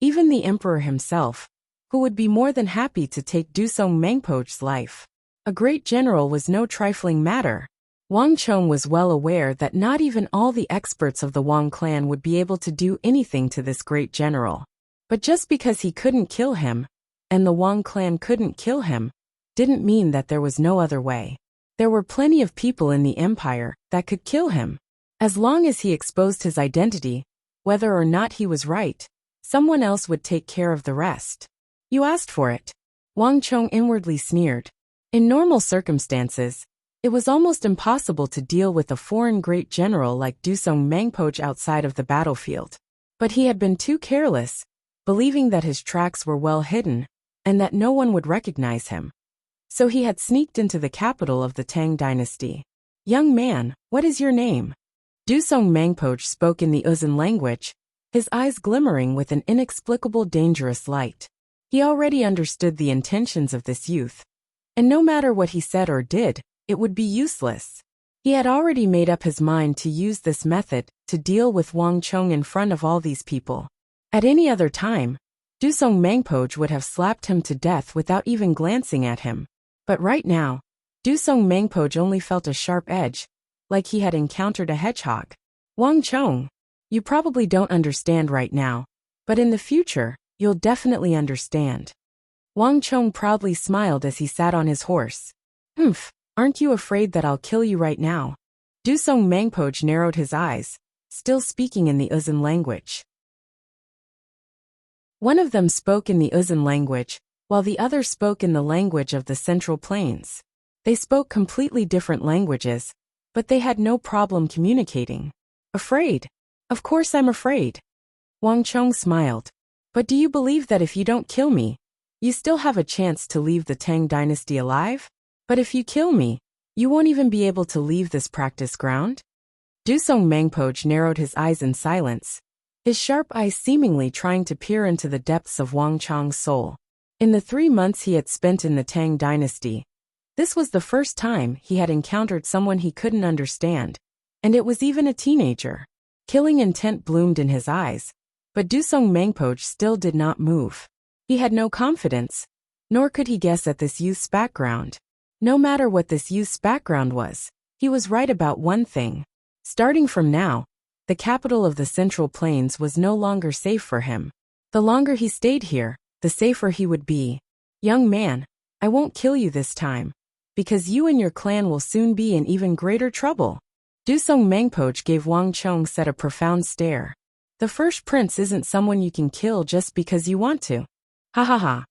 even the emperor himself, who would be more than happy to take Dusong Mangpoj's life. A great general was no trifling matter. Wang Chong was well aware that not even all the experts of the Wang clan would be able to do anything to this great general. But just because he couldn't kill him, and the Wang clan couldn't kill him, didn't mean that there was no other way. There were plenty of people in the empire that could kill him. As long as he exposed his identity, whether or not he was right, someone else would take care of the rest. You asked for it. Wang Chong inwardly sneered. In normal circumstances, it was almost impossible to deal with a foreign great general like Dusong Mangpoj outside of the battlefield. But he had been too careless, believing that his tracks were well hidden, and that no one would recognize him. So he had sneaked into the capital of the Tang dynasty. "Young man, what is your name?" Dusong Mangpoj spoke in the Uzun language, his eyes glimmering with an inexplicable dangerous light. He already understood the intentions of this youth, and no matter what he said or did, it would be useless. He had already made up his mind to use this method to deal with Wang Chong in front of all these people. At any other time, Dusong Mangpoj would have slapped him to death without even glancing at him. But right now, Dusong Mangpoj only felt a sharp edge, like he had encountered a hedgehog. "Wang Chong, you probably don't understand right now, but in the future, you'll definitely understand." Wang Chong proudly smiled as he sat on his horse. "Humph, aren't you afraid that I'll kill you right now?" Dusong Mangpoj narrowed his eyes, still speaking in the Uzun language. One of them spoke in the Uzun language, while the other spoke in the language of the Central Plains. They spoke completely different languages, but they had no problem communicating. "Afraid? Of course I'm afraid." Wang Chong smiled. "But do you believe that if you don't kill me, you still have a chance to leave the Tang dynasty alive? But if you kill me, you won't even be able to leave this practice ground?" Dusong Mangpoj narrowed his eyes in silence, his sharp eyes seemingly trying to peer into the depths of Wang Chong's soul. In the 3 months he had spent in the Tang dynasty, this was the first time he had encountered someone he couldn't understand, and it was even a teenager. Killing intent bloomed in his eyes, but Dusong Mangpoj still did not move. He had no confidence, nor could he guess at this youth's background. No matter what this youth's background was, he was right about one thing. Starting from now, the capital of the Central Plains was no longer safe for him. The longer he stayed here, the safer he would be. "Young man, I won't kill you this time, because you and your clan will soon be in even greater trouble." Dusong Mangpoj gave Wang Chong set a profound stare. "The first prince isn't someone you can kill just because you want to." Ha ha ha.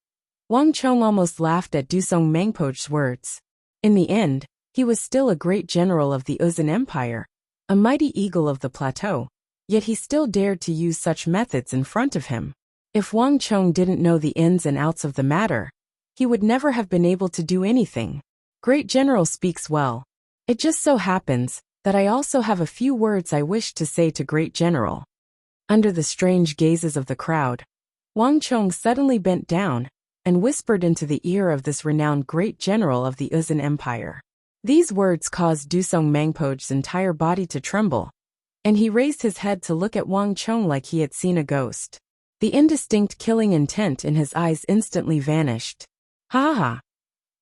Wang Chong almost laughed at Dusong Mangpoj's words. In the end, he was still a great general of the Uzun Empire, a mighty eagle of the plateau, yet he still dared to use such methods in front of him. If Wang Chong didn't know the ins and outs of the matter, he would never have been able to do anything. "Great General speaks well. It just so happens that I also have a few words I wish to say to Great General." Under the strange gazes of the crowd, Wang Chong suddenly bent down and whispered into the ear of this renowned great general of the Uzun Empire. These words caused Dusong Mangpoj's entire body to tremble, and he raised his head to look at Wang Chong like he had seen a ghost. The indistinct killing intent in his eyes instantly vanished. "Ha ha!"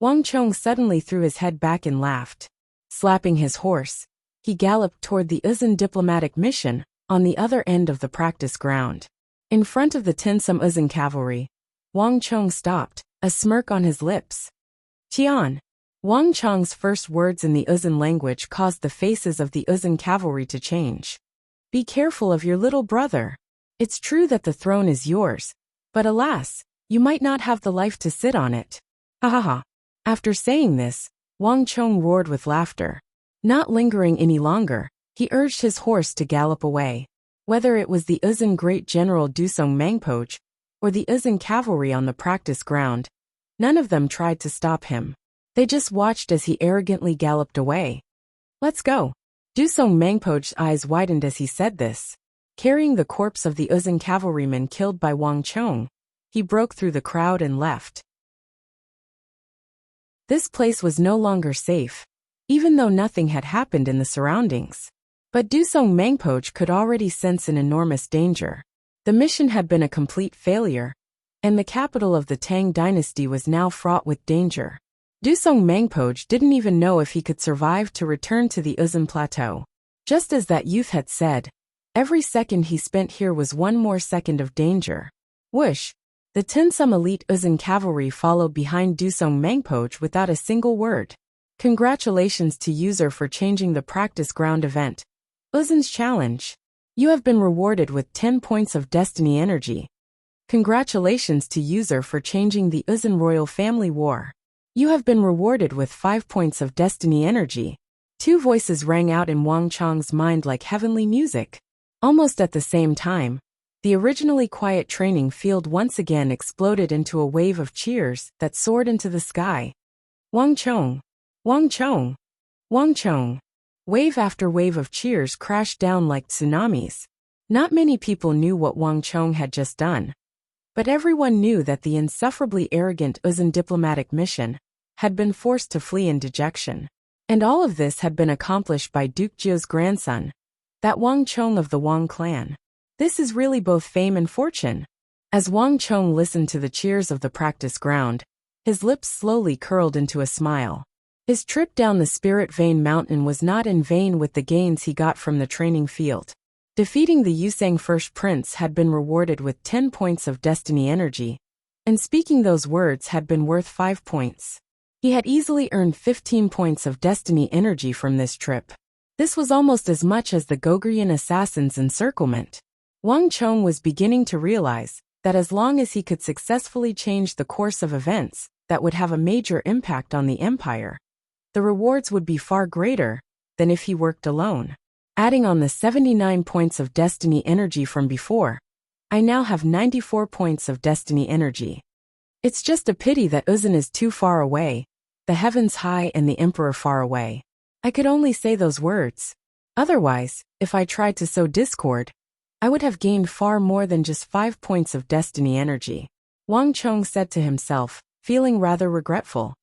Wang Chong suddenly threw his head back and laughed. Slapping his horse, he galloped toward the Uzun diplomatic mission on the other end of the practice ground. In front of the tinsum Uzun cavalry, Wang Chong stopped, a smirk on his lips. "Tian." Wang Chong's first words in the Uzun language caused the faces of the Uzun cavalry to change. "Be careful of your little brother. It's true that the throne is yours, but alas, you might not have the life to sit on it." Ha ha ha. After saying this, Wang Chong roared with laughter. Not lingering any longer, he urged his horse to gallop away. Whether it was the Uzun great general Dusong Mangpoj or the Uzun cavalry on the practice ground, none of them tried to stop him. They just watched as he arrogantly galloped away. "Let's go." Dusong Mangpoj's eyes widened as he said this. Carrying the corpse of the Uzun cavalryman killed by Wang Chong, he broke through the crowd and left. This place was no longer safe, even though nothing had happened in the surroundings. But Dusong Mangpoj could already sense an enormous danger. The mission had been a complete failure, and the capital of the Tang dynasty was now fraught with danger. Dusong Mangpoj didn't even know if he could survive to return to the Uzun plateau. Just as that youth had said, every second he spent here was one more second of danger. Whoosh! The tinsum elite Uzun cavalry followed behind Dusong Mangpoj without a single word. "Congratulations to user for changing the practice ground event. Uzun's challenge. You have been rewarded with 10 points of destiny energy. Congratulations to user for changing the Uzun royal family war. You have been rewarded with 5 points of destiny energy." Two voices rang out in Wang Chong's mind like heavenly music. Almost at the same time, The originally quiet training field once again exploded into a wave of cheers that soared into the sky. Wang Chong! Wang Chong! Wang Chong! Wave after wave of cheers crashed down like tsunamis. Not many people knew what Wang Chong had just done, but everyone knew that the insufferably arrogant Uzun diplomatic mission had been forced to flee in dejection. And all of this had been accomplished by Duke Jiu's grandson, that Wang Chong of the Wang clan. This is really both fame and fortune. As Wang Chong listened to the cheers of the practice ground, his lips slowly curled into a smile. His trip down the Spirit Vein Mountain was not in vain with the gains he got from the training field. Defeating the Yusang First Prince had been rewarded with 10 points of destiny energy, and speaking those words had been worth 5 points. He had easily earned 15 points of destiny energy from this trip. This was almost as much as the Gogurian assassin's encirclement. Wang Chong was beginning to realize that as long as he could successfully change the course of events that would have a major impact on the empire, the rewards would be far greater than if he worked alone. Adding on the 79 points of destiny energy from before, I now have 94 points of destiny energy. It's just a pity that Uzun is too far away, the heavens high and the emperor far away. I could only say those words. Otherwise, if I tried to sow discord, I would have gained far more than just 5 points of destiny energy. Wang Chong said to himself, feeling rather regretful.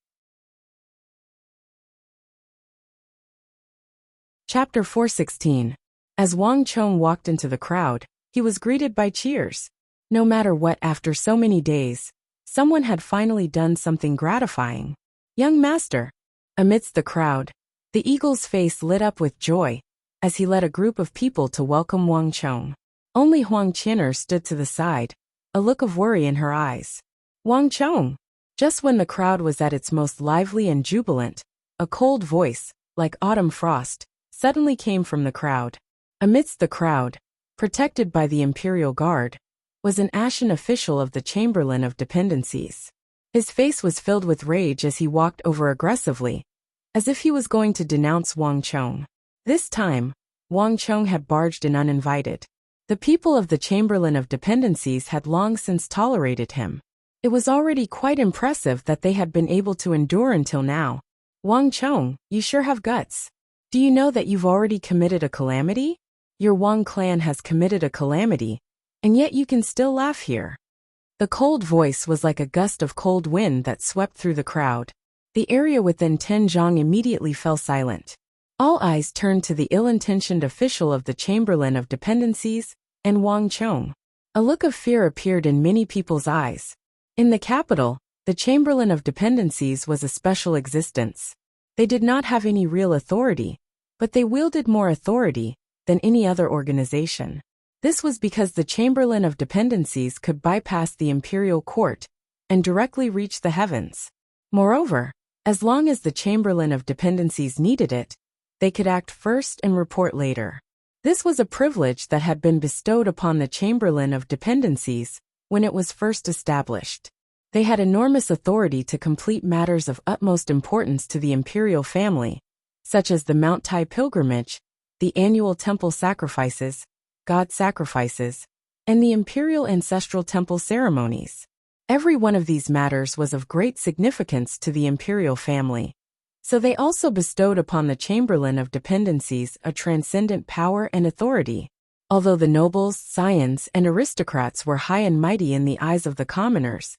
Chapter 416. As Wang Chong walked into the crowd, he was greeted by cheers. No matter what, after so many days, someone had finally done something gratifying. Young master. Amidst the crowd, the eagle's face lit up with joy as he led a group of people to welcome Wang Chong. Only Huang Qian'er stood to the side, a look of worry in her eyes. Wang Chong. Just when the crowd was at its most lively and jubilant, a cold voice, like autumn frost, suddenly came from the crowd. Amidst the crowd, protected by the Imperial Guard, was an ashen official of the Chamberlain of Dependencies. His face was filled with rage as he walked over aggressively, as if he was going to denounce Wang Chong. This time, Wang Chong had barged in uninvited. The people of the Chamberlain of Dependencies had long since tolerated him. It was already quite impressive that they had been able to endure until now. Wang Chong, you sure have guts. Do you know that you've already committed a calamity? Your Wang clan has committed a calamity, and yet you can still laugh here. The cold voice was like a gust of cold wind that swept through the crowd. The area within Tenjiang immediately fell silent. All eyes turned to the ill-intentioned official of the Chamberlain of Dependencies and Wang Chong. A look of fear appeared in many people's eyes. In the capital, the Chamberlain of Dependencies was a special existence. They did not have any real authority, but they wielded more authority than any other organization. This was because the Chamberlain of Dependencies could bypass the imperial court and directly reach the heavens. Moreover, as long as the Chamberlain of Dependencies needed it, they could act first and report later. This was a privilege that had been bestowed upon the Chamberlain of Dependencies when it was first established. They had enormous authority to complete matters of utmost importance to the imperial family, such as the Mount Tai pilgrimage, the annual temple sacrifices, god sacrifices, and the imperial ancestral temple ceremonies. Every one of these matters was of great significance to the imperial family. So they also bestowed upon the Chamberlain of Dependencies a transcendent power and authority. Although the nobles, scions, and aristocrats were high and mighty in the eyes of the commoners,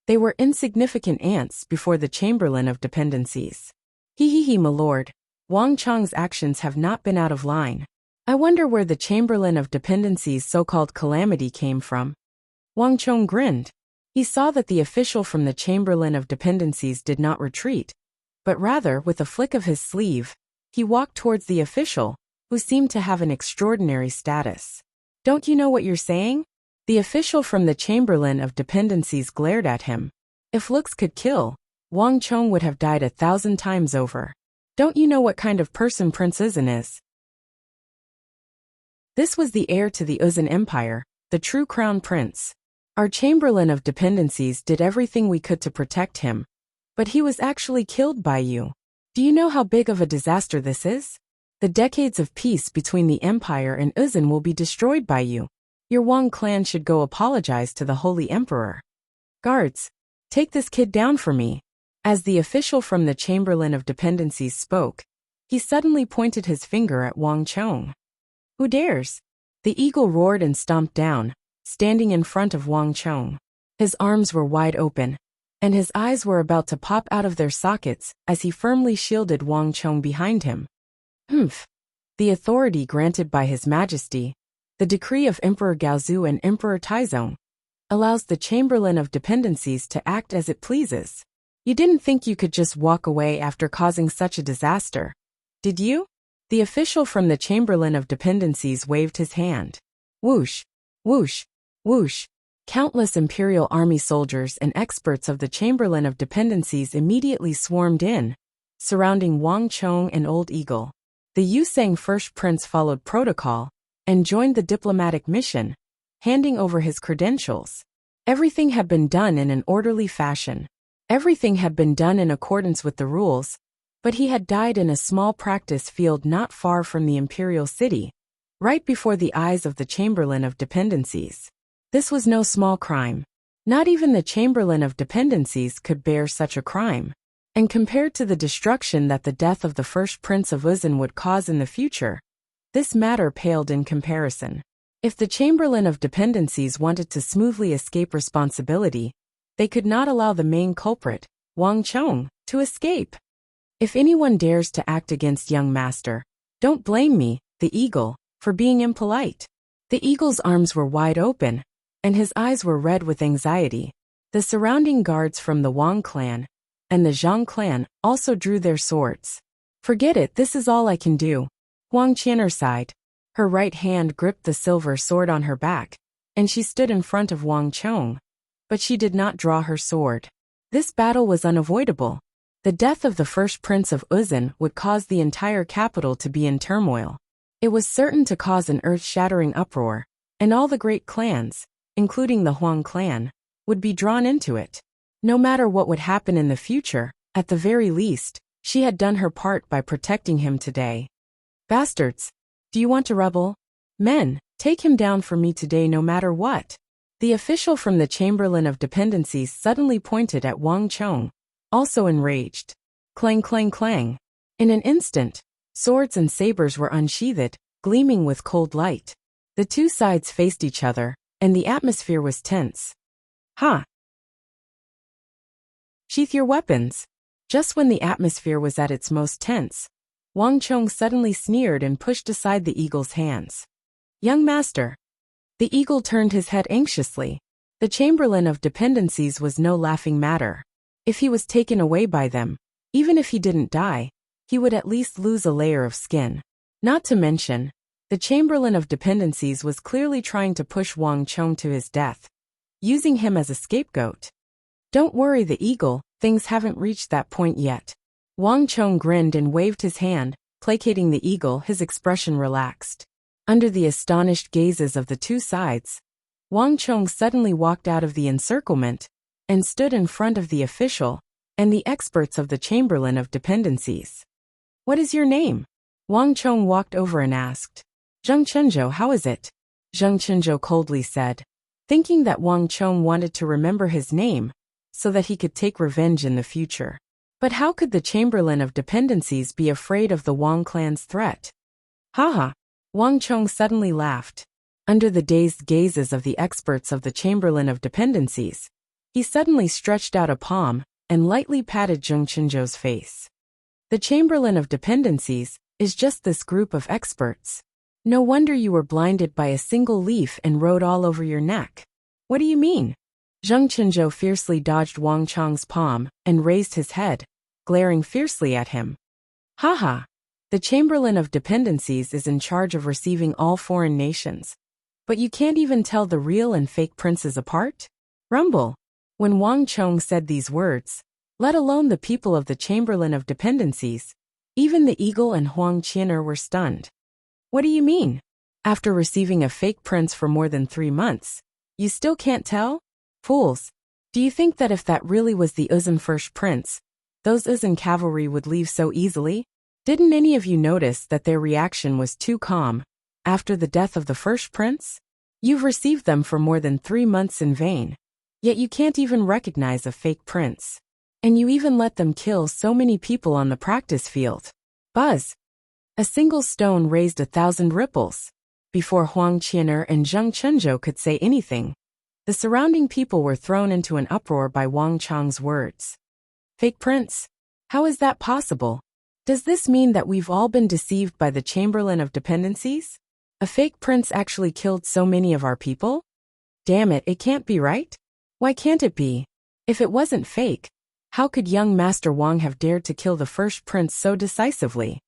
they were insignificant ants before the Chamberlain of Dependencies. He, my lord, Wang Chong's actions have not been out of line. I wonder where the Chamberlain of Dependencies' so-called calamity came from. Wang Chong grinned. He saw that the official from the Chamberlain of Dependencies did not retreat, but rather, with a flick of his sleeve, he walked towards the official, who seemed to have an extraordinary status. Don't you know what you're saying? The official from the Chamberlain of Dependencies glared at him. If looks could kill, Wang Chong would have died 1,000 times over. Don't you know what kind of person Prince Uzun is? This was the heir to the Uzun Empire, the true crown prince. Our Chamberlain of Dependencies did everything we could to protect him, but he was actually killed by you. Do you know how big of a disaster this is? The decades of peace between the Empire and Uzun will be destroyed by you. Your Wang clan should go apologize to the Holy Emperor. Guards, take this kid down for me. As the official from the Chamberlain of Dependencies spoke, he suddenly pointed his finger at Wang Chong. Who dares? The eagle roared and stomped down, standing in front of Wang Chong. His arms were wide open, and his eyes were about to pop out of their sockets as he firmly shielded Wang Chong behind him. Humph! The authority granted by His Majesty, the decree of Emperor Gaozu and Emperor Taizong, allows the Chamberlain of Dependencies to act as it pleases. You didn't think you could just walk away after causing such a disaster, did you? The official from the Chamberlain of Dependencies waved his hand. Whoosh, whoosh, whoosh. Countless Imperial Army soldiers and experts of the Chamberlain of Dependencies immediately swarmed in, surrounding Wang Chong and Old Eagle. The Yusang First Prince followed protocol and joined the diplomatic mission, handing over his credentials. Everything had been done in an orderly fashion. Everything had been done in accordance with the rules, but he had died in a small practice field not far from the imperial city, right before the eyes of the Chamberlain of Dependencies. This was no small crime. Not even the Chamberlain of Dependencies could bear such a crime. And compared to the destruction that the death of the first Prince of Uzan would cause in the future, this matter paled in comparison. If the Chamberlain of Dependencies wanted to smoothly escape responsibility, they could not allow the main culprit, Wang Chong, to escape. If anyone dares to act against young master, don't blame me, the eagle, for being impolite. The eagle's arms were wide open, and his eyes were red with anxiety. The surrounding guards from the Wang clan and the Zhang clan also drew their swords. Forget it, this is all I can do. Wang Qian'er sighed. Her right hand gripped the silver sword on her back, and she stood in front of Wang Chong. But she did not draw her sword. This battle was unavoidable. The death of the first Prince of Uzan would cause the entire capital to be in turmoil. It was certain to cause an earth-shattering uproar, and all the great clans, including the Huang clan, would be drawn into it. No matter what would happen in the future, at the very least, she had done her part by protecting him today. Bastards! Do you want to rebel? Men, take him down for me today no matter what. The official from the Chamberlain of Dependencies suddenly pointed at Wang Chong, also enraged. Clang clang clang. In an instant, swords and sabers were unsheathed, gleaming with cold light. The two sides faced each other, and the atmosphere was tense. Ha! Sheath your weapons. Just when the atmosphere was at its most tense, Wang Chong suddenly sneered and pushed aside the eagle's hands. Young master. The eagle turned his head anxiously. The Chamberlain of Dependencies was no laughing matter. If he was taken away by them, even if he didn't die, he would at least lose a layer of skin. Not to mention, the Chamberlain of Dependencies was clearly trying to push Wang Chong to his death, using him as a scapegoat. Don't worry, the eagle, things haven't reached that point yet. Wang Chong grinned and waved his hand, placating the eagle. His expression relaxed. Under the astonished gazes of the two sides, Wang Chong suddenly walked out of the encirclement and stood in front of the official and the experts of the Chamberlain of Dependencies. What is your name? Wang Chong walked over and asked. Zheng Chenzhou, how is it? Zheng Chenzhou coldly said, thinking that Wang Chong wanted to remember his name so that he could take revenge in the future. But how could the Chamberlain of Dependencies be afraid of the Wang clan's threat? Haha! Wang Chong suddenly laughed. Under the dazed gazes of the experts of the Chamberlain of Dependencies, he suddenly stretched out a palm and lightly patted Zheng Chenzhou's face. The Chamberlain of Dependencies is just this group of experts. No wonder you were blinded by a single leaf and rode all over your neck. What do you mean? Zheng Chenzhou fiercely dodged Wang Chong's palm and raised his head, glaring fiercely at him. Haha! The Chamberlain of Dependencies is in charge of receiving all foreign nations. But you can't even tell the real and fake princes apart? Rumble! When Wang Chong said these words, let alone the people of the Chamberlain of Dependencies, even the eagle and Huang Qian'er were stunned. What do you mean? After receiving a fake prince for more than 3 months, you still can't tell? Fools! Do you think that if that really was the Uzan first prince, those Uzan cavalry would leave so easily? Didn't any of you notice that their reaction was too calm after the death of the first prince? You've received them for more than 3 months in vain. Yet you can't even recognize a fake prince. And you even let them kill so many people on the practice field. Buzz! A single stone raised 1,000 ripples. Before Huang Qianer and Zheng Chenzhou could say anything, the surrounding people were thrown into an uproar by Wang Chang's words. Fake prince? How is that possible? Does this mean that we've all been deceived by the Chamberlain of Dependencies? A fake prince actually killed so many of our people? Damn it, it can't be right? Why can't it be? If it wasn't fake, how could young Master Wang have dared to kill the first prince so decisively?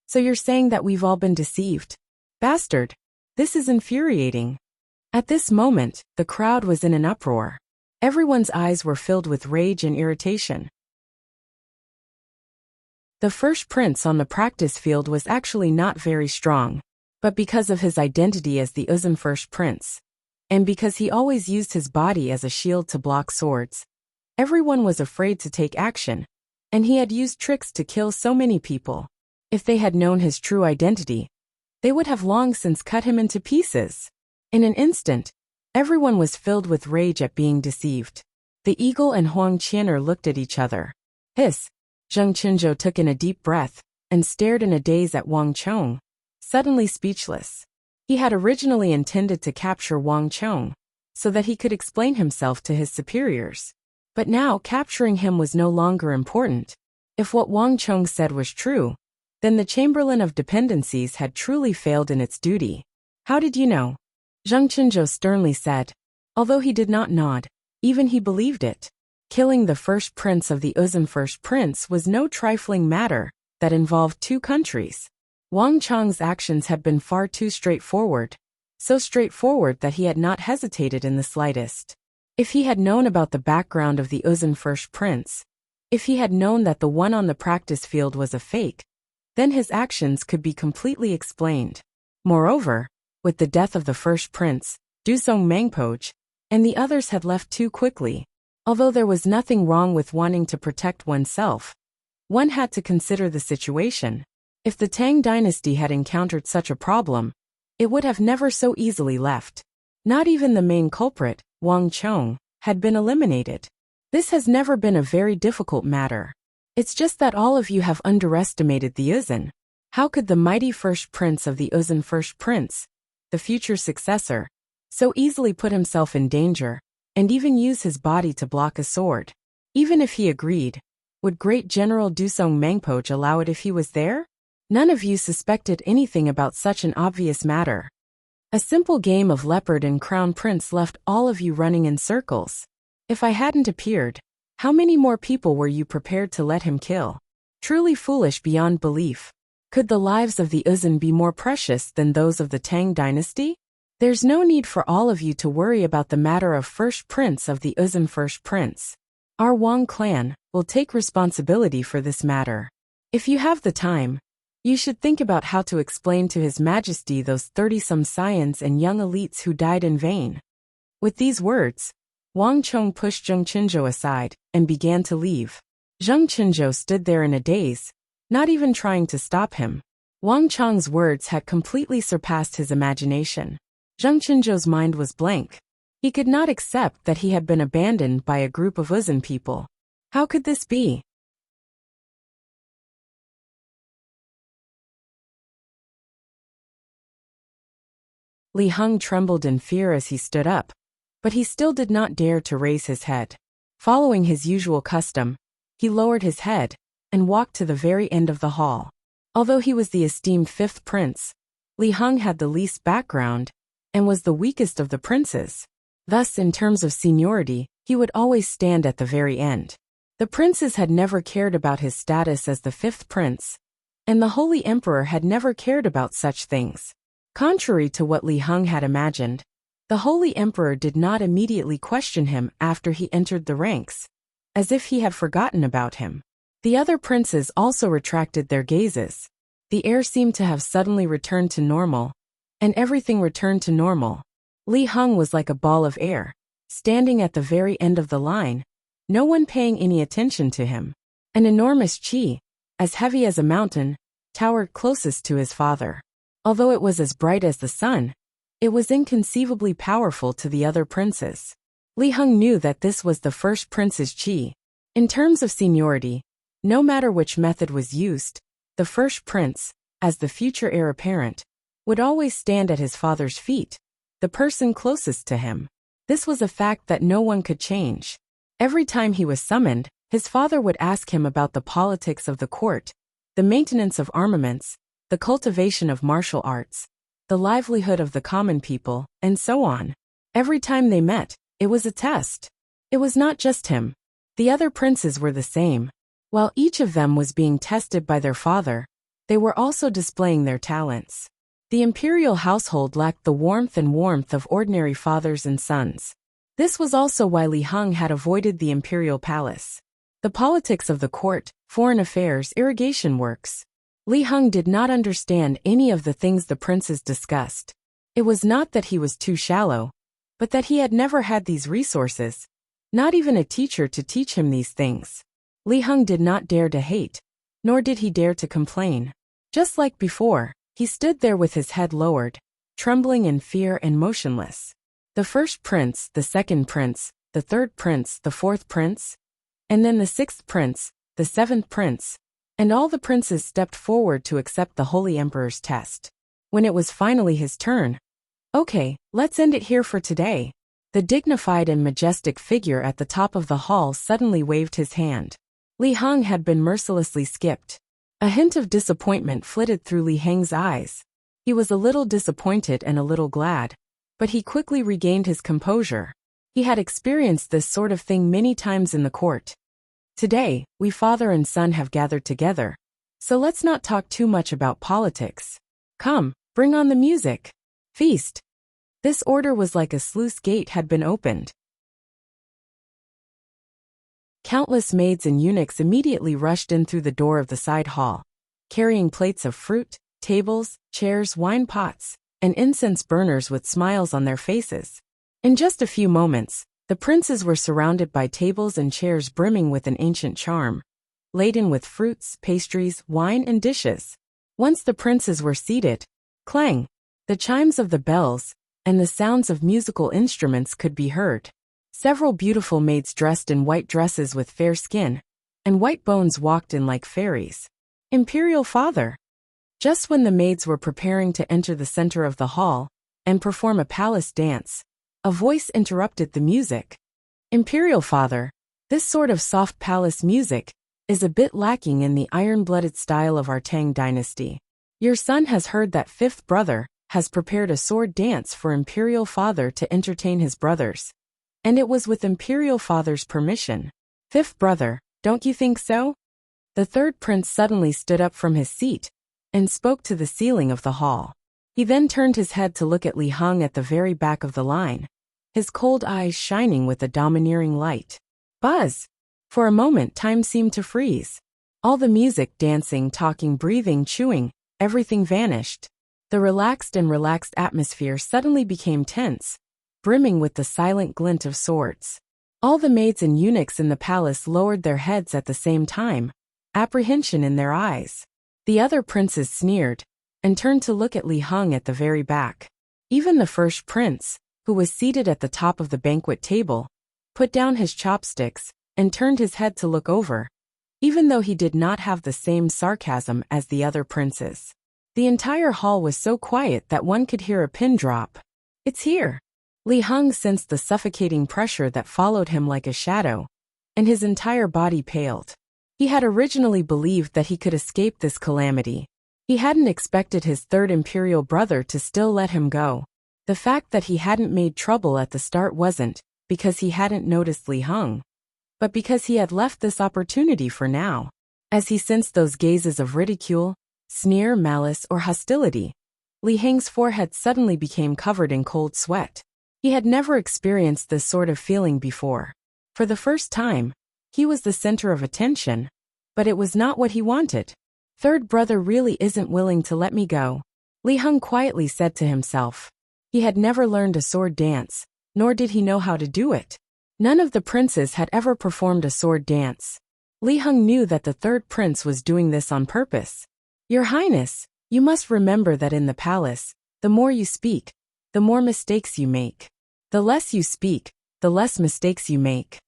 So you're saying that we've all been deceived? Bastard! This is infuriating. At this moment, the crowd was in an uproar. Everyone's eyes were filled with rage and irritation. The first prince on the practice field was actually not very strong, but because of his identity as the Uzun first prince, and because he always used his body as a shield to block swords, everyone was afraid to take action, and he had used tricks to kill so many people. If they had known his true identity, they would have long since cut him into pieces. In an instant, everyone was filled with rage at being deceived. The eagle and Huang Qianer looked at each other. Hiss! Zheng Chenzhou took in a deep breath and stared in a daze at Wang Chong, suddenly speechless. He had originally intended to capture Wang Chong so that he could explain himself to his superiors. But now capturing him was no longer important. If what Wang Chong said was true, then the Chamberlain of Dependencies had truly failed in its duty. How did you know? Zheng Chenzhou sternly said. Although he did not nod, even he believed it. Killing the first prince of the Uzun first prince was no trifling matter that involved 2 countries. Wang Chong's actions had been far too straightforward, so straightforward that he had not hesitated in the slightest. If he had known about the background of the Uzun first prince, if he had known that the one on the practice field was a fake, then his actions could be completely explained. Moreover, with the death of the first prince, Dusong Mangpoj, and the others had left too quickly. Although there was nothing wrong with wanting to protect oneself, one had to consider the situation. If the Tang dynasty had encountered such a problem, it would have never so easily left. Not even the main culprit, Wang Chong, had been eliminated. This has never been a very difficult matter. It's just that all of you have underestimated the Uzun. How could the mighty first prince of the Uzun first prince, the future successor, so easily put himself in danger, and even use his body to block a sword? Even if he agreed, would great General Dusong Mangpoj allow it if he was there? None of you suspected anything about such an obvious matter. A simple game of leopard and crown prince left all of you running in circles. If I hadn't appeared, how many more people were you prepared to let him kill? Truly foolish beyond belief. Could the lives of the Uzun be more precious than those of the Tang dynasty? There's no need for all of you to worry about the matter of first prince of the Uzun first prince. Our Wang clan will take responsibility for this matter. If you have the time, you should think about how to explain to His Majesty those 30-some scions and young elites who died in vain. With these words, Wang Chong pushed Zheng Chenzhou aside and began to leave. Zheng Chenzhou stood there in a daze, not even trying to stop him. Wang Chong's words had completely surpassed his imagination. Zheng Chenzhou's mind was blank. He could not accept that he had been abandoned by a group of Uzun people. How could this be? Li Heng trembled in fear as he stood up, but he still did not dare to raise his head. Following his usual custom, he lowered his head and walked to the very end of the hall. Although he was the esteemed 5th prince, Li Heng had the least background and was the weakest of the princes. Thus, in terms of seniority, he would always stand at the very end. The princes had never cared about his status as the 5th prince, and the Holy Emperor had never cared about such things. Contrary to what Li Heng had imagined, the Holy Emperor did not immediately question him after he entered the ranks, as if he had forgotten about him. The other princes also retracted their gazes. The air seemed to have suddenly returned to normal, and everything returned to normal. Li Heng was like a ball of air, standing at the very end of the line, no one paying any attention to him. An enormous chi, as heavy as a mountain, towered closest to his father. Although it was as bright as the sun, It was inconceivably powerful to the other princes. Li Heng knew that this was the first prince's qi. In terms of seniority, no matter which method was used, the first prince, as the future heir apparent, would always stand at his father's feet, the person closest to him. This was a fact that no one could change. Every time he was summoned, his father would ask him about the politics of the court, the maintenance of armaments, the cultivation of martial arts, the livelihood of the common people, and so on. Every time they met, it was a test. It was not just him. The other princes were the same. While each of them was being tested by their father, they were also displaying their talents. The imperial household lacked the warmth of ordinary fathers and sons. This was also why Li Heng had avoided the imperial palace. The politics of the court, foreign affairs, irrigation works. Li Heng did not understand any of the things the princes discussed. It was not that he was too shallow, but that he had never had these resources, not even a teacher to teach him these things. Li Heng did not dare to hate, nor did he dare to complain. Just like before, he stood there with his head lowered, trembling in fear and motionless. The first prince, the second prince, the third prince, the fourth prince, and then the sixth prince, the seventh prince, and all the princes stepped forward to accept the Holy Emperor's test. When it was finally his turn, "Okay, let's end it here for today." The dignified and majestic figure at the top of the hall suddenly waved his hand. Li Heng had been mercilessly skipped. A hint of disappointment flitted through Li Heng's eyes. He was a little disappointed and a little glad, but he quickly regained his composure. He had experienced this sort of thing many times in the court. Today, we father and son have gathered together, so let's not talk too much about politics. Come, bring on the music. Feast. This order was like a sluice gate had been opened. Countless maids and eunuchs immediately rushed in through the door of the side hall, carrying plates of fruit, tables, chairs, wine pots, and incense burners with smiles on their faces. In just a few moments, the princes were surrounded by tables and chairs brimming with an ancient charm, laden with fruits, pastries, wine, and dishes. Once the princes were seated, clang, the chimes of the bells, and the sounds of musical instruments could be heard. Several beautiful maids dressed in white dresses with fair skin, and white bones walked in like fairies. Imperial father. Just when the maids were preparing to enter the center of the hall and perform a palace dance, a voice interrupted the music. Imperial father, this sort of soft palace music is a bit lacking in the iron-blooded style of our Tang dynasty. Your son has heard that fifth brother has prepared a sword dance for Imperial father to entertain his brothers. And it was with Imperial father's permission. Fifth brother, don't you think so? The third prince suddenly stood up from his seat and spoke to the ceiling of the hall. He then turned his head to look at Li Heng at the very back of the line, his cold eyes shining with a domineering light. Buzz! For a moment time seemed to freeze. All the music, dancing, talking, breathing, chewing, everything vanished. The relaxed atmosphere suddenly became tense, brimming with the silent glint of swords. All the maids and eunuchs in the palace lowered their heads at the same time, apprehension in their eyes. The other princes sneered and turned to look at Li Heng at the very back. Even the first prince, who was seated at the top of the banquet table, put down his chopsticks and turned his head to look over, even though he did not have the same sarcasm as the other princes. The entire hall was so quiet that one could hear a pin drop. It's here. Li Heng sensed the suffocating pressure that followed him like a shadow, and his entire body paled. He had originally believed that he could escape this calamity. He hadn't expected his third imperial brother to still let him go. The fact that he hadn't made trouble at the start wasn't because he hadn't noticed Li Heng, but because he had left this opportunity for now. As he sensed those gazes of ridicule, sneer, malice, or hostility, Li Heng's forehead suddenly became covered in cold sweat. He had never experienced this sort of feeling before. For the first time, he was the center of attention, but it was not what he wanted. Third brother really isn't willing to let me go, Li Heng quietly said to himself. He had never learned a sword dance, nor did he know how to do it. None of the princes had ever performed a sword dance. Li Heng knew that the third prince was doing this on purpose. Your Highness, you must remember that in the palace, the more you speak, the more mistakes you make. The less you speak, the less mistakes you make.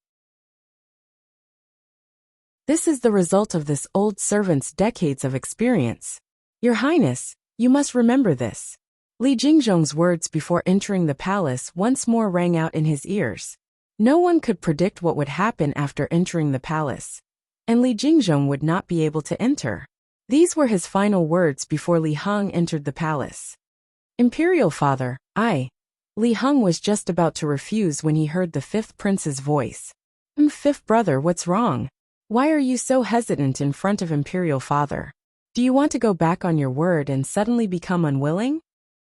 This is the result of this old servant's decades of experience. Your Highness, you must remember this. Li Jingzhong's words before entering the palace once more rang out in his ears. No one could predict what would happen after entering the palace, and Li Jingzhong would not be able to enter. These were his final words before Li Heng entered the palace. Imperial Father, Li Heng was just about to refuse when he heard the fifth prince's voice. Fifth brother, what's wrong? Why are you so hesitant in front of Imperial Father? Do you want to go back on your word and suddenly become unwilling?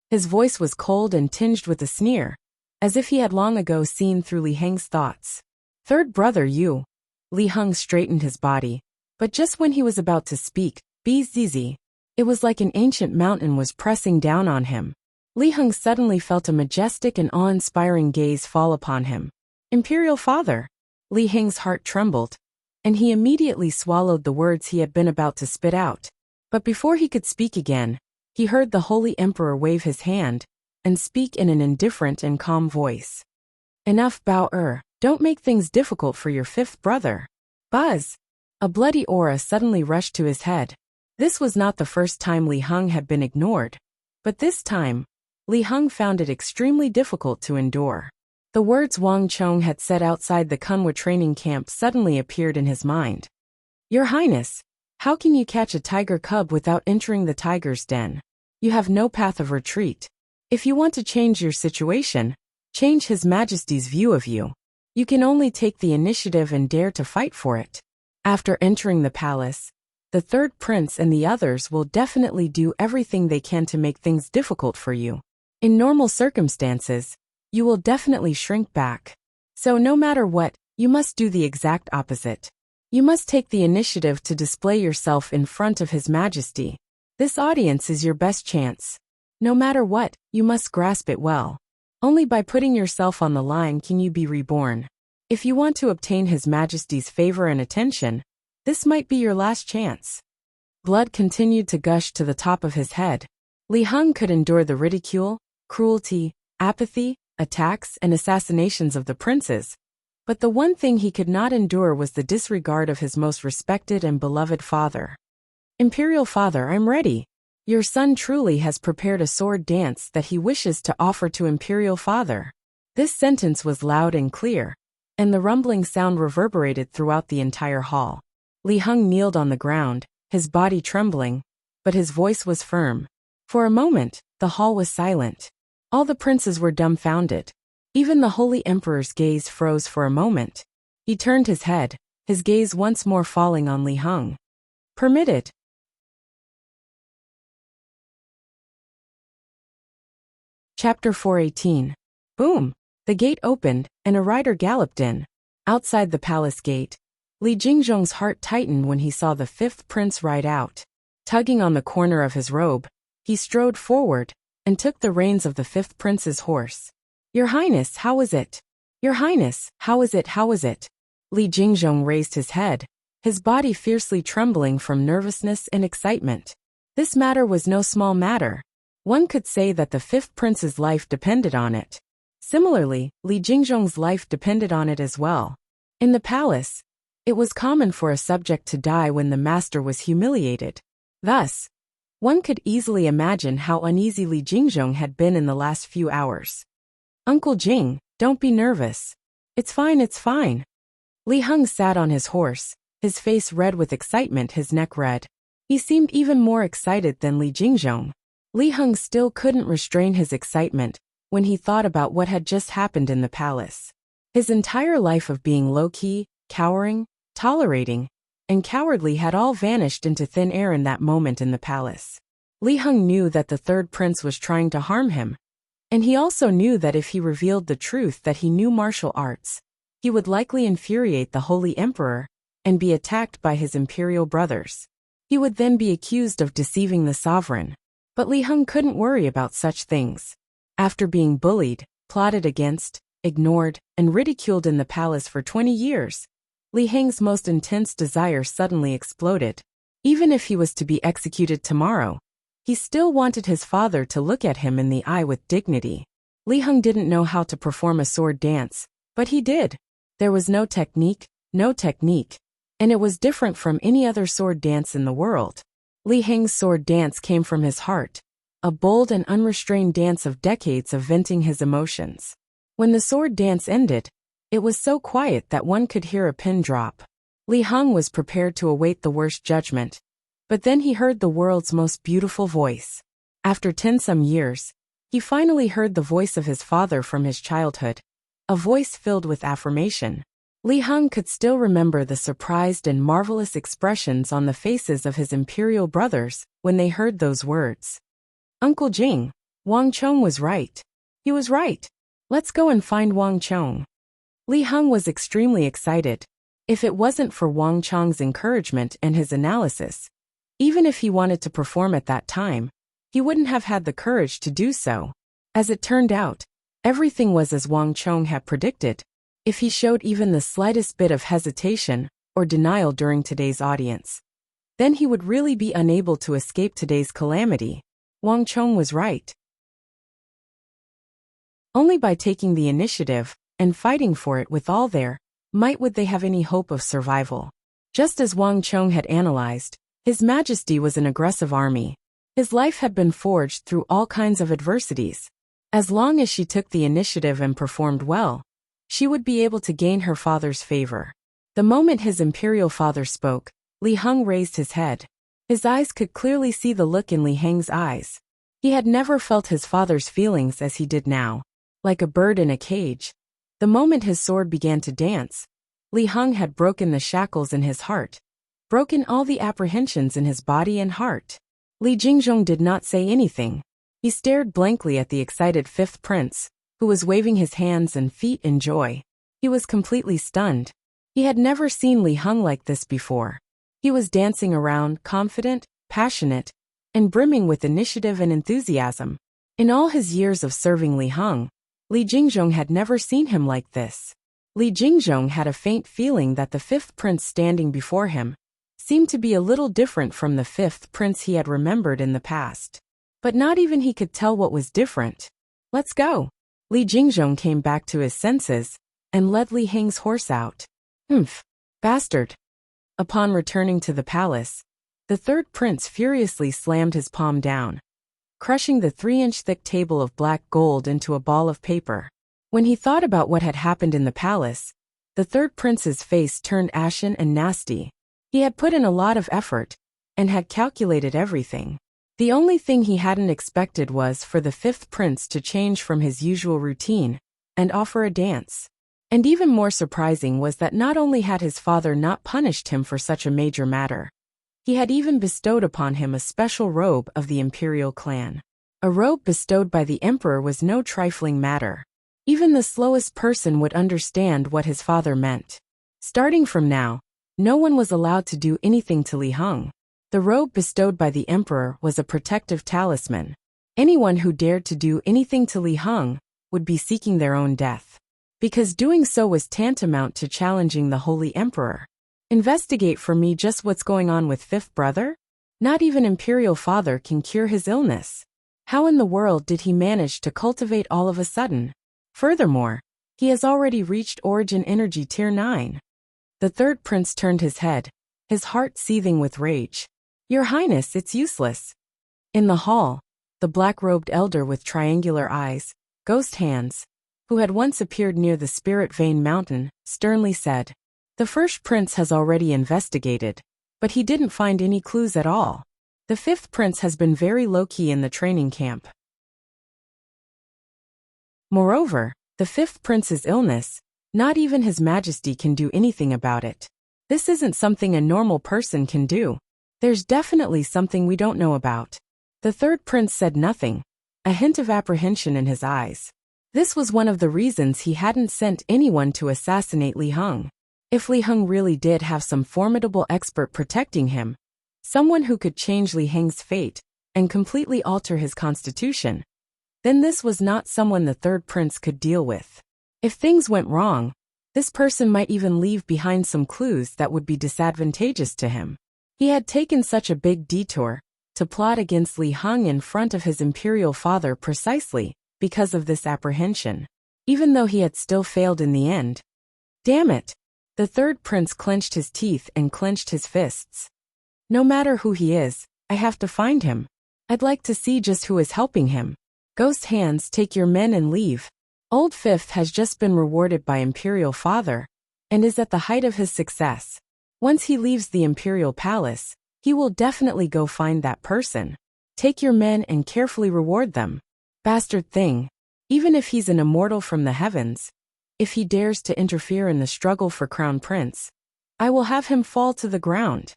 His voice was cold and tinged with a sneer, as if he had long ago seen through Li Heng's thoughts. Third brother, you. Li Heng straightened his body, but just when he was about to speak, Bzz, it was like an ancient mountain was pressing down on him. Li Heng suddenly felt a majestic and awe-inspiring gaze fall upon him. Imperial Father. Li Heng's heart trembled, and he immediately swallowed the words he had been about to spit out. But before he could speak again, he heard the Holy Emperor wave his hand and speak in an indifferent and calm voice. Enough, Bao-er, don't make things difficult for your fifth brother. Buzz! A bloody aura suddenly rushed to his head. This was not the first time Li Heng had been ignored, but this time, Li Heng found it extremely difficult to endure. The words Wang Chong had said outside the Kunwa training camp suddenly appeared in his mind. Your Highness, how can you catch a tiger cub without entering the tiger's den? You have no path of retreat. If you want to change your situation, change His Majesty's view of you. You can only take the initiative and dare to fight for it. After entering the palace, the third prince and the others will definitely do everything they can to make things difficult for you. In normal circumstances, you will definitely shrink back. So no matter what, you must do the exact opposite. You must take the initiative to display yourself in front of His Majesty. This audience is your best chance. No matter what, you must grasp it well. Only by putting yourself on the line can you be reborn. If you want to obtain His Majesty's favor and attention, this might be your last chance. Blood continued to gush to the top of his head. Li Heng could endure the ridicule, cruelty, apathy, attacks, and assassinations of the princes, but the one thing he could not endure was the disregard of his most respected and beloved father. Imperial Father, I'm ready. Your son truly has prepared a sword dance that he wishes to offer to Imperial Father. This sentence was loud and clear, and the rumbling sound reverberated throughout the entire hall. Li Heng kneeled on the ground, his body trembling, but his voice was firm. For a moment, the hall was silent. All the princes were dumbfounded. Even the Holy Emperor's gaze froze for a moment. He turned his head, his gaze once more falling on Li Heng. Permitted. Chapter 418. Boom! The gate opened, and a rider galloped in. Outside the palace gate, Li Jingzhong's heart tightened when he saw the fifth prince ride out. Tugging on the corner of his robe, he strode forward and took the reins of the fifth prince's horse. Your Highness, how is it? Your Highness, how is it, how is it? Li Jingzhong raised his head, his body fiercely trembling from nervousness and excitement. This matter was no small matter. One could say that the fifth prince's life depended on it. Similarly, Li Jingzhong's life depended on it as well. In the palace, it was common for a subject to die when the master was humiliated. Thus, one could easily imagine how uneasy Li Jingzhong had been in the last few hours. Uncle Jing, don't be nervous. It's fine, it's fine. Li Heng sat on his horse, his face red with excitement, his neck red. He seemed even more excited than Li Jingzhong. Li Heng still couldn't restrain his excitement when he thought about what had just happened in the palace. His entire life of being low-key, cowering, tolerating, and cowardly had all vanished into thin air in that moment in the palace. Li Heng knew that the third prince was trying to harm him, and he also knew that if he revealed the truth that he knew martial arts, he would likely infuriate the Holy Emperor and be attacked by his imperial brothers. He would then be accused of deceiving the sovereign. But Li Heng couldn't worry about such things. After being bullied, plotted against, ignored, and ridiculed in the palace for 20 years, Li Heng's most intense desire suddenly exploded. Even if he was to be executed tomorrow, he still wanted his father to look at him in the eye with dignity. Li Heng didn't know how to perform a sword dance, but he did. There was no technique, and it was different from any other sword dance in the world. Li Heng's sword dance came from his heart, a bold and unrestrained dance of decades of venting his emotions. When the sword dance ended, it was so quiet that one could hear a pin drop. Li Heng was prepared to await the worst judgment, but then he heard the world's most beautiful voice. After 10-some years, he finally heard the voice of his father from his childhood, a voice filled with affirmation. Li Heng could still remember the surprised and marvelous expressions on the faces of his imperial brothers when they heard those words. Uncle Jing, Wang Chong was right. He was right. Let's go and find Wang Chong. Li Heng was extremely excited. If it wasn't for Wang Chong's encouragement and his analysis, even if he wanted to perform at that time, he wouldn't have had the courage to do so. As it turned out, everything was as Wang Chong had predicted. If he showed even the slightest bit of hesitation or denial during today's audience, then he would really be unable to escape today's calamity. Wang Chong was right. Only by taking the initiative and fighting for it with all their might would they have any hope of survival. Just as Wang Chong had analyzed, His Majesty was an aggressive army. His life had been forged through all kinds of adversities. As long as she took the initiative and performed well, she would be able to gain her father's favor. The moment his imperial father spoke, Li Heng raised his head. His eyes could clearly see the look in Li Heng's eyes. He had never felt his father's feelings as he did now. Like a bird in a cage. The moment his sword began to dance, Li Heng had broken the shackles in his heart, broken all the apprehensions in his body and heart. Li Jingzhong did not say anything. He stared blankly at the excited fifth prince, who was waving his hands and feet in joy. He was completely stunned. He had never seen Li Heng like this before. He was dancing around, confident, passionate, and brimming with initiative and enthusiasm. In all his years of serving Li Heng, Li Jingzhong had never seen him like this. Li Jingzhong had a faint feeling that the fifth prince standing before him seemed to be a little different from the fifth prince he had remembered in the past. But not even he could tell what was different. Let's go. Li Jingzhong came back to his senses and led Li Heng's horse out. Humph. Bastard. Upon returning to the palace, the third prince furiously slammed his palm down, crushing the 3-inch thick table of black gold into a ball of paper. When he thought about what had happened in the palace, the third prince's face turned ashen and nasty. He had put in a lot of effort and had calculated everything. The only thing he hadn't expected was for the fifth prince to change from his usual routine and offer a dance. And even more surprising was that not only had his father not punished him for such a major matter, he had even bestowed upon him a special robe of the imperial clan. A robe bestowed by the emperor was no trifling matter. Even the slowest person would understand what his father meant. Starting from now, no one was allowed to do anything to Li Heng. The robe bestowed by the emperor was a protective talisman. Anyone who dared to do anything to Li Heng would be seeking their own death. Because doing so was tantamount to challenging the holy emperor. Investigate for me just what's going on with fifth brother? Not even imperial father can cure his illness. How in the world did he manage to cultivate all of a sudden? Furthermore, he has already reached origin energy tier 9. The third prince turned his head, his heart seething with rage. Your Highness, it's useless. In the hall, the black-robed elder with triangular eyes, ghost hands, who had once appeared near the Spirit Vein Mountain, sternly said, "The first prince has already investigated, but he didn't find any clues at all. The fifth prince has been very low-key in the training camp. Moreover, the fifth prince's illness, not even His Majesty can do anything about it. This isn't something a normal person can do. There's definitely something we don't know about." The third prince said nothing, a hint of apprehension in his eyes. This was one of the reasons he hadn't sent anyone to assassinate Li Heng. If Li Heng really did have some formidable expert protecting him, someone who could change Li Heng's fate and completely alter his constitution, then this was not someone the third prince could deal with. If things went wrong, this person might even leave behind some clues that would be disadvantageous to him. He had taken such a big detour to plot against Li Heng in front of his imperial father precisely because of this apprehension, even though he had still failed in the end. Damn it! The third prince clenched his teeth and clenched his fists. No matter who he is, I have to find him. I'd like to see just who is helping him. Ghost hands, take your men and leave. Old Fifth has just been rewarded by Imperial Father, and is at the height of his success. Once he leaves the Imperial Palace, he will definitely go find that person. Take your men and carefully reward them. Bastard thing. Even if he's an immortal from the heavens, if he dares to interfere in the struggle for Crown Prince, I will have him fall to the ground.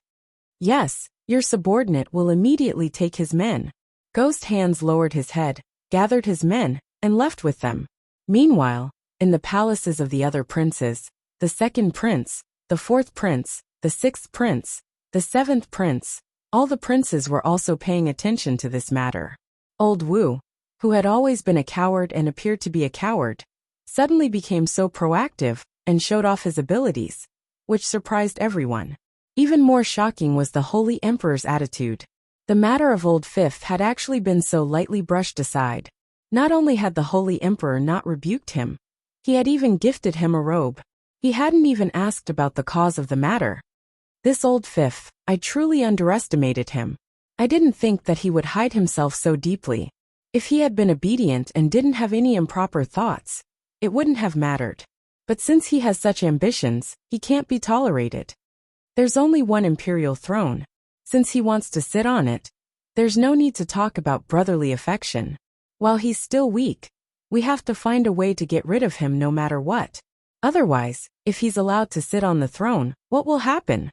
Yes, your subordinate will immediately take his men. Ghost Hands lowered his head, gathered his men, and left with them. Meanwhile, in the palaces of the other princes, the second prince, the fourth prince, the sixth prince, the seventh prince, all the princes were also paying attention to this matter. Old Wu, who had always been a coward and appeared to be a coward, suddenly became so proactive and showed off his abilities, which surprised everyone. Even more shocking was the Holy Emperor's attitude. The matter of Old Fifth had actually been so lightly brushed aside. Not only had the Holy Emperor not rebuked him, he had even gifted him a robe. He hadn't even asked about the cause of the matter. This Old Fifth, I truly underestimated him. I didn't think that he would hide himself so deeply. If he had been obedient and didn't have any improper thoughts, it wouldn't have mattered. But since he has such ambitions, he can't be tolerated. There's only one imperial throne. Since he wants to sit on it, there's no need to talk about brotherly affection. While he's still weak, we have to find a way to get rid of him no matter what. Otherwise, if he's allowed to sit on the throne, what will happen?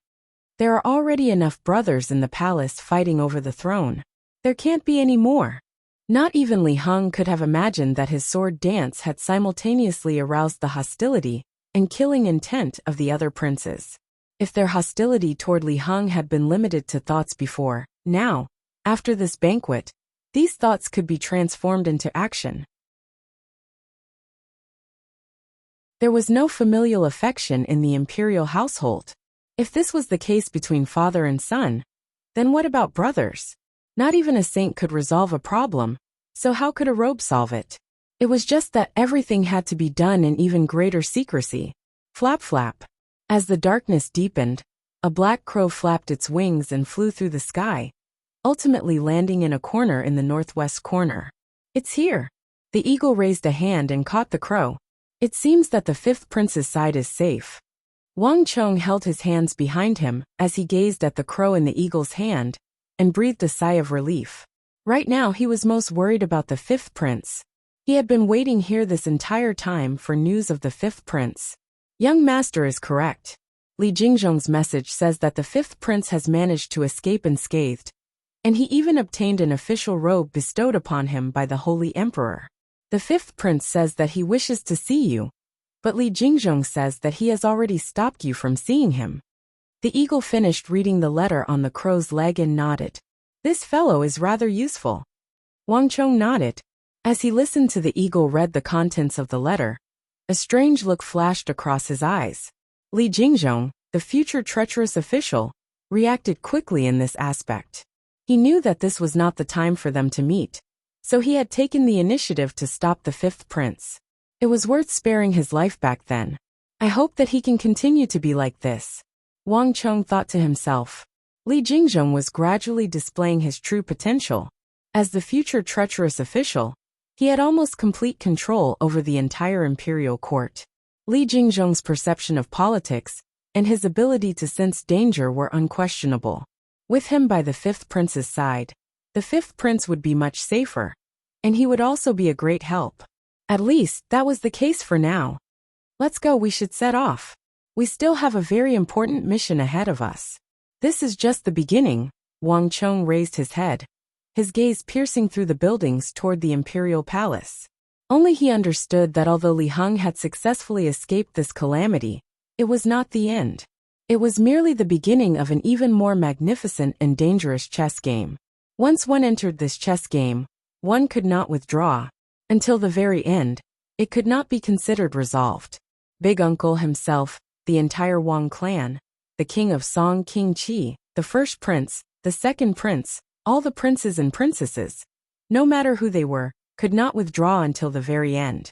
There are already enough brothers in the palace fighting over the throne. There can't be any more. Not even Li Heng could have imagined that his sword dance had simultaneously aroused the hostility and killing intent of the other princes. If their hostility toward Li Heng had been limited to thoughts before, now, after this banquet, these thoughts could be transformed into action. There was no familial affection in the imperial household. If this was the case between father and son, then what about brothers? Not even a saint could resolve a problem, so how could a robe solve it? It was just that everything had to be done in even greater secrecy. Flap flap. As the darkness deepened, a black crow flapped its wings and flew through the sky, ultimately landing in a corner in the northwest corner. It's here. The eagle raised a hand and caught the crow. It seems that the fifth prince's side is safe. Wang Chong held his hands behind him as he gazed at the crow in the eagle's hand, and breathed a sigh of relief. Right now he was most worried about the fifth prince. He had been waiting here this entire time for news of the fifth prince. Young master is correct. Li Jingzhong's message says that the fifth prince has managed to escape unscathed, and he even obtained an official robe bestowed upon him by the Holy Emperor. The fifth prince says that he wishes to see you, but Li Jingzhong says that he has already stopped you from seeing him. The eagle finished reading the letter on the crow's leg and nodded. This fellow is rather useful. Wang Chong nodded. As he listened to the eagle read the contents of the letter, a strange look flashed across his eyes. Li Jingzhong, the future treacherous official, reacted quickly in this aspect. He knew that this was not the time for them to meet, so he had taken the initiative to stop the fifth prince. It was worth sparing his life back then. I hope that he can continue to be like this. Wang Chong thought to himself. Li Jingzhong was gradually displaying his true potential. As the future treacherous official, he had almost complete control over the entire imperial court. Li Jingzhong's perception of politics and his ability to sense danger were unquestionable. With him by the fifth prince's side, the fifth prince would be much safer, and he would also be a great help. At least, that was the case for now. Let's go, we should set off. We still have a very important mission ahead of us. This is just the beginning. Wang Chong raised his head, his gaze piercing through the buildings toward the imperial palace. Only he understood that although Li Heng had successfully escaped this calamity, it was not the end. It was merely the beginning of an even more magnificent and dangerous chess game. Once one entered this chess game, one could not withdraw. Until the very end, it could not be considered resolved. Big Uncle himself, the entire Wang clan, the king of Song King Qi, the first prince, the second prince, all the princes and princesses, no matter who they were, could not withdraw until the very end.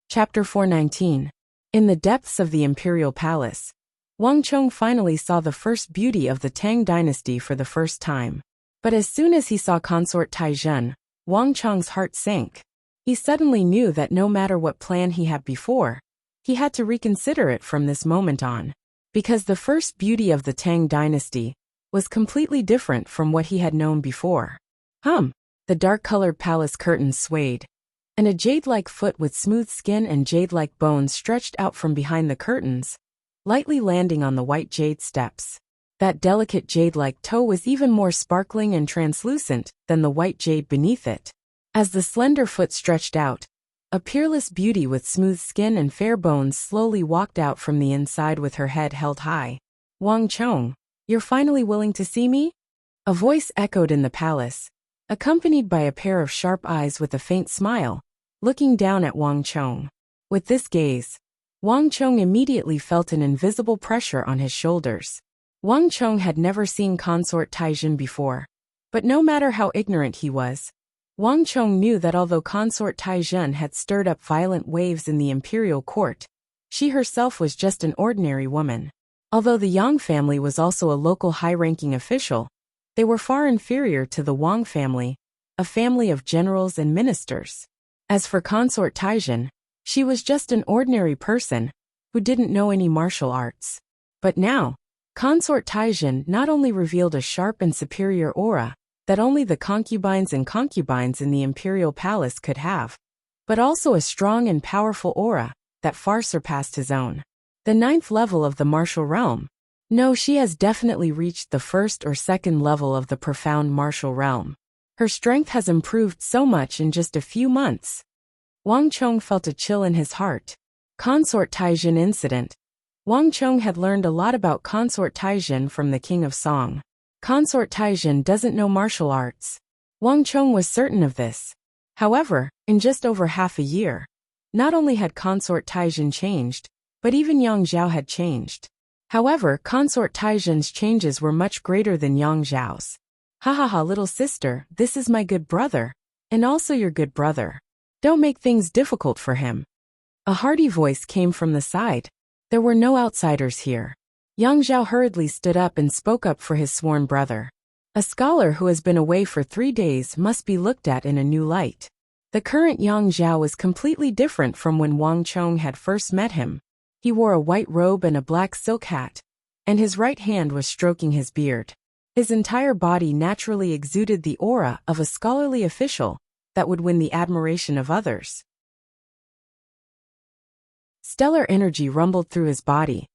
Chapter 419. In the depths of the imperial palace, Wang Chong finally saw the first beauty of the Tang dynasty for the first time. But as soon as he saw consort Taizhen, Wang Chong's heart sank. He suddenly knew that no matter what plan he had before, he had to reconsider it from this moment on. Because the first beauty of the Tang dynasty was completely different from what he had known before. The dark-colored palace curtains swayed, and a jade-like foot with smooth skin and jade-like bones stretched out from behind the curtains, lightly landing on the white jade steps. That delicate jade-like toe was even more sparkling and translucent than the white jade beneath it. As the slender foot stretched out, a peerless beauty with smooth skin and fair bones slowly walked out from the inside with her head held high. "Wang Chong, you're finally willing to see me?" A voice echoed in the palace, accompanied by a pair of sharp eyes with a faint smile, looking down at Wang Chong. With this gaze, Wang Chong immediately felt an invisible pressure on his shoulders. Wang Chong had never seen consort Taizhen before, but no matter how ignorant he was, Wang Chong knew that although consort Taizhen had stirred up violent waves in the imperial court, she herself was just an ordinary woman. Although the Yang family was also a local high-ranking official, they were far inferior to the Wang family, a family of generals and ministers. As for consort Taizhen, she was just an ordinary person who didn't know any martial arts. But now, consort Taizhen not only revealed a sharp and superior aura that only the concubines and concubines in the imperial palace could have, but also a strong and powerful aura that far surpassed his own. The 9th level of the martial realm. No, she has definitely reached the 1st or 2nd level of the profound martial realm. Her strength has improved so much in just a few months. Wang Chong felt a chill in his heart. Consort Taizhen incident. Wang Chong had learned a lot about consort Taizhen from the King of Song. Consort Taizhen doesn't know martial arts. Wang Chong was certain of this. However, in just over half a year, not only had consort Taizhen changed, but even Yang Zhao had changed. However, consort Taizhen's changes were much greater than Yang Zhao's. "Ha ha ha, little sister, this is my good brother, and also your good brother. Don't make things difficult for him." A hearty voice came from the side. There were no outsiders here. Yang Zhao hurriedly stood up and spoke up for his sworn brother. A scholar who has been away for 3 days must be looked at in a new light. The current Yang Zhao was completely different from when Wang Chong had first met him. He wore a white robe and a black silk hat, and his right hand was stroking his beard. His entire body naturally exuded the aura of a scholarly official that would win the admiration of others. Stellar energy rumbled through his body,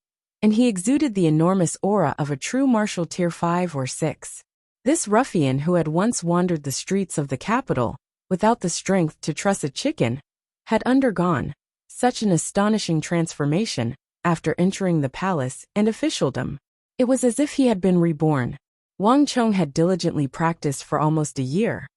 and he exuded the enormous aura of a true martial tier 5 or 6. This ruffian who had once wandered the streets of the capital, without the strength to truss a chicken, had undergone such an astonishing transformation after entering the palace and officialdom. It was as if he had been reborn. Wang Chong had diligently practiced for almost a year,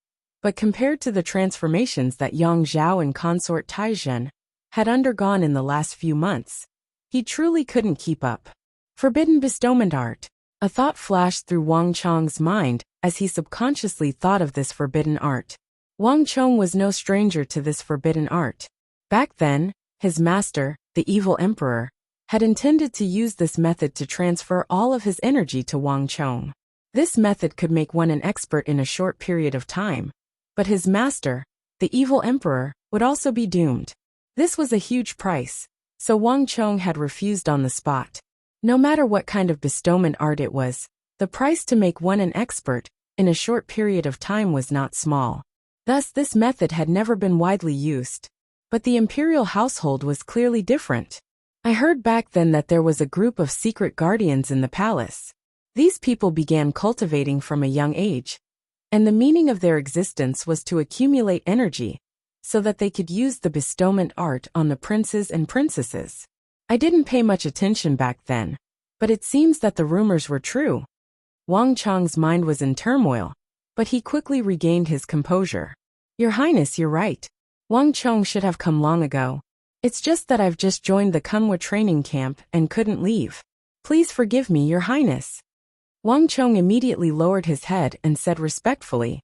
but compared to the transformations that Yang Zhao and consort Taizhen had undergone in the last few months, he truly couldn't keep up. Forbidden bestowment art. A thought flashed through Wang Chong's mind as he subconsciously thought of this forbidden art. Wang Chong was no stranger to this forbidden art. Back then, his master, the evil emperor, had intended to use this method to transfer all of his energy to Wang Chong. This method could make one an expert in a short period of time, but his master, the evil emperor, would also be doomed. This was a huge price, so Wang Chong had refused on the spot. No matter what kind of bestowment art it was, the price to make one an expert in a short period of time was not small. Thus, this method had never been widely used. But the imperial household was clearly different. I heard back then that there was a group of secret guardians in the palace. These people began cultivating from a young age, and the meaning of their existence was to accumulate energy so that they could use the bestowment art on the princes and princesses. I didn't pay much attention back then, but it seems that the rumors were true. Wang Chong's mind was in turmoil, but he quickly regained his composure. "Your Highness, you're right. Wang Chong should have come long ago. It's just that I've just joined the Kunwa training camp and couldn't leave. Please forgive me, Your Highness." Wang Chong immediately lowered his head and said respectfully,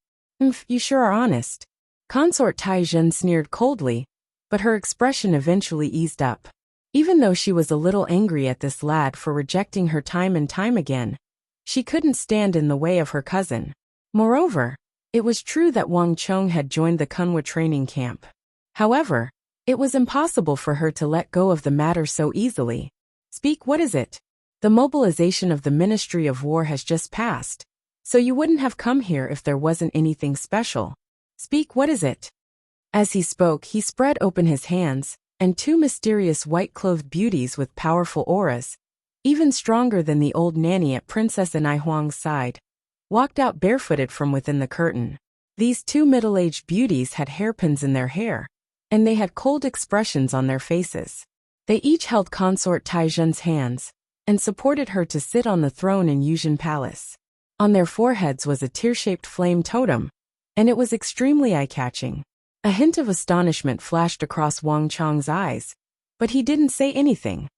You sure are honest. Consort Taizhen sneered coldly, but her expression eventually eased up. Even though she was a little angry at this lad for rejecting her time and time again, she couldn't stand in the way of her cousin. Moreover, it was true that Wang Chong had joined the Kunwa training camp. However, it was impossible for her to let go of the matter so easily. Speak, what is it? The mobilization of the Ministry of War has just passed, so you wouldn't have come here if there wasn't anything special. Speak, what is it? As he spoke, he spread open his hands, and two mysterious white-clothed beauties with powerful auras, even stronger than the old nanny at Princess Anai Huang's side, walked out barefooted from within the curtain. These two middle-aged beauties had hairpins in their hair, and they had cold expressions on their faces. They each held Consort Taizhen's hands, and supported her to sit on the throne in Yuzhen Palace. On their foreheads was a tear-shaped flame totem, and it was extremely eye-catching. A hint of astonishment flashed across Wang Chong's eyes, but he didn't say anything.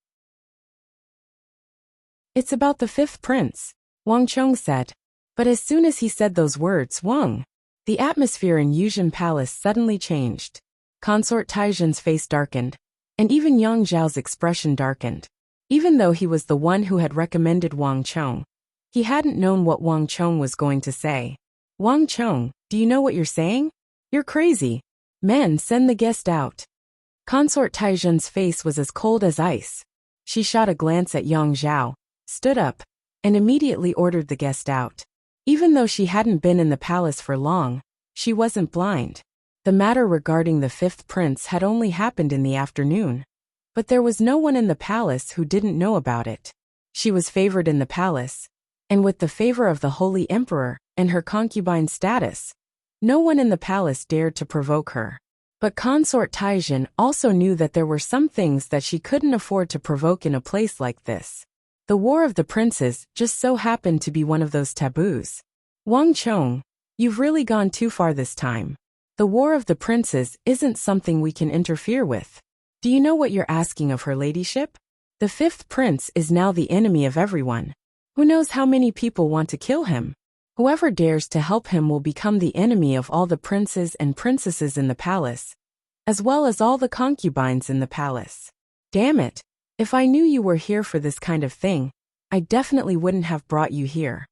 It's about the fifth prince, Wang Chong said. But as soon as he said those words, the atmosphere in Yuzhen Palace suddenly changed. Consort Taizhen's face darkened, and even Yang Zhao's expression darkened. Even though he was the one who had recommended Wang Chong, he hadn't known what Wang Chong was going to say. Wang Chong, do you know what you're saying? You're crazy. Men, send the guest out. Consort Taizhen's face was as cold as ice. She shot a glance at Yang Zhao, stood up, and immediately ordered the guest out. Even though she hadn't been in the palace for long, she wasn't blind. The matter regarding the fifth prince had only happened in the afternoon. But there was no one in the palace who didn't know about it. She was favored in the palace, and with the favor of the Holy Emperor and her concubine status, no one in the palace dared to provoke her. But Consort Taizhen also knew that there were some things that she couldn't afford to provoke in a place like this. The War of the Princes just so happened to be one of those taboos. Wang Chong, you've really gone too far this time. The War of the Princes isn't something we can interfere with. Do you know what you're asking of her ladyship? The fifth prince is now the enemy of everyone. Who knows how many people want to kill him? Whoever dares to help him will become the enemy of all the princes and princesses in the palace, as well as all the concubines in the palace. Damn it! If I knew you were here for this kind of thing, I definitely wouldn't have brought you here.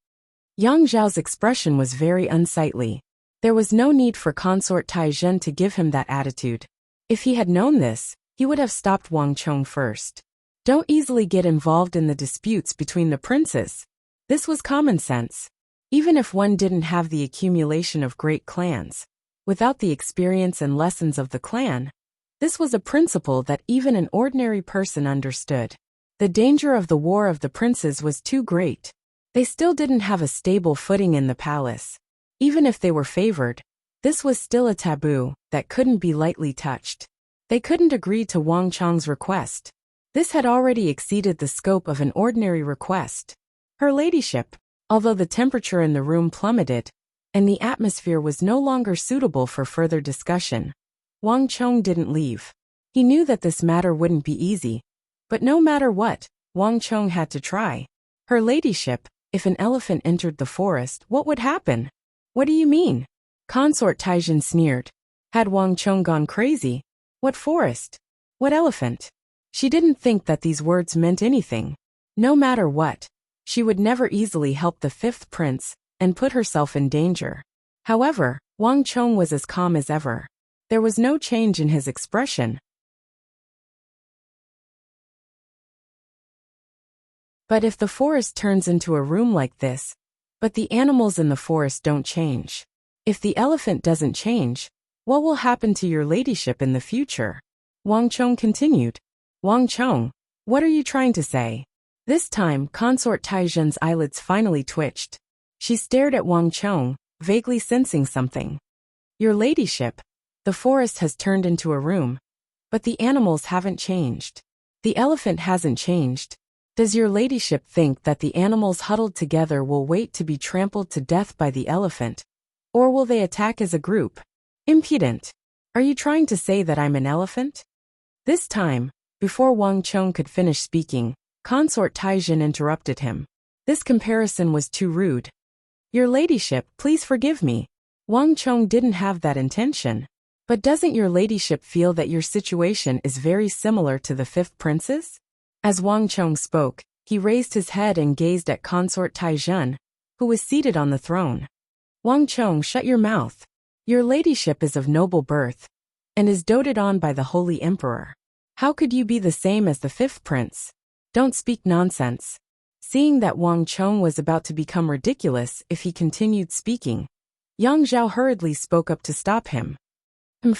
Yang Zhao's expression was very unsightly. There was no need for Consort Taizhen to give him that attitude. If he had known this, he would have stopped Wang Chong first. Don't easily get involved in the disputes between the princes. This was common sense. Even if one didn't have the accumulation of great clans, without the experience and lessons of the clan, this was a principle that even an ordinary person understood. The danger of the War of the Princes was too great. They still didn't have a stable footing in the palace. Even if they were favored, this was still a taboo that couldn't be lightly touched. They couldn't agree to Wang Chong's request. This had already exceeded the scope of an ordinary request. Her ladyship, although the temperature in the room plummeted, and the atmosphere was no longer suitable for further discussion, Wang Chong didn't leave. He knew that this matter wouldn't be easy, but no matter what, Wang Chong had to try. Her ladyship, if an elephant entered the forest, what would happen? What do you mean? Consort Taizhen sneered. Had Wang Chong gone crazy? What forest? What elephant? She didn't think that these words meant anything. No matter what, she would never easily help the fifth prince and put herself in danger. However, Wang Chong was as calm as ever. There was no change in his expression. But if the forest turns into a room like this, but the animals in the forest don't change, if the elephant doesn't change, what will happen to your ladyship in the future? Wang Chong continued. Wang Chong, what are you trying to say? This time, Consort Taizhen's eyelids finally twitched. She stared at Wang Chong, vaguely sensing something. Your ladyship, the forest has turned into a room, but the animals haven't changed. The elephant hasn't changed. Does your ladyship think that the animals huddled together will wait to be trampled to death by the elephant? Or will they attack as a group? Impudent. Are you trying to say that I'm an elephant? This time, before Wang Chong could finish speaking, Consort Taizhen interrupted him. This comparison was too rude. Your ladyship, please forgive me. Wang Chong didn't have that intention. But doesn't your ladyship feel that your situation is very similar to the fifth prince's? As Wang Chong spoke, he raised his head and gazed at Consort Taizhen, who was seated on the throne. Wang Chong, shut your mouth. Your ladyship is of noble birth, and is doted on by the holy emperor. How could you be the same as the fifth prince? Don't speak nonsense. Seeing that Wang Chong was about to become ridiculous if he continued speaking, Yang Zhao hurriedly spoke up to stop him.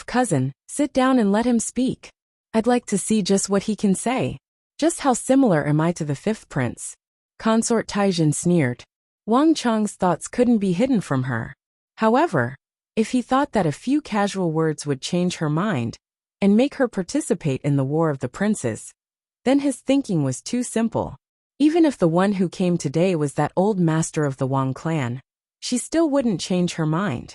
Cousin, sit down and let him speak. I'd like to see just what he can say. Just how similar am I to the fifth prince? Consort Taizhen sneered. Wang Chong's thoughts couldn't be hidden from her. However, if he thought that a few casual words would change her mind and make her participate in the War of the Princes, then his thinking was too simple. Even if the one who came today was that old master of the Wang clan, she still wouldn't change her mind.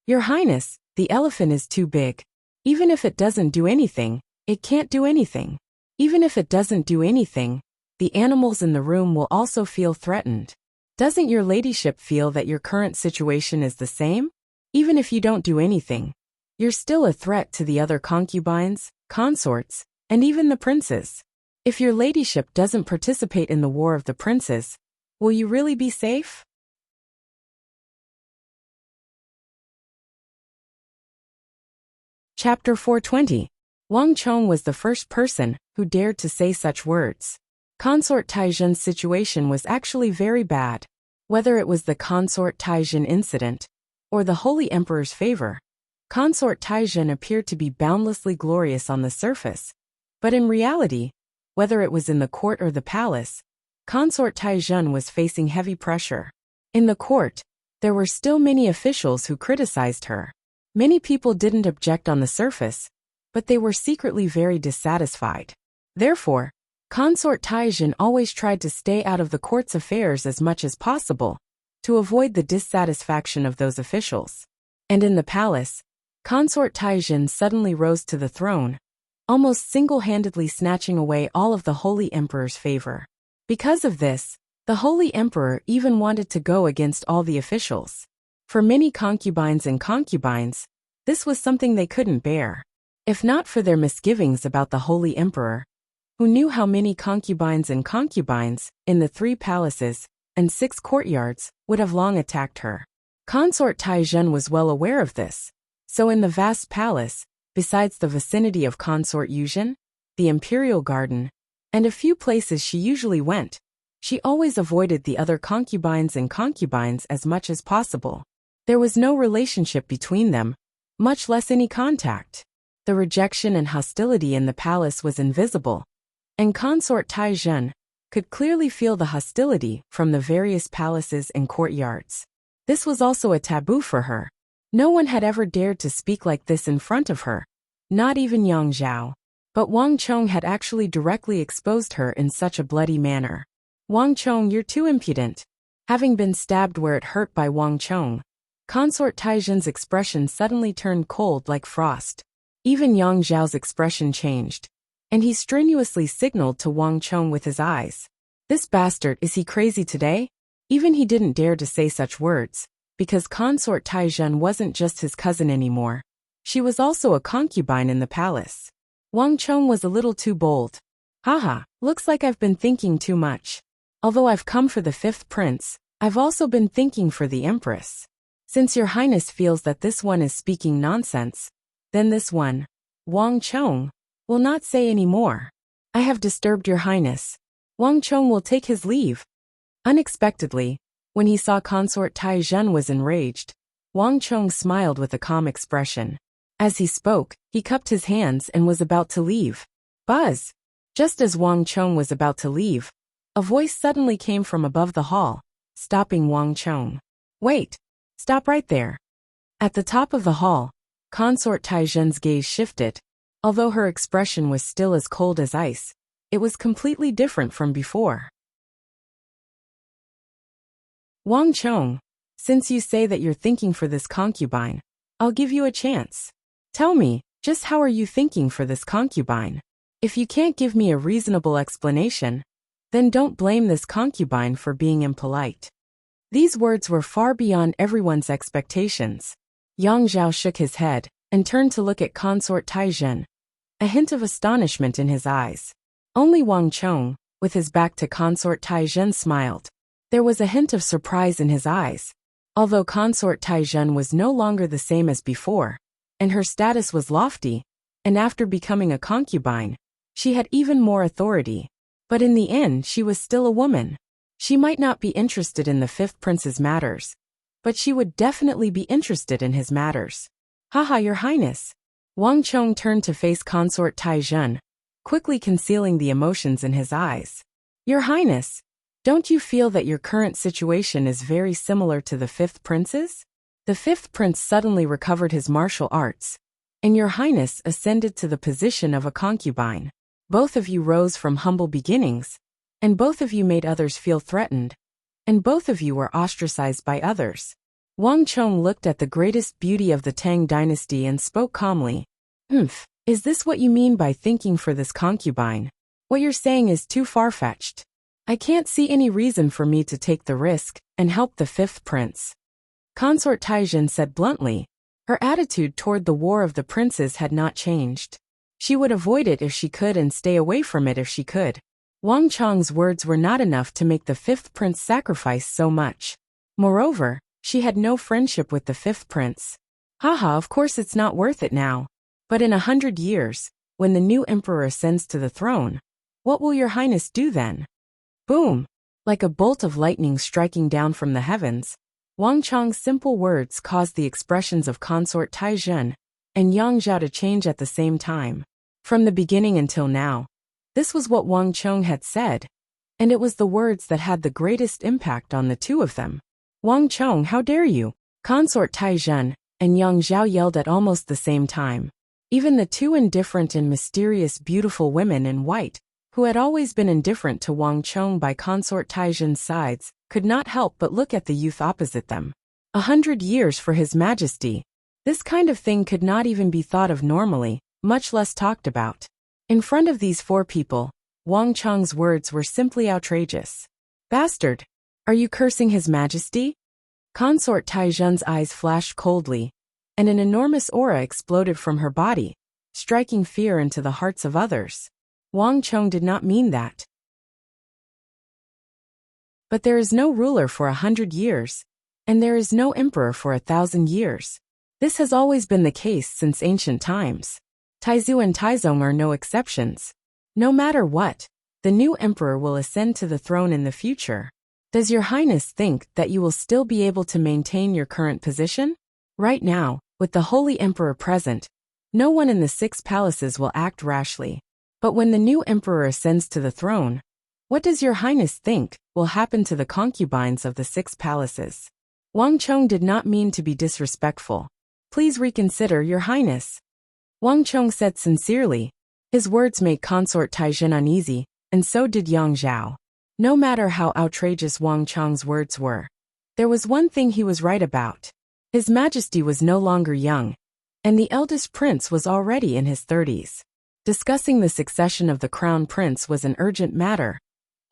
Your Highness, the elephant is too big. Even if it doesn't do anything, it can't do anything. Even if it doesn't do anything, the animals in the room will also feel threatened. Doesn't your ladyship feel that your current situation is the same? Even if you don't do anything, you're still a threat to the other concubines, consorts, and even the princes. If your ladyship doesn't participate in the War of the Princes, will you really be safe? Chapter 420. Wang Chong was the first person who dared to say such words. Consort Taizhen's situation was actually very bad. Whether it was the Consort Taizhen incident or the Holy Emperor's favor, Consort Taizhen appeared to be boundlessly glorious on the surface. But in reality, whether it was in the court or the palace, Consort Taizhen was facing heavy pressure. In the court, there were still many officials who criticized her. Many people didn't object on the surface, but they were secretly very dissatisfied. Therefore, Consort Taizhen always tried to stay out of the court's affairs as much as possible, to avoid the dissatisfaction of those officials. And in the palace, Consort Taizhen suddenly rose to the throne, almost single-handedly snatching away all of the Holy Emperor's favor. Because of this, the Holy Emperor even wanted to go against all the officials. For many concubines and concubines, this was something they couldn't bear. If not for their misgivings about the Holy Emperor, who knew how many concubines and concubines, in the 3 palaces and 6 courtyards, would have long attacked her. Consort Taizhen was well aware of this. So in the vast palace, besides the vicinity of Consort Yuzhen, the Imperial Garden, and a few places she usually went, she always avoided the other concubines and concubines as much as possible. There was no relationship between them, much less any contact. The rejection and hostility in the palace was invisible, and Consort Taizhen could clearly feel the hostility from the various palaces and courtyards. This was also a taboo for her. No one had ever dared to speak like this in front of her, not even Yang Zhao. But Wang Chong had actually directly exposed her in such a bloody manner. Wang Chong, you're too impudent. Having been stabbed where it hurt by Wang Chong, Consort Taizhen's expression suddenly turned cold like frost. Even Yang Zhao's expression changed, and he strenuously signaled to Wang Chong with his eyes. This bastard, is he crazy today? Even he didn't dare to say such words, because Consort Taizhen wasn't just his cousin anymore. She was also a concubine in the palace. Wang Chong was a little too bold. Haha, looks like I've been thinking too much. Although I've come for the 5th prince, I've also been thinking for the empress. Since your highness feels that this one is speaking nonsense, then this one, Wang Chong, will not say any more. I have disturbed your highness. Wang Chong will take his leave. Unexpectedly, when he saw Consort Taizhen was enraged, Wang Chong smiled with a calm expression. As he spoke, he cupped his hands and was about to leave. Buzz! Just as Wang Chong was about to leave, a voice suddenly came from above the hall, stopping Wang Chong. Wait! Stop right there. At the top of the hall, Consort Taizhen's gaze shifted. Although her expression was still as cold as ice, it was completely different from before. Wang Chong, since you say that you're thinking for this concubine, I'll give you a chance. Tell me, just how are you thinking for this concubine? If you can't give me a reasonable explanation, Then don't blame this concubine for being impolite. These words were far beyond everyone's expectations. Yang Zhao shook his head and turned to look at consort Taizhen, a hint of astonishment in his eyes. Only Wang Chong, with his back to consort Taizhen, smiled. There was a hint of surprise in his eyes. Although consort Taizhen was no longer the same as before, and her status was lofty, and after becoming a concubine, she had even more authority. But in the end she was still a woman. She might not be interested in the fifth prince's matters, but she would definitely be interested in his matters. Haha, your highness. Wang Chong turned to face consort Taizhen, quickly concealing the emotions in his eyes. Your highness, don't you feel that your current situation is very similar to the fifth prince's? The fifth prince suddenly recovered his martial arts, and your highness ascended to the position of a concubine. Both of you rose from humble beginnings, and both of you made others feel threatened, and both of you were ostracized by others. Wang Chong looked at the greatest beauty of the Tang dynasty and spoke calmly. Is this what you mean by thinking for this concubine? What you're saying is too far-fetched. I can't see any reason for me to take the risk and help the fifth prince. Consort Taizhen said bluntly. Her attitude toward the War of the Princes had not changed. She would avoid it if she could and stay away from it if she could. Wang Chong's words were not enough to make the fifth prince sacrifice so much. Moreover, she had no friendship with the fifth prince. Haha, of course it's not worth it now. But in 100 years, when the new emperor ascends to the throne, what will your highness do then? Boom! Like a bolt of lightning striking down from the heavens, Wang Chong's simple words caused the expressions of consort Taizhen and Yang Zhao to change at the same time. From the beginning until now, this was what Wang Chong had said, and it was the words that had the greatest impact on the two of them. Wang Chong, how dare you? Consort Taizhen and Yang Zhao yelled at almost the same time. Even the two indifferent and mysterious beautiful women in white, who had always been indifferent to Wang Chong by consort Taizhen's sides, could not help but look at the youth opposite them. 100 years for his majesty. This kind of thing could not even be thought of normally, much less talked about. In front of these four people, Wang Chong's words were simply outrageous. Bastard! Are you cursing his majesty? Consort Taizhen's eyes flashed coldly, and an enormous aura exploded from her body, striking fear into the hearts of others. Wang Chong did not mean that. But there is no ruler for 100 years, and there is no emperor for 1,000 years. This has always been the case since ancient times. Taizu and Taizong are no exceptions. No matter what, the new emperor will ascend to the throne in the future. Does your highness think that you will still be able to maintain your current position? Right now, with the holy emperor present, no one in the 6 palaces will act rashly. But when the new emperor ascends to the throne, what does your highness think will happen to the concubines of the 6 palaces? Wang Chong did not mean to be disrespectful. Please reconsider, your highness. Wang Chong said sincerely. His words made consort Taizhen uneasy, and so did Yang Zhao. No matter how outrageous Wang Chong's words were, there was one thing he was right about. His majesty was no longer young, and the eldest prince was already in his 30s. Discussing the succession of the crown prince was an urgent matter,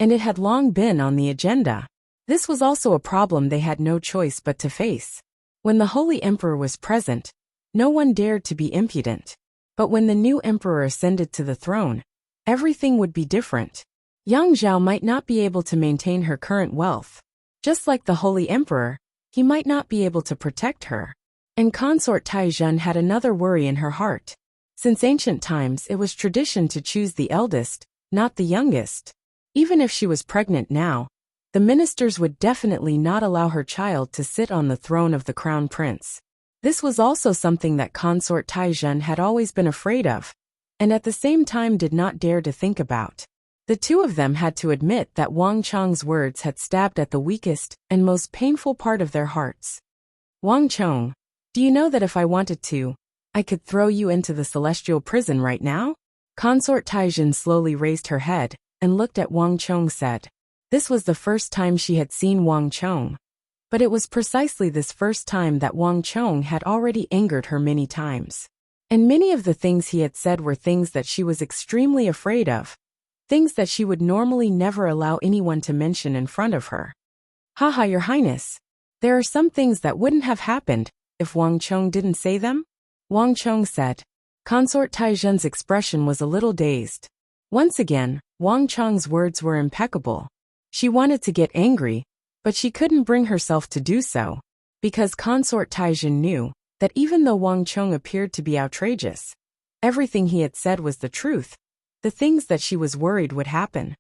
and it had long been on the agenda. This was also a problem they had no choice but to face. When the holy emperor was present, no one dared to be impudent. But when the new emperor ascended to the throne, everything would be different. Yang Zhao might not be able to maintain her current wealth. Just like the holy emperor, he might not be able to protect her. And consort Taizhen had another worry in her heart. Since ancient times, it was tradition to choose the eldest, not the youngest. Even if she was pregnant now, the ministers would definitely not allow her child to sit on the throne of the crown prince. This was also something that consort Taizhen had always been afraid of, and at the same time did not dare to think about. The two of them had to admit that Wang Chong's words had stabbed at the weakest and most painful part of their hearts. Wang Chong, do you know that if I wanted to, I could throw you into the celestial prison right now? Consort Taizhen slowly raised her head and looked at Wang Chong said. This was the first time she had seen Wang Chong. But it was precisely this first time that Wang Chong had already angered her many times. And many of the things he had said were things that she was extremely afraid of. things that she would normally never allow anyone to mention in front of her. Haha, Your Highness. There are some things that wouldn't have happened if Wang Chong didn't say them, Wang Chong said. Consort Taizhen's expression was a little dazed. Once again, Wang Chong's words were impeccable. She wanted to get angry, but she couldn't bring herself to do so, because Consort Taizhen knew that even though Wang Chong appeared to be outrageous, everything he had said was the truth, the things that she was worried would happen.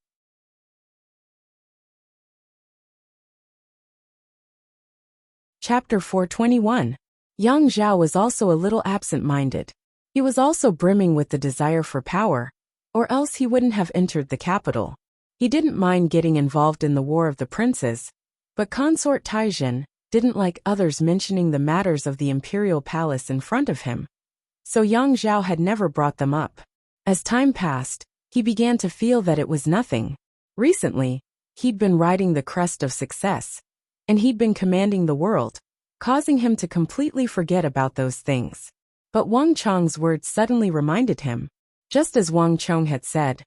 Chapter 421. Yang Zhao was also a little absent-minded. He was also brimming with the desire for power, or else he wouldn't have entered the capital. He didn't mind getting involved in the War of the Princes, but Consort Taizhen didn't like others mentioning the matters of the imperial palace in front of him, so Yang Zhao had never brought them up. As time passed, he began to feel that it was nothing. Recently, he'd been riding the crest of success, and he'd been commanding the world, causing him to completely forget about those things. But Wang Chong's words suddenly reminded him. Just as Wang Chong had said,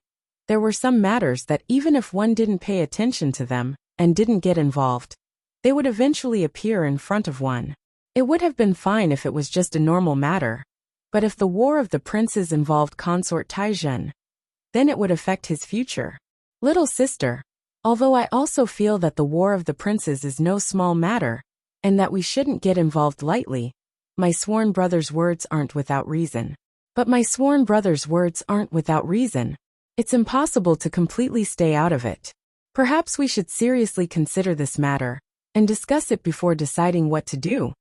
there were some matters that even if one didn't pay attention to them and didn't get involved, they would eventually appear in front of one. It would have been fine if it was just a normal matter, but if the War of the Princes involved Consort Taizhen, then it would affect his future. Little sister, although I also feel that the War of the Princes is no small matter, and that we shouldn't get involved lightly, my sworn brother's words aren't without reason. But my sworn brother's words aren't without reason. It's impossible to completely stay out of it. Perhaps we should seriously consider this matter, and discuss it before deciding what to do.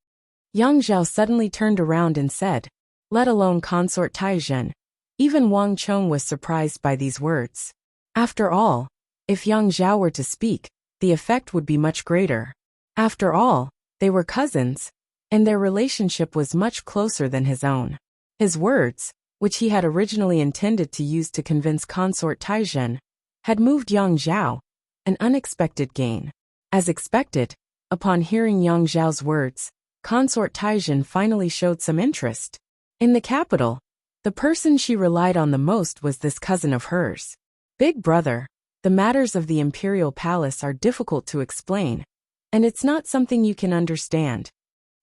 Yang Zhao suddenly turned around and said, let alone Consort Taizhen. Even Wang Chong was surprised by these words. After all, if Yang Zhao were to speak, the effect would be much greater. After all, they were cousins, and their relationship was much closer than his own. His words, which he had originally intended to use to convince Consort Taizhen, had moved Yang Zhao, an unexpected gain. As expected, upon hearing Yang Zhao's words, Consort Taizhen finally showed some interest. In the capital, the person she relied on the most was this cousin of hers. Big brother, the matters of the imperial palace are difficult to explain, and it's not something you can understand.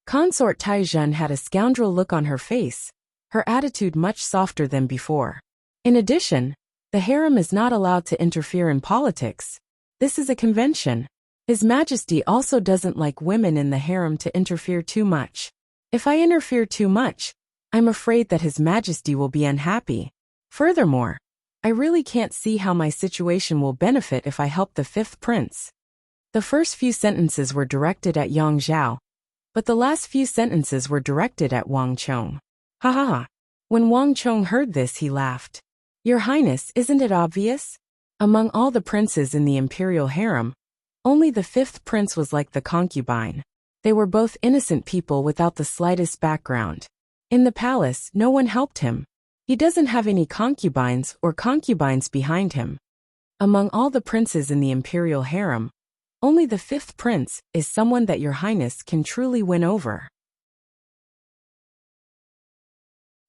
Consort Taizhen had a scoundrel look on her face, her attitude much softer than before. In addition, the harem is not allowed to interfere in politics. This is a convention. His Majesty also doesn't like women in the harem to interfere too much. If I interfere too much, I'm afraid that His Majesty will be unhappy. Furthermore, I really can't see how my situation will benefit if I help the fifth prince. The first few sentences were directed at Yang Zhao, but the last few sentences were directed at Wang Chong. Ha ha ha. When Wang Chong heard this, he laughed. Your Highness, isn't it obvious? Among all the princes in the imperial harem, only the fifth prince was like the concubine. They were both innocent people without the slightest background. In the palace, no one helped him. He doesn't have any concubines or concubines behind him. Among all the princes in the imperial harem, only the fifth prince is someone that Your Highness can truly win over.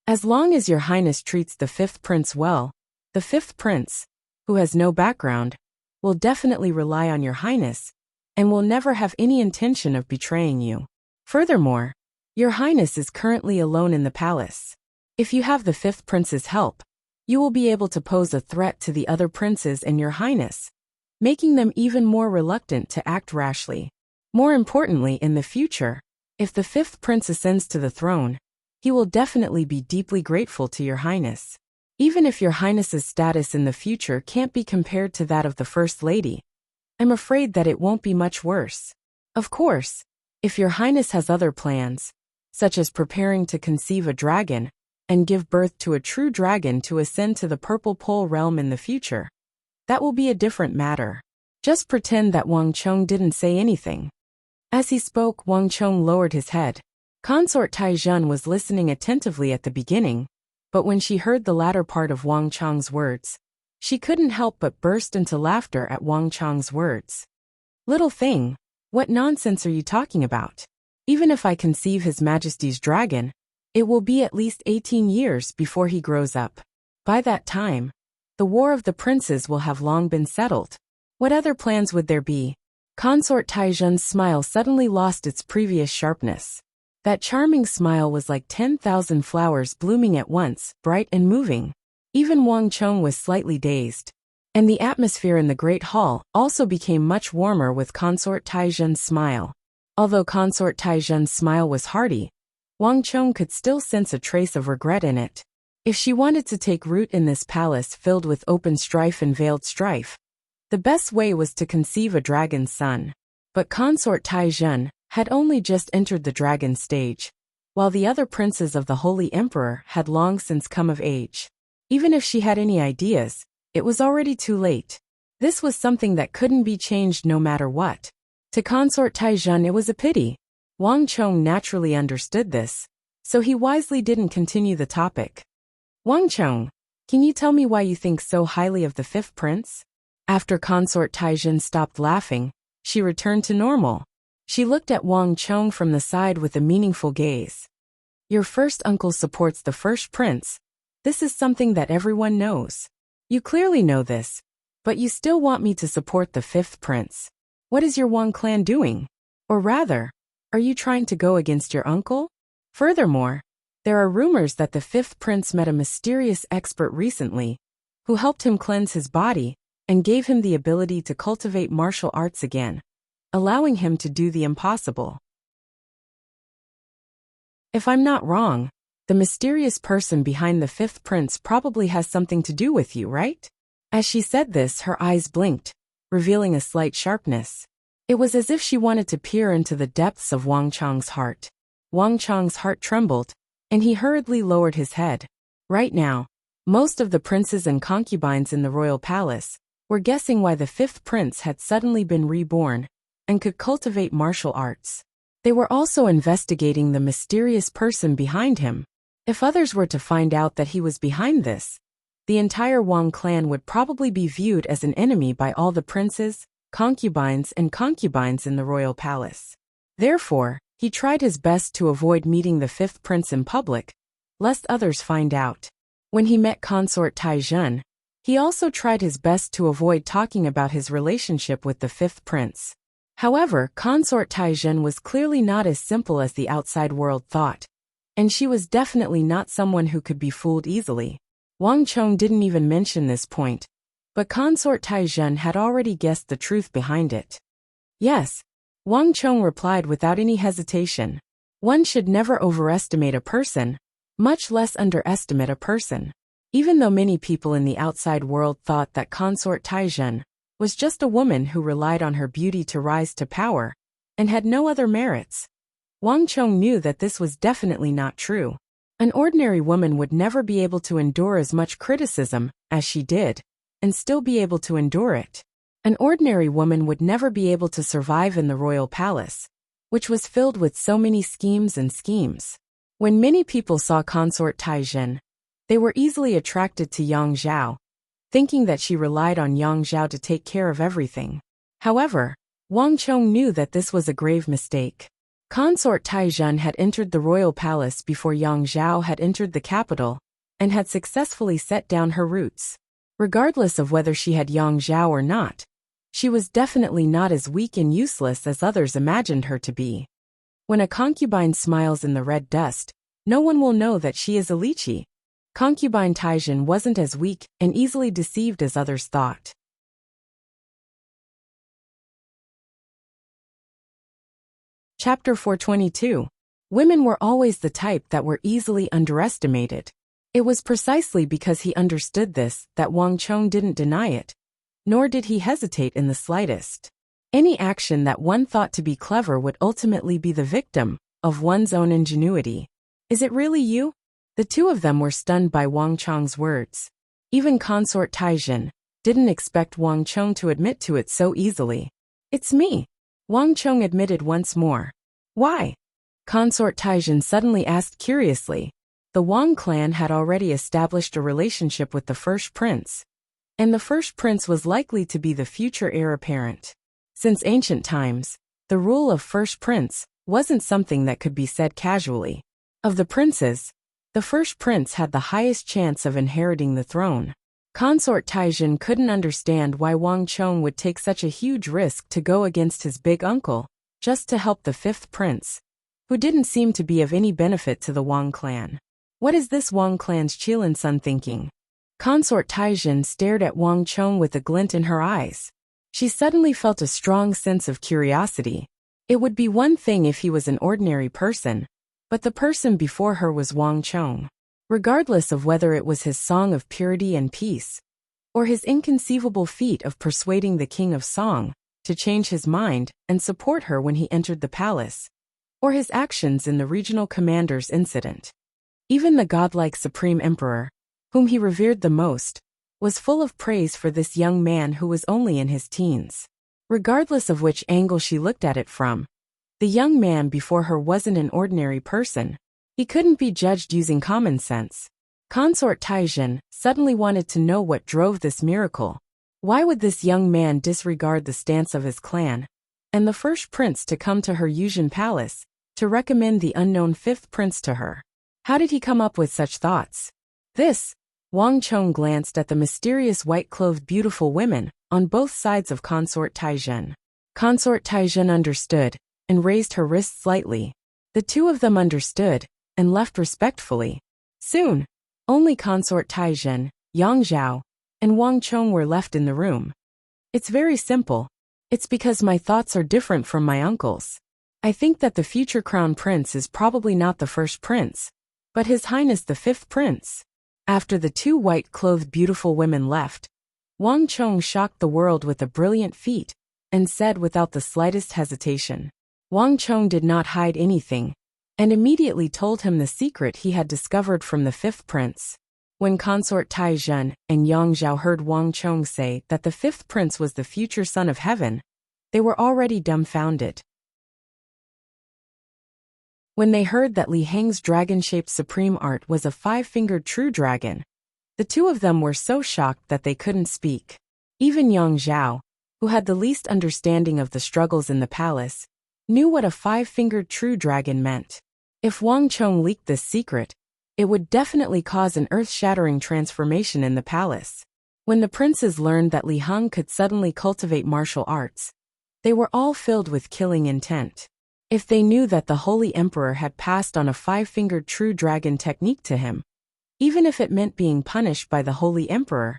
As long as Your Highness treats the fifth prince well, the fifth prince, who has no background, will definitely rely on Your Highness, and will never have any intention of betraying you. Furthermore, Your Highness is currently alone in the palace. If you have the fifth prince's help, you will be able to pose a threat to the other princes and Your Highness, making them even more reluctant to act rashly. More importantly, in the future, if the fifth prince ascends to the throne, he will definitely be deeply grateful to Your Highness. Even if Your Highness's status in the future can't be compared to that of the First Lady, I'm afraid that it won't be much worse. Of course, if Your Highness has other plans, such as preparing to conceive a dragon and give birth to a true dragon to ascend to the Purple Pole realm in the future, that will be a different matter. Just pretend that Wang Chong didn't say anything. As he spoke, Wang Chong lowered his head. Consort Taizhen was listening attentively at the beginning, but when she heard the latter part of Wang Chong's words, she couldn't help but burst into laughter at Wang Chong's words. Little thing, what nonsense are you talking about? Even if I conceive His Majesty's dragon, it will be at least 18 years before he grows up. By that time, the The war of the princes will have long been settled. What other plans would there be? Consort Taizhen's smile suddenly lost its previous sharpness. That charming smile was like 10,000 flowers blooming at once, bright and moving. Even Wang Chong was slightly dazed. And the atmosphere in the great hall also became much warmer with Consort Taizhen's smile. Although Consort Taizhen's smile was hearty, Wang Chong could still sense a trace of regret in it. If she wanted to take root in this palace filled with open strife and veiled strife, the best way was to conceive a dragon's son. But Consort Taizhen had only just entered the dragon stage, while the other princes of the Holy Emperor had long since come of age. Even if she had any ideas, it was already too late. This was something that couldn't be changed no matter what. To Consort Taizhen it was a pity. Wang Chong naturally understood this, so he wisely didn't continue the topic. Wang Chong, can you tell me why you think so highly of the fifth prince? After Consort Taizhen stopped laughing, she returned to normal. She looked at Wang Chong from the side with a meaningful gaze. Your first uncle supports the first prince. This is something that everyone knows. You clearly know this, but you still want me to support the fifth prince. What is your Wang clan doing? Or rather, are you trying to go against your uncle? Furthermore, there are rumors that the fifth prince met a mysterious expert recently, who helped him cleanse his body and gave him the ability to cultivate martial arts again, allowing him to do the impossible. If I'm not wrong, the mysterious person behind the fifth prince probably has something to do with you, right? As she said this, her eyes blinked, revealing a slight sharpness. It was as if she wanted to peer into the depths of Wang Chong's heart. Wang Chong's heart trembled, and he hurriedly lowered his head. Right now, most of the princes and concubines in the royal palace were guessing why the fifth prince had suddenly been reborn and could cultivate martial arts. They were also investigating the mysterious person behind him. If others were to find out that he was behind this, the entire Wang clan would probably be viewed as an enemy by all the princes, concubines in the royal palace. Therefore, he tried his best to avoid meeting the fifth prince in public, lest others find out. When he met Consort Taizhen, he also tried his best to avoid talking about his relationship with the fifth prince. However, Consort Taizhen was clearly not as simple as the outside world thought, and she was definitely not someone who could be fooled easily. Wang Chong didn't even mention this point, but Consort Taizhen had already guessed the truth behind it. Yes, Wang Chong replied without any hesitation. One should never overestimate a person, much less underestimate a person. Even though many people in the outside world thought that Consort Taizhen was just a woman who relied on her beauty to rise to power and had no other merits, Wang Chong knew that this was definitely not true. An ordinary woman would never be able to endure as much criticism as she did, and still be able to endure it. An ordinary woman would never be able to survive in the royal palace, which was filled with so many schemes and schemes. When many people saw Consort Taizhen, they were easily attracted to Yang Zhao, thinking that she relied on Yang Zhao to take care of everything. However, Wang Chong knew that this was a grave mistake. Consort Taizhen had entered the royal palace before Yang Zhao had entered the capital, and had successfully set down her roots. Regardless of whether she had Yang Zhao or not, she was definitely not as weak and useless as others imagined her to be. When a concubine smiles in the red dust, no one will know that she is a lychee. Concubine Taizhen wasn't as weak and easily deceived as others thought. Chapter 422. Women were always the type that were easily underestimated. It was precisely because he understood this that Wang Chong didn't deny it, nor did he hesitate in the slightest. Any action that one thought to be clever would ultimately be the victim of one's own ingenuity. Is it really you? The two of them were stunned by Wang Chong's words. Even Consort Taizhen didn't expect Wang Chong to admit to it so easily. It's me, Wang Chong admitted once more. Why? Consort Taizhen suddenly asked curiously. The Wang clan had already established a relationship with the first prince, and the first prince was likely to be the future heir apparent. Since ancient times, the rule of first prince wasn't something that could be said casually. Of the princes, the first prince had the highest chance of inheriting the throne. Consort Taizhen couldn't understand why Wang Chong would take such a huge risk to go against his big uncle, just to help the fifth prince, who didn't seem to be of any benefit to the Wang clan. What is this Wang clan's Qilin son thinking? Consort Taizhen stared at Wang Chong with a glint in her eyes. She suddenly felt a strong sense of curiosity. It would be one thing if he was an ordinary person, but the person before her was Wang Chong. Regardless of whether it was his song of purity and peace, or his inconceivable feat of persuading the king of Song to change his mind and support her when he entered the palace, or his actions in the regional commander's incident. Even the godlike supreme emperor, whom he revered the most, was full of praise for this young man who was only in his teens. Regardless of which angle she looked at it from, the young man before her wasn't an ordinary person. He couldn't be judged using common sense. Consort Taizhen suddenly wanted to know what drove this miracle. Why would this young man disregard the stance of his clan, and the first prince to come to her Yuzhen palace, to recommend the unknown fifth prince to her? How did he come up with such thoughts? Wang Chong glanced at the mysterious white-clothed beautiful women on both sides of Consort Taizhen. Consort Taizhen understood, and raised her wrist slightly. The two of them understood, and left respectfully. Soon, only Consort Taizhen, Yang Zhao, and Wang Chong were left in the room. It's very simple. It's because my thoughts are different from my uncle's. I think that the future crown prince is probably not the first prince, but His Highness the fifth prince. After the two white-clothed beautiful women left, Wang Chong shocked the world with a brilliant feat, and said without the slightest hesitation. Wang Chong did not hide anything, and immediately told him the secret he had discovered from the fifth prince. When Consort Taizhen and Yang Zhao heard Wang Chong say that the fifth prince was the future son of heaven, they were already dumbfounded. When they heard that Li Heng's dragon-shaped supreme art was a five-fingered true dragon, the two of them were so shocked that they couldn't speak. Even Yang Zhao, who had the least understanding of the struggles in the palace, knew what a five-fingered true dragon meant. If Wang Chong leaked this secret, it would definitely cause an earth-shattering transformation in the palace. When the princes learned that Li Heng could suddenly cultivate martial arts, they were all filled with killing intent. If they knew that the Holy Emperor had passed on a five-fingered true dragon technique to him, even if it meant being punished by the Holy Emperor,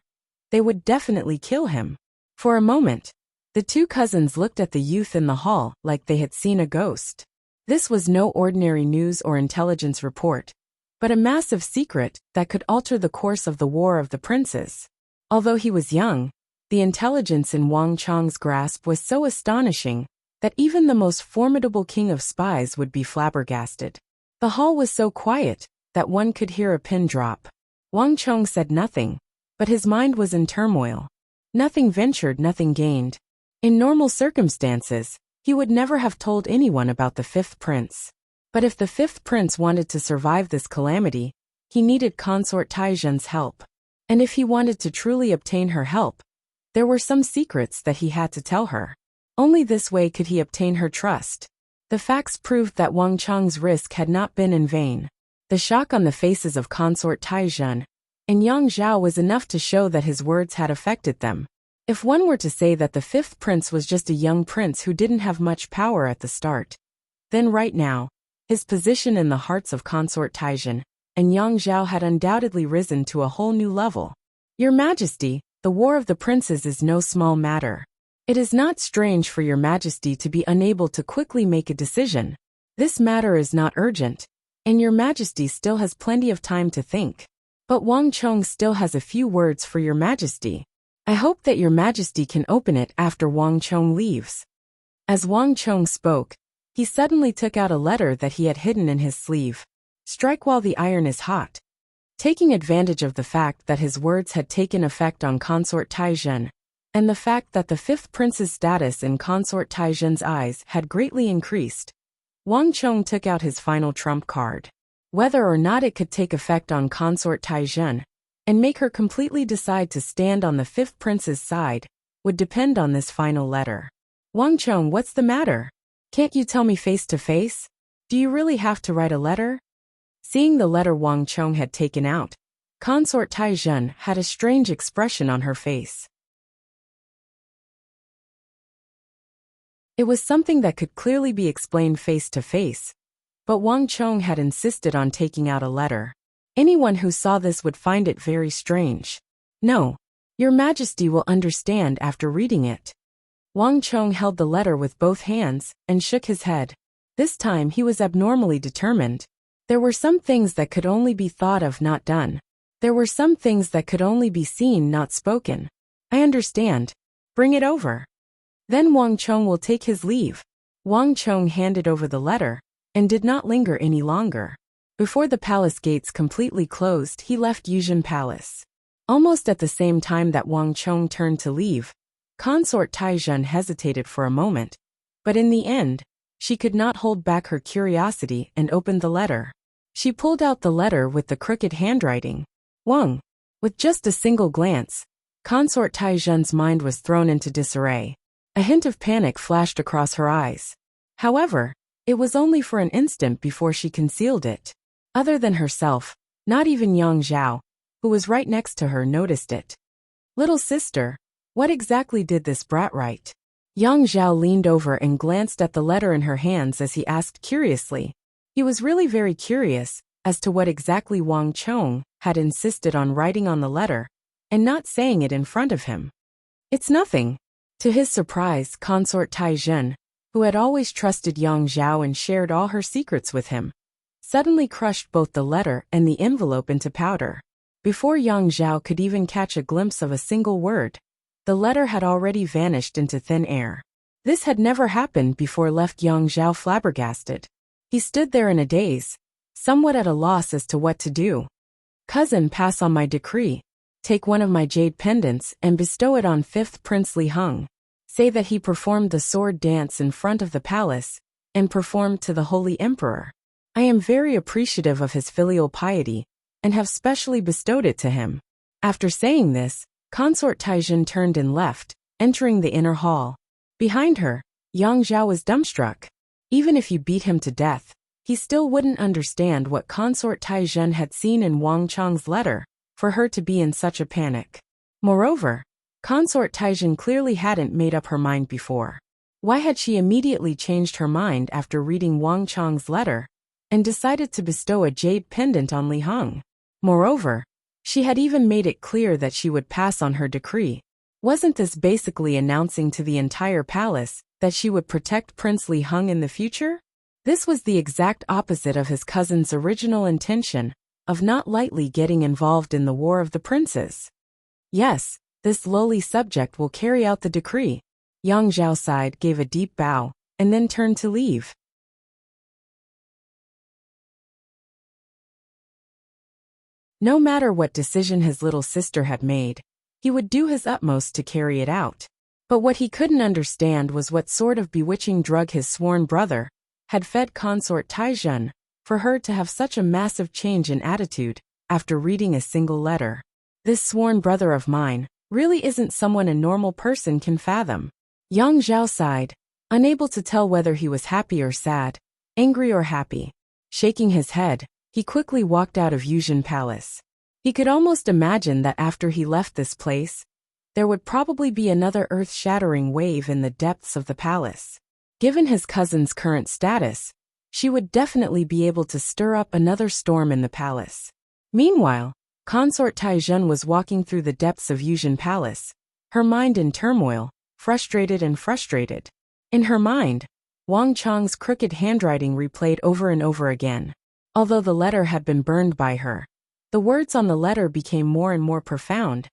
they would definitely kill him. For a moment, the two cousins looked at the youth in the hall like they had seen a ghost. This was no ordinary news or intelligence report, but a massive secret that could alter the course of the War of the Princes. Although he was young, the intelligence in Wang Chong's grasp was so astonishing that even the most formidable king of spies would be flabbergasted. The hall was so quiet that one could hear a pin drop. Wang Chong said nothing, but his mind was in turmoil. Nothing ventured, nothing gained. In normal circumstances, he would never have told anyone about the fifth prince. But if the fifth prince wanted to survive this calamity, he needed Consort Taizhen's help. And if he wanted to truly obtain her help, there were some secrets that he had to tell her. Only this way could he obtain her trust. The facts proved that Wang Chong's risk had not been in vain. The shock on the faces of Consort Taizhen and Yang Zhao was enough to show that his words had affected them. If one were to say that the fifth prince was just a young prince who didn't have much power at the start, then right now, his position in the hearts of Consort Taizhen and Yang Zhao had undoubtedly risen to a whole new level. Your Majesty, the War of the Princes is no small matter. It is not strange for your Majesty to be unable to quickly make a decision. This matter is not urgent, and your Majesty still has plenty of time to think. But Wang Chong still has a few words for your Majesty. I hope that your Majesty can open it after Wang Chong leaves. As Wang Chong spoke, he suddenly took out a letter that he had hidden in his sleeve. Strike while the iron is hot. Taking advantage of the fact that his words had taken effect on Consort Taizhen, and the fact that the fifth prince's status in Consort Taizhen's eyes had greatly increased, Wang Chong took out his final trump card. Whether or not it could take effect on Consort Taizhen, and make her completely decide to stand on the fifth prince's side, would depend on this final letter. Wang Chong, what's the matter? Can't you tell me face to face? Do you really have to write a letter? Seeing the letter Wang Chong had taken out, Consort Taizhen had a strange expression on her face. It was something that could clearly be explained face to face, but Wang Chong had insisted on taking out a letter. Anyone who saw this would find it very strange. No, Your Majesty will understand after reading it. Wang Chong held the letter with both hands and shook his head. This time he was abnormally determined. There were some things that could only be thought of, not done. There were some things that could only be seen, not spoken. I understand. Bring it over. Then Wang Chong will take his leave. Wang Chong handed over the letter and did not linger any longer. Before the palace gates completely closed, he left Yuzhen Palace. Almost at the same time that Wang Chong turned to leave, Consort Taizhen hesitated for a moment, but in the end, she could not hold back her curiosity and opened the letter. She pulled out the letter with the crooked handwriting. Wang. With just a single glance, Consort Taizhen's mind was thrown into disarray. A hint of panic flashed across her eyes. However, it was only for an instant before she concealed it. Other than herself, not even Yang Zhao, who was right next to her, noticed it. Little sister, what exactly did this brat write? Yang Zhao leaned over and glanced at the letter in her hands as he asked curiously. He was really very curious as to what exactly Wang Chong had insisted on writing on the letter and not saying it in front of him. It's nothing. To his surprise, Consort Taizhen, who had always trusted Yang Zhao and shared all her secrets with him, suddenly crushed both the letter and the envelope into powder. Before Yang Zhao could even catch a glimpse of a single word, the letter had already vanished into thin air. This had never happened before, left Yang Zhao flabbergasted. He stood there in a daze, somewhat at a loss as to what to do. Cousin, pass on my decree. Take one of my jade pendants and bestow it on 5th Prince Li Heng. Say that he performed the sword dance in front of the palace and performed to the Holy Emperor. I am very appreciative of his filial piety and have specially bestowed it to him. After saying this, Consort Taizhen turned and left, entering the inner hall. Behind her, Yang Zhao was dumbstruck. Even if you beat him to death, he still wouldn't understand what Consort Taizhen had seen in Wang Chong's letter for her to be in such a panic. Moreover, Consort Taizhen clearly hadn't made up her mind before. Why had she immediately changed her mind after reading Wang Chong's letter and decided to bestow a jade pendant on Li Heng? Moreover, she had even made it clear that she would pass on her decree. Wasn't this basically announcing to the entire palace that she would protect Prince Li Heng in the future? This was the exact opposite of his cousin's original intention of not lightly getting involved in the War of the Princes. Yes, this lowly subject will carry out the decree. Yang Zhao sighed, gave a deep bow, and then turned to leave. No matter what decision his little sister had made, he would do his utmost to carry it out. But what he couldn't understand was what sort of bewitching drug his sworn brother had fed Consort Taizhen for her to have such a massive change in attitude after reading a single letter. This sworn brother of mine really isn't someone a normal person can fathom. Yang Zhao sighed, unable to tell whether he was happy or sad, angry or happy. Shaking his head, he quickly walked out of Yuzhen Palace. He could almost imagine that after he left this place, there would probably be another earth-shattering wave in the depths of the palace. Given his cousin's current status, she would definitely be able to stir up another storm in the palace. Meanwhile, Consort Taizhen was walking through the depths of Yuzhen Palace, her mind in turmoil, frustrated. In her mind, Wang Chong's crooked handwriting replayed over and over again. Although the letter had been burned by her, the words on the letter became more and more profound,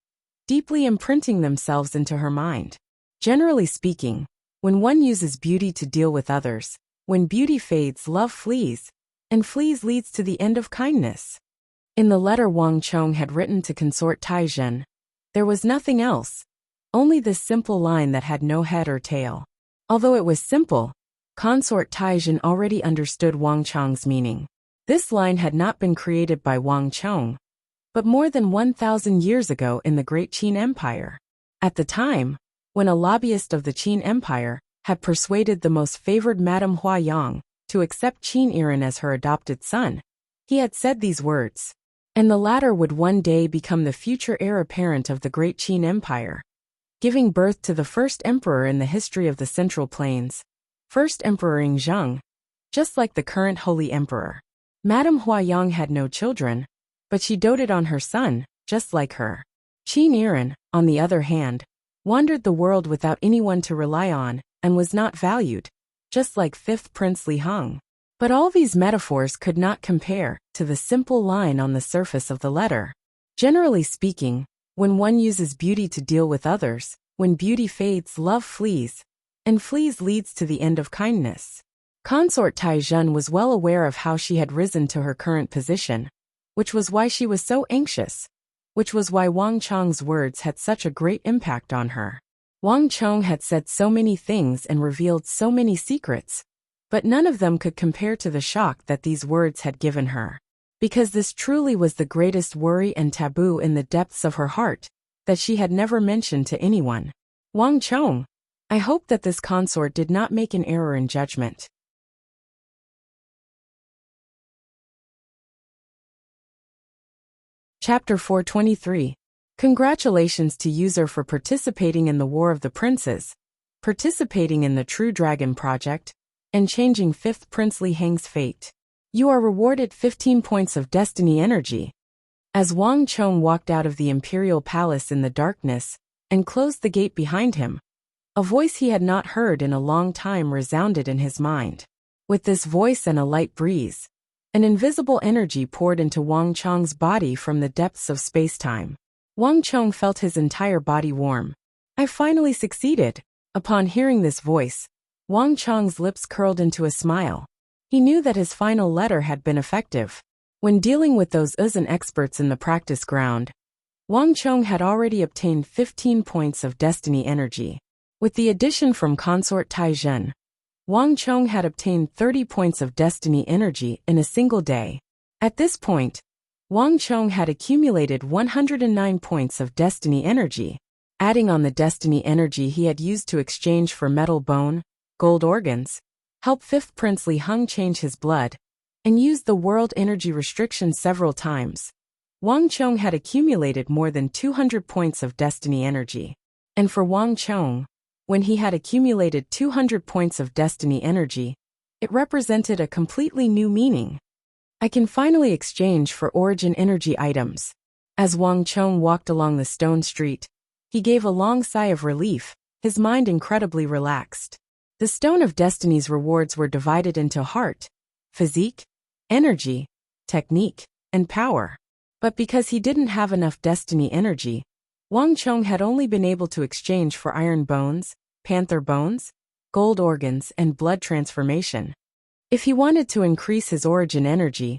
deeply imprinting themselves into her mind. Generally speaking, when one uses beauty to deal with others, when beauty fades, love flees, and flees leads to the end of kindness. In the letter Wang Chong had written to Consort Taizhen, there was nothing else, only this simple line that had no head or tail. Although it was simple, Consort Taizhen already understood Wang Chong's meaning. This line had not been created by Wang Chong, but more than 1,000 years ago in the Great Qin Empire. At the time, when a lobbyist of the Qin Empire had persuaded the most favored Madame Huayang to accept Qin Iran as her adopted son, he had said these words. and the latter would one day become the future heir apparent of the Great Qin Empire, giving birth to the first emperor in the history of the Central Plains, first Emperor Yingzheng, just like the current Holy Emperor. Madame Huayang had no children, but she doted on her son, just like her. Qin Yiren, on the other hand, wandered the world without anyone to rely on, and was not valued, just like fifth Prince Li Heng. But all these metaphors could not compare to the simple line on the surface of the letter. Generally speaking, when one uses beauty to deal with others, when beauty fades, love flees, and flees leads to the end of kindness. Consort Taizhen was well aware of how she had risen to her current position, which was why she was so anxious, which was why Wang Chong's words had such a great impact on her. Wang Chong had said so many things and revealed so many secrets, but none of them could compare to the shock that these words had given her. Because this truly was the greatest worry and taboo in the depths of her heart, that she had never mentioned to anyone. Wang Chong, I hope that this consort did not make an error in judgment. Chapter 423. Congratulations to user for participating in the War of the Princes, participating in the True Dragon Project, and changing 5th Prince Li Heng's fate. You are rewarded 15 points of destiny energy. As Wang Chong walked out of the Imperial Palace in the darkness and closed the gate behind him, a voice he had not heard in a long time resounded in his mind. With this voice and a light breeze, an invisible energy poured into Wang Chong's body from the depths of space-time. Wang Chong felt his entire body warm. I finally succeeded. Upon hearing this voice, Wang Chong's lips curled into a smile. He knew that his final letter had been effective. When dealing with those Uzun experts in the practice ground, Wang Chong had already obtained 15 points of destiny energy. With the addition from Consort Taizhen, Wang Chong had obtained 30 points of destiny energy in a single day. At this point, Wang Chong had accumulated 109 points of destiny energy. Adding on the destiny energy he had used to exchange for metal bone, gold organs, help 5th Prince Li Heng change his blood, and used the world energy restriction several times, Wang Chong had accumulated more than 200 points of destiny energy. And for Wang Chong, when he had accumulated 200 points of destiny energy, it represented a completely new meaning. I can finally exchange for origin energy items. As Wang Chong walked along the stone street, he gave a long sigh of relief, his mind incredibly relaxed. The Stone of Destiny's rewards were divided into heart, physique, energy, technique, and power. But because he didn't have enough destiny energy, Wang Chong had only been able to exchange for iron bones, panther bones, gold organs, and blood transformation. If he wanted to increase his origin energy,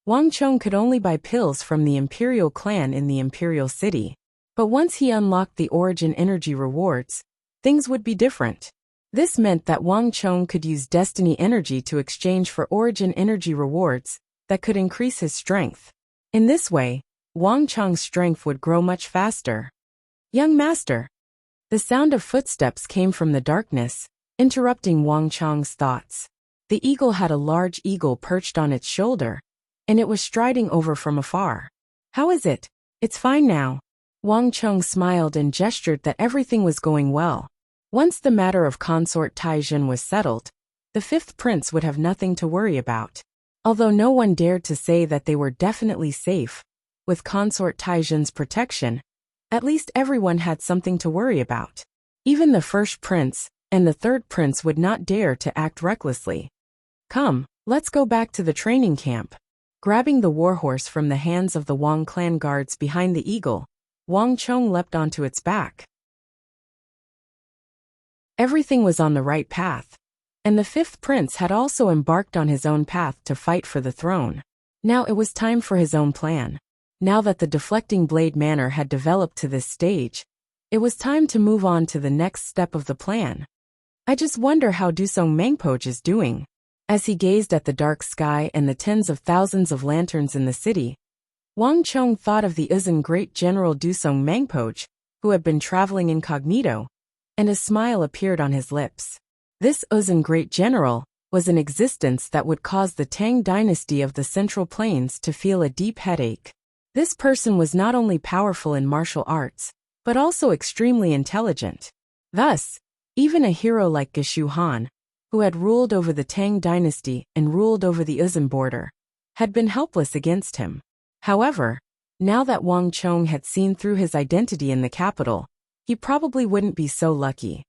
Wang Chong could only buy pills from the Imperial clan in the Imperial City. But once he unlocked the origin energy rewards, things would be different. This meant that Wang Chong could use destiny energy to exchange for origin energy rewards that could increase his strength. In this way, Wang Chong's strength would grow much faster. Young master. The sound of footsteps came from the darkness, interrupting Wang Chong's thoughts. The eagle had a large eagle perched on its shoulder, and it was striding over from afar. How is it? It's fine now. Wang Chong smiled and gestured that everything was going well. Once the matter of Consort Taizhen was settled, the 5th prince would have nothing to worry about. Although no one dared to say that they were definitely safe, with Consort Taizhen's protection, at least everyone had something to worry about. Even the first prince and the third prince would not dare to act recklessly. Come, let's go back to the training camp. Grabbing the warhorse from the hands of the Wang clan guards behind the eagle, Wang Chong leapt onto its back. Everything was on the right path, and the 5th prince had also embarked on his own path to fight for the throne. Now it was time for his own plan. Now that the deflecting blade manner had developed to this stage, it was time to move on to the next step of the plan. I just wonder how Dusong Mangpoj is doing. As he gazed at the dark sky and the tens of thousands of lanterns in the city, Wang Chong thought of the Uzun Great General Dusong Mangpoj, who had been traveling incognito, and a smile appeared on his lips. This Uzun Great General was an existence that would cause the Tang dynasty of the Central Plains to feel a deep headache. This person was not only powerful in martial arts, but also extremely intelligent. Thus, even a hero like Geshu Han, who had ruled over the Tang dynasty and ruled over the Uzun border, had been helpless against him. However, now that Wang Chong had seen through his identity in the capital, he probably wouldn't be so lucky.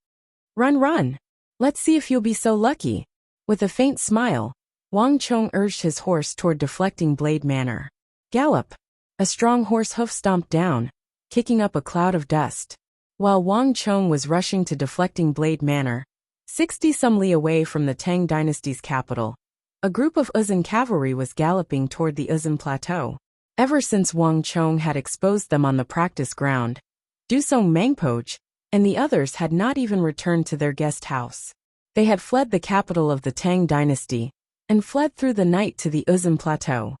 Run, run! Let's see if you'll be so lucky. With a faint smile, Wang Chong urged his horse toward Deflecting Blade Manor. Gallop! A strong horse hoof stomped down, kicking up a cloud of dust. While Wang Chong was rushing to Deflecting Blade Manor, 60-some li away from the Tang dynasty's capital, a group of Uzun cavalry was galloping toward the Uzun plateau. Ever since Wang Chong had exposed them on the practice ground, Dusong Mangpoj and the others had not even returned to their guest house. They had fled the capital of the Tang dynasty and fled through the night to the Uzun plateau.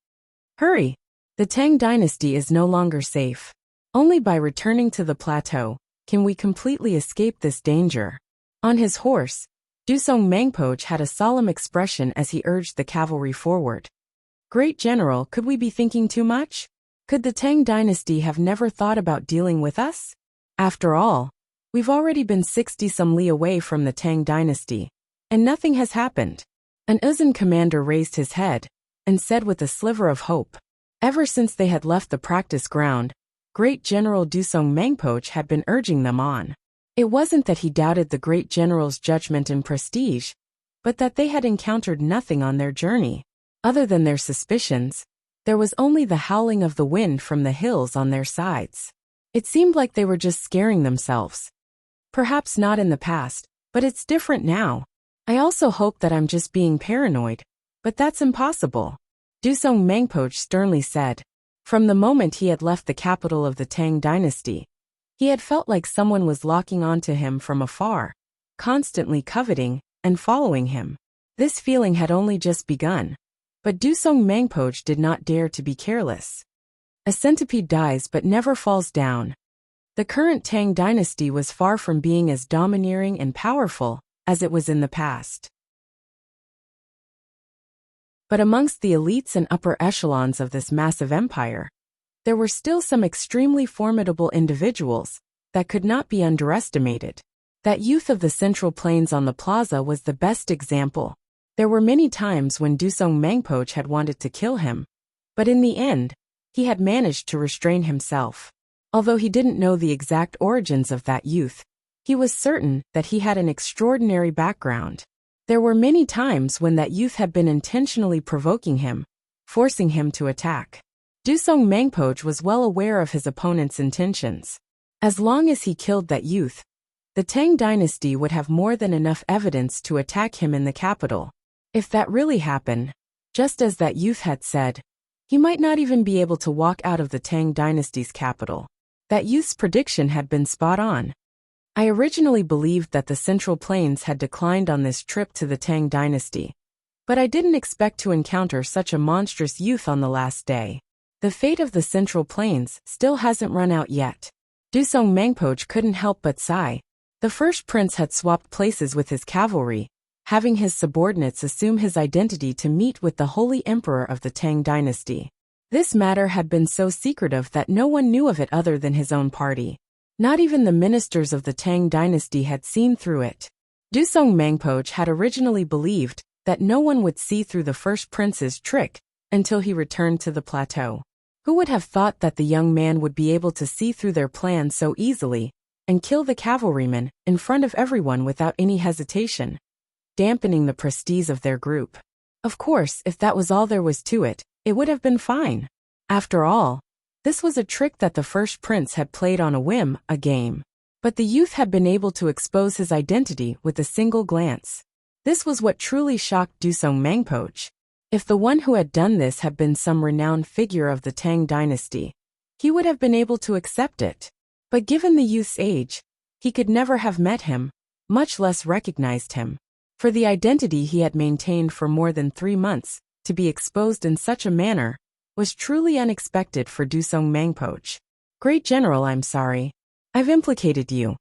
Hurry! The Tang dynasty is no longer safe. Only by returning to the plateau can we completely escape this danger. On his horse, Dusong Mangpoj had a solemn expression as he urged the cavalry forward. Great General, could we be thinking too much? Could the Tang dynasty have never thought about dealing with us? After all, we've already been 60-some li away from the Tang dynasty, and nothing has happened. An Uzun commander raised his head and said with a sliver of hope. Ever since they had left the practice ground, Great General Dusong Mangpoj had been urging them on. It wasn't that he doubted the Great General's judgment and prestige, but that they had encountered nothing on their journey. Other than their suspicions, there was only the howling of the wind from the hills on their sides. It seemed like they were just scaring themselves. Perhaps not in the past, but it's different now. I also hope that I'm just being paranoid, but that's impossible. Dusong Mangpoj sternly said. From the moment he had left the capital of the Tang dynasty, he had felt like someone was locking onto him from afar, constantly coveting and following him. This feeling had only just begun, but Dusong Mangpoj did not dare to be careless. A centipede dies but never falls down. The current Tang dynasty was far from being as domineering and powerful as it was in the past. But amongst the elites and upper echelons of this massive empire, there were still some extremely formidable individuals that could not be underestimated. That youth of the Central Plains on the plaza was the best example. There were many times when Dusong Mangpoj had wanted to kill him, but in the end, he had managed to restrain himself. Although he didn't know the exact origins of that youth, he was certain that he had an extraordinary background. There were many times when that youth had been intentionally provoking him, forcing him to attack. Dusong Mangpoj was well aware of his opponent's intentions. As long as he killed that youth, the Tang dynasty would have more than enough evidence to attack him in the capital. If that really happened, just as that youth had said, he might not even be able to walk out of the Tang dynasty's capital. That youth's prediction had been spot on. I originally believed that the Central Plains had declined on this trip to the Tang dynasty, but I didn't expect to encounter such a monstrous youth on the last day. The fate of the Central Plains still hasn't run out yet. Dusong Mangpoj couldn't help but sigh. The first prince had swapped places with his cavalry, having his subordinates assume his identity to meet with the Holy Emperor of the Tang dynasty. This matter had been so secretive that no one knew of it other than his own party. Not even the ministers of the Tang dynasty had seen through it. Dusong Mangpoj had originally believed that no one would see through the first prince's trick until he returned to the plateau. Who would have thought that the young man would be able to see through their plan so easily and kill the cavalryman in front of everyone without any hesitation, dampening the prestige of their group? Of course, if that was all there was to it, it would have been fine. After all, this was a trick that the first prince had played on a whim, a game. But the youth had been able to expose his identity with a single glance. This was what truly shocked Dusong Mangpoj. If the one who had done this had been some renowned figure of the Tang dynasty, he would have been able to accept it. But given the youth's age, he could never have met him, much less recognized him. For the identity he had maintained for more than 3 months, to be exposed in such a manner, was truly unexpected for Dusong Mangpoj. Great General, I'm sorry. I've implicated you.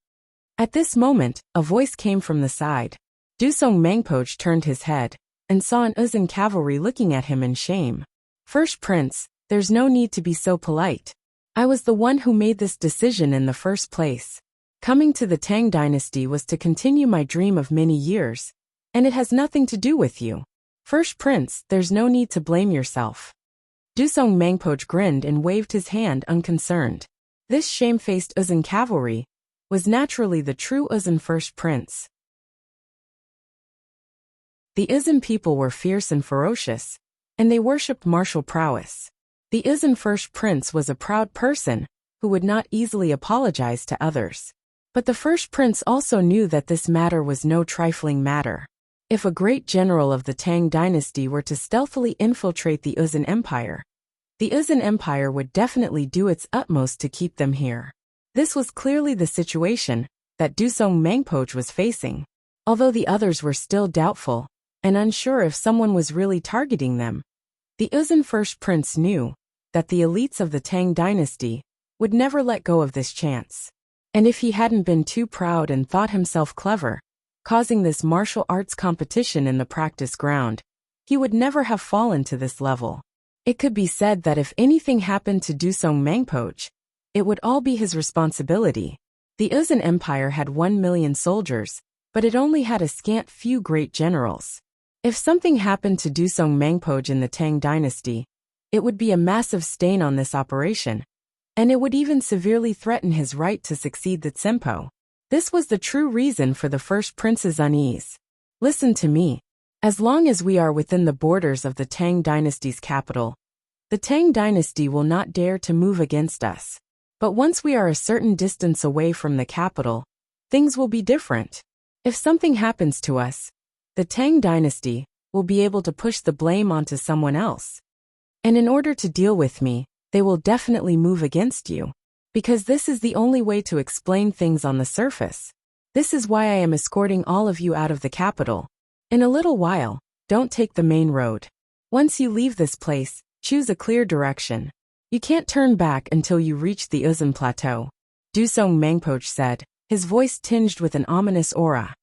At this moment, a voice came from the side. Dusong Mangpoj turned his head and saw an Uzun cavalry looking at him in shame. First Prince, There's no need to be so polite. I was the one who made this decision in the first place. Coming to the Tang dynasty was to continue my dream of many years, and it has nothing to do with you. First Prince, there's no need to blame yourself. Dusong Mangpoch grinned and waved his hand unconcerned. This shame-faced Uzun cavalry was naturally the true Uzun First Prince. The Uzun people were fierce and ferocious, and they worshipped martial prowess. The Uzun First Prince was a proud person who would not easily apologize to others. But the First Prince also knew that this matter was no trifling matter. If a great general of the Tang dynasty were to stealthily infiltrate the Uzun Empire, the Uzun Empire would definitely do its utmost to keep them here. This was clearly the situation that Dusong Mangpoch was facing. Although the others were still doubtful and unsure if someone was really targeting them, the Uzun First Prince knew that the elites of the Tang dynasty would never let go of this chance. And if he hadn't been too proud and thought himself clever, causing this martial arts competition in the practice ground, he would never have fallen to this level. It could be said that if anything happened to Dusong Mangpoch, it would all be his responsibility. The Uzun Empire had 1 million soldiers, but it only had a scant few great generals. If something happened to Dusong Mangpoch in the Tang dynasty, it would be a massive stain on this operation, and it would even severely threaten his right to succeed the Tsempo. This was the true reason for the First Prince's unease. Listen to me. As long as we are within the borders of the Tang dynasty's capital, the Tang dynasty will not dare to move against us. But once we are a certain distance away from the capital, things will be different. If something happens to us, the Tang dynasty will be able to push the blame onto someone else. And in order to deal with me, they will definitely move against you. Because this is the only way to explain things on the surface. This is why I am escorting all of you out of the capital. In a little while, don't take the main road. Once you leave this place, choose a clear direction. You can't turn back until you reach the Uzun Plateau. Dusong Mangpoch said, his voice tinged with an ominous aura.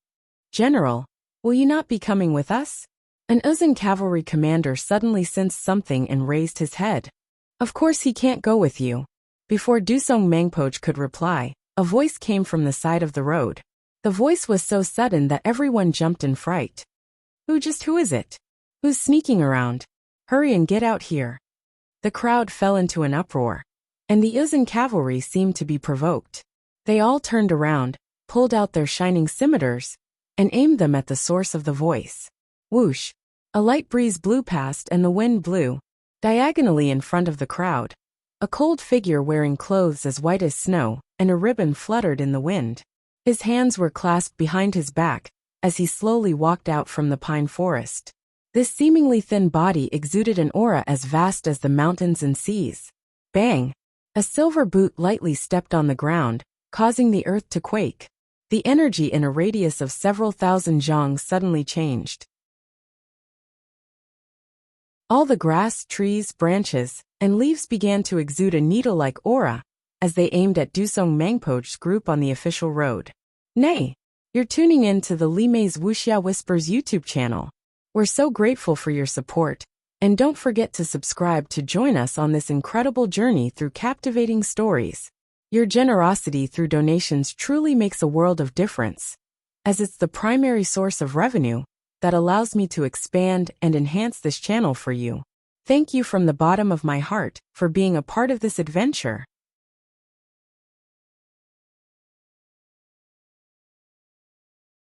General, will you not be coming with us? An Uzun cavalry commander suddenly sensed something and raised his head. Of course he can't go with you. Before Dusong Mangpoch could reply, a voice came from the side of the road. The voice was so sudden that everyone jumped in fright. Who is it? Who's sneaking around? Hurry and get out here. The crowd fell into an uproar, and the Uzun cavalry seemed to be provoked. They all turned around, pulled out their shining scimitars, and aimed them at the source of the voice. Whoosh! A light breeze blew past and the wind blew. Diagonally in front of the crowd, a cold figure wearing clothes as white as snow and a ribbon fluttered in the wind. His hands were clasped behind his back as he slowly walked out from the pine forest. This seemingly thin body exuded an aura as vast as the mountains and seas. Bang! A silver boot lightly stepped on the ground, causing the earth to quake. The energy in a radius of several thousand zhang suddenly changed. All the grass, trees, branches, and leaves began to exude a needle-like aura as they aimed at Dusong Mangpoch's group on the official road. Nay, you're tuning in to the Li Mei's Wuxia Whispers YouTube channel. We're so grateful for your support, and don't forget to subscribe to join us on this incredible journey through captivating stories. Your generosity through donations truly makes a world of difference, as it's the primary source of revenue that allows me to expand and enhance this channel for you. Thank you from the bottom of my heart for being a part of this adventure.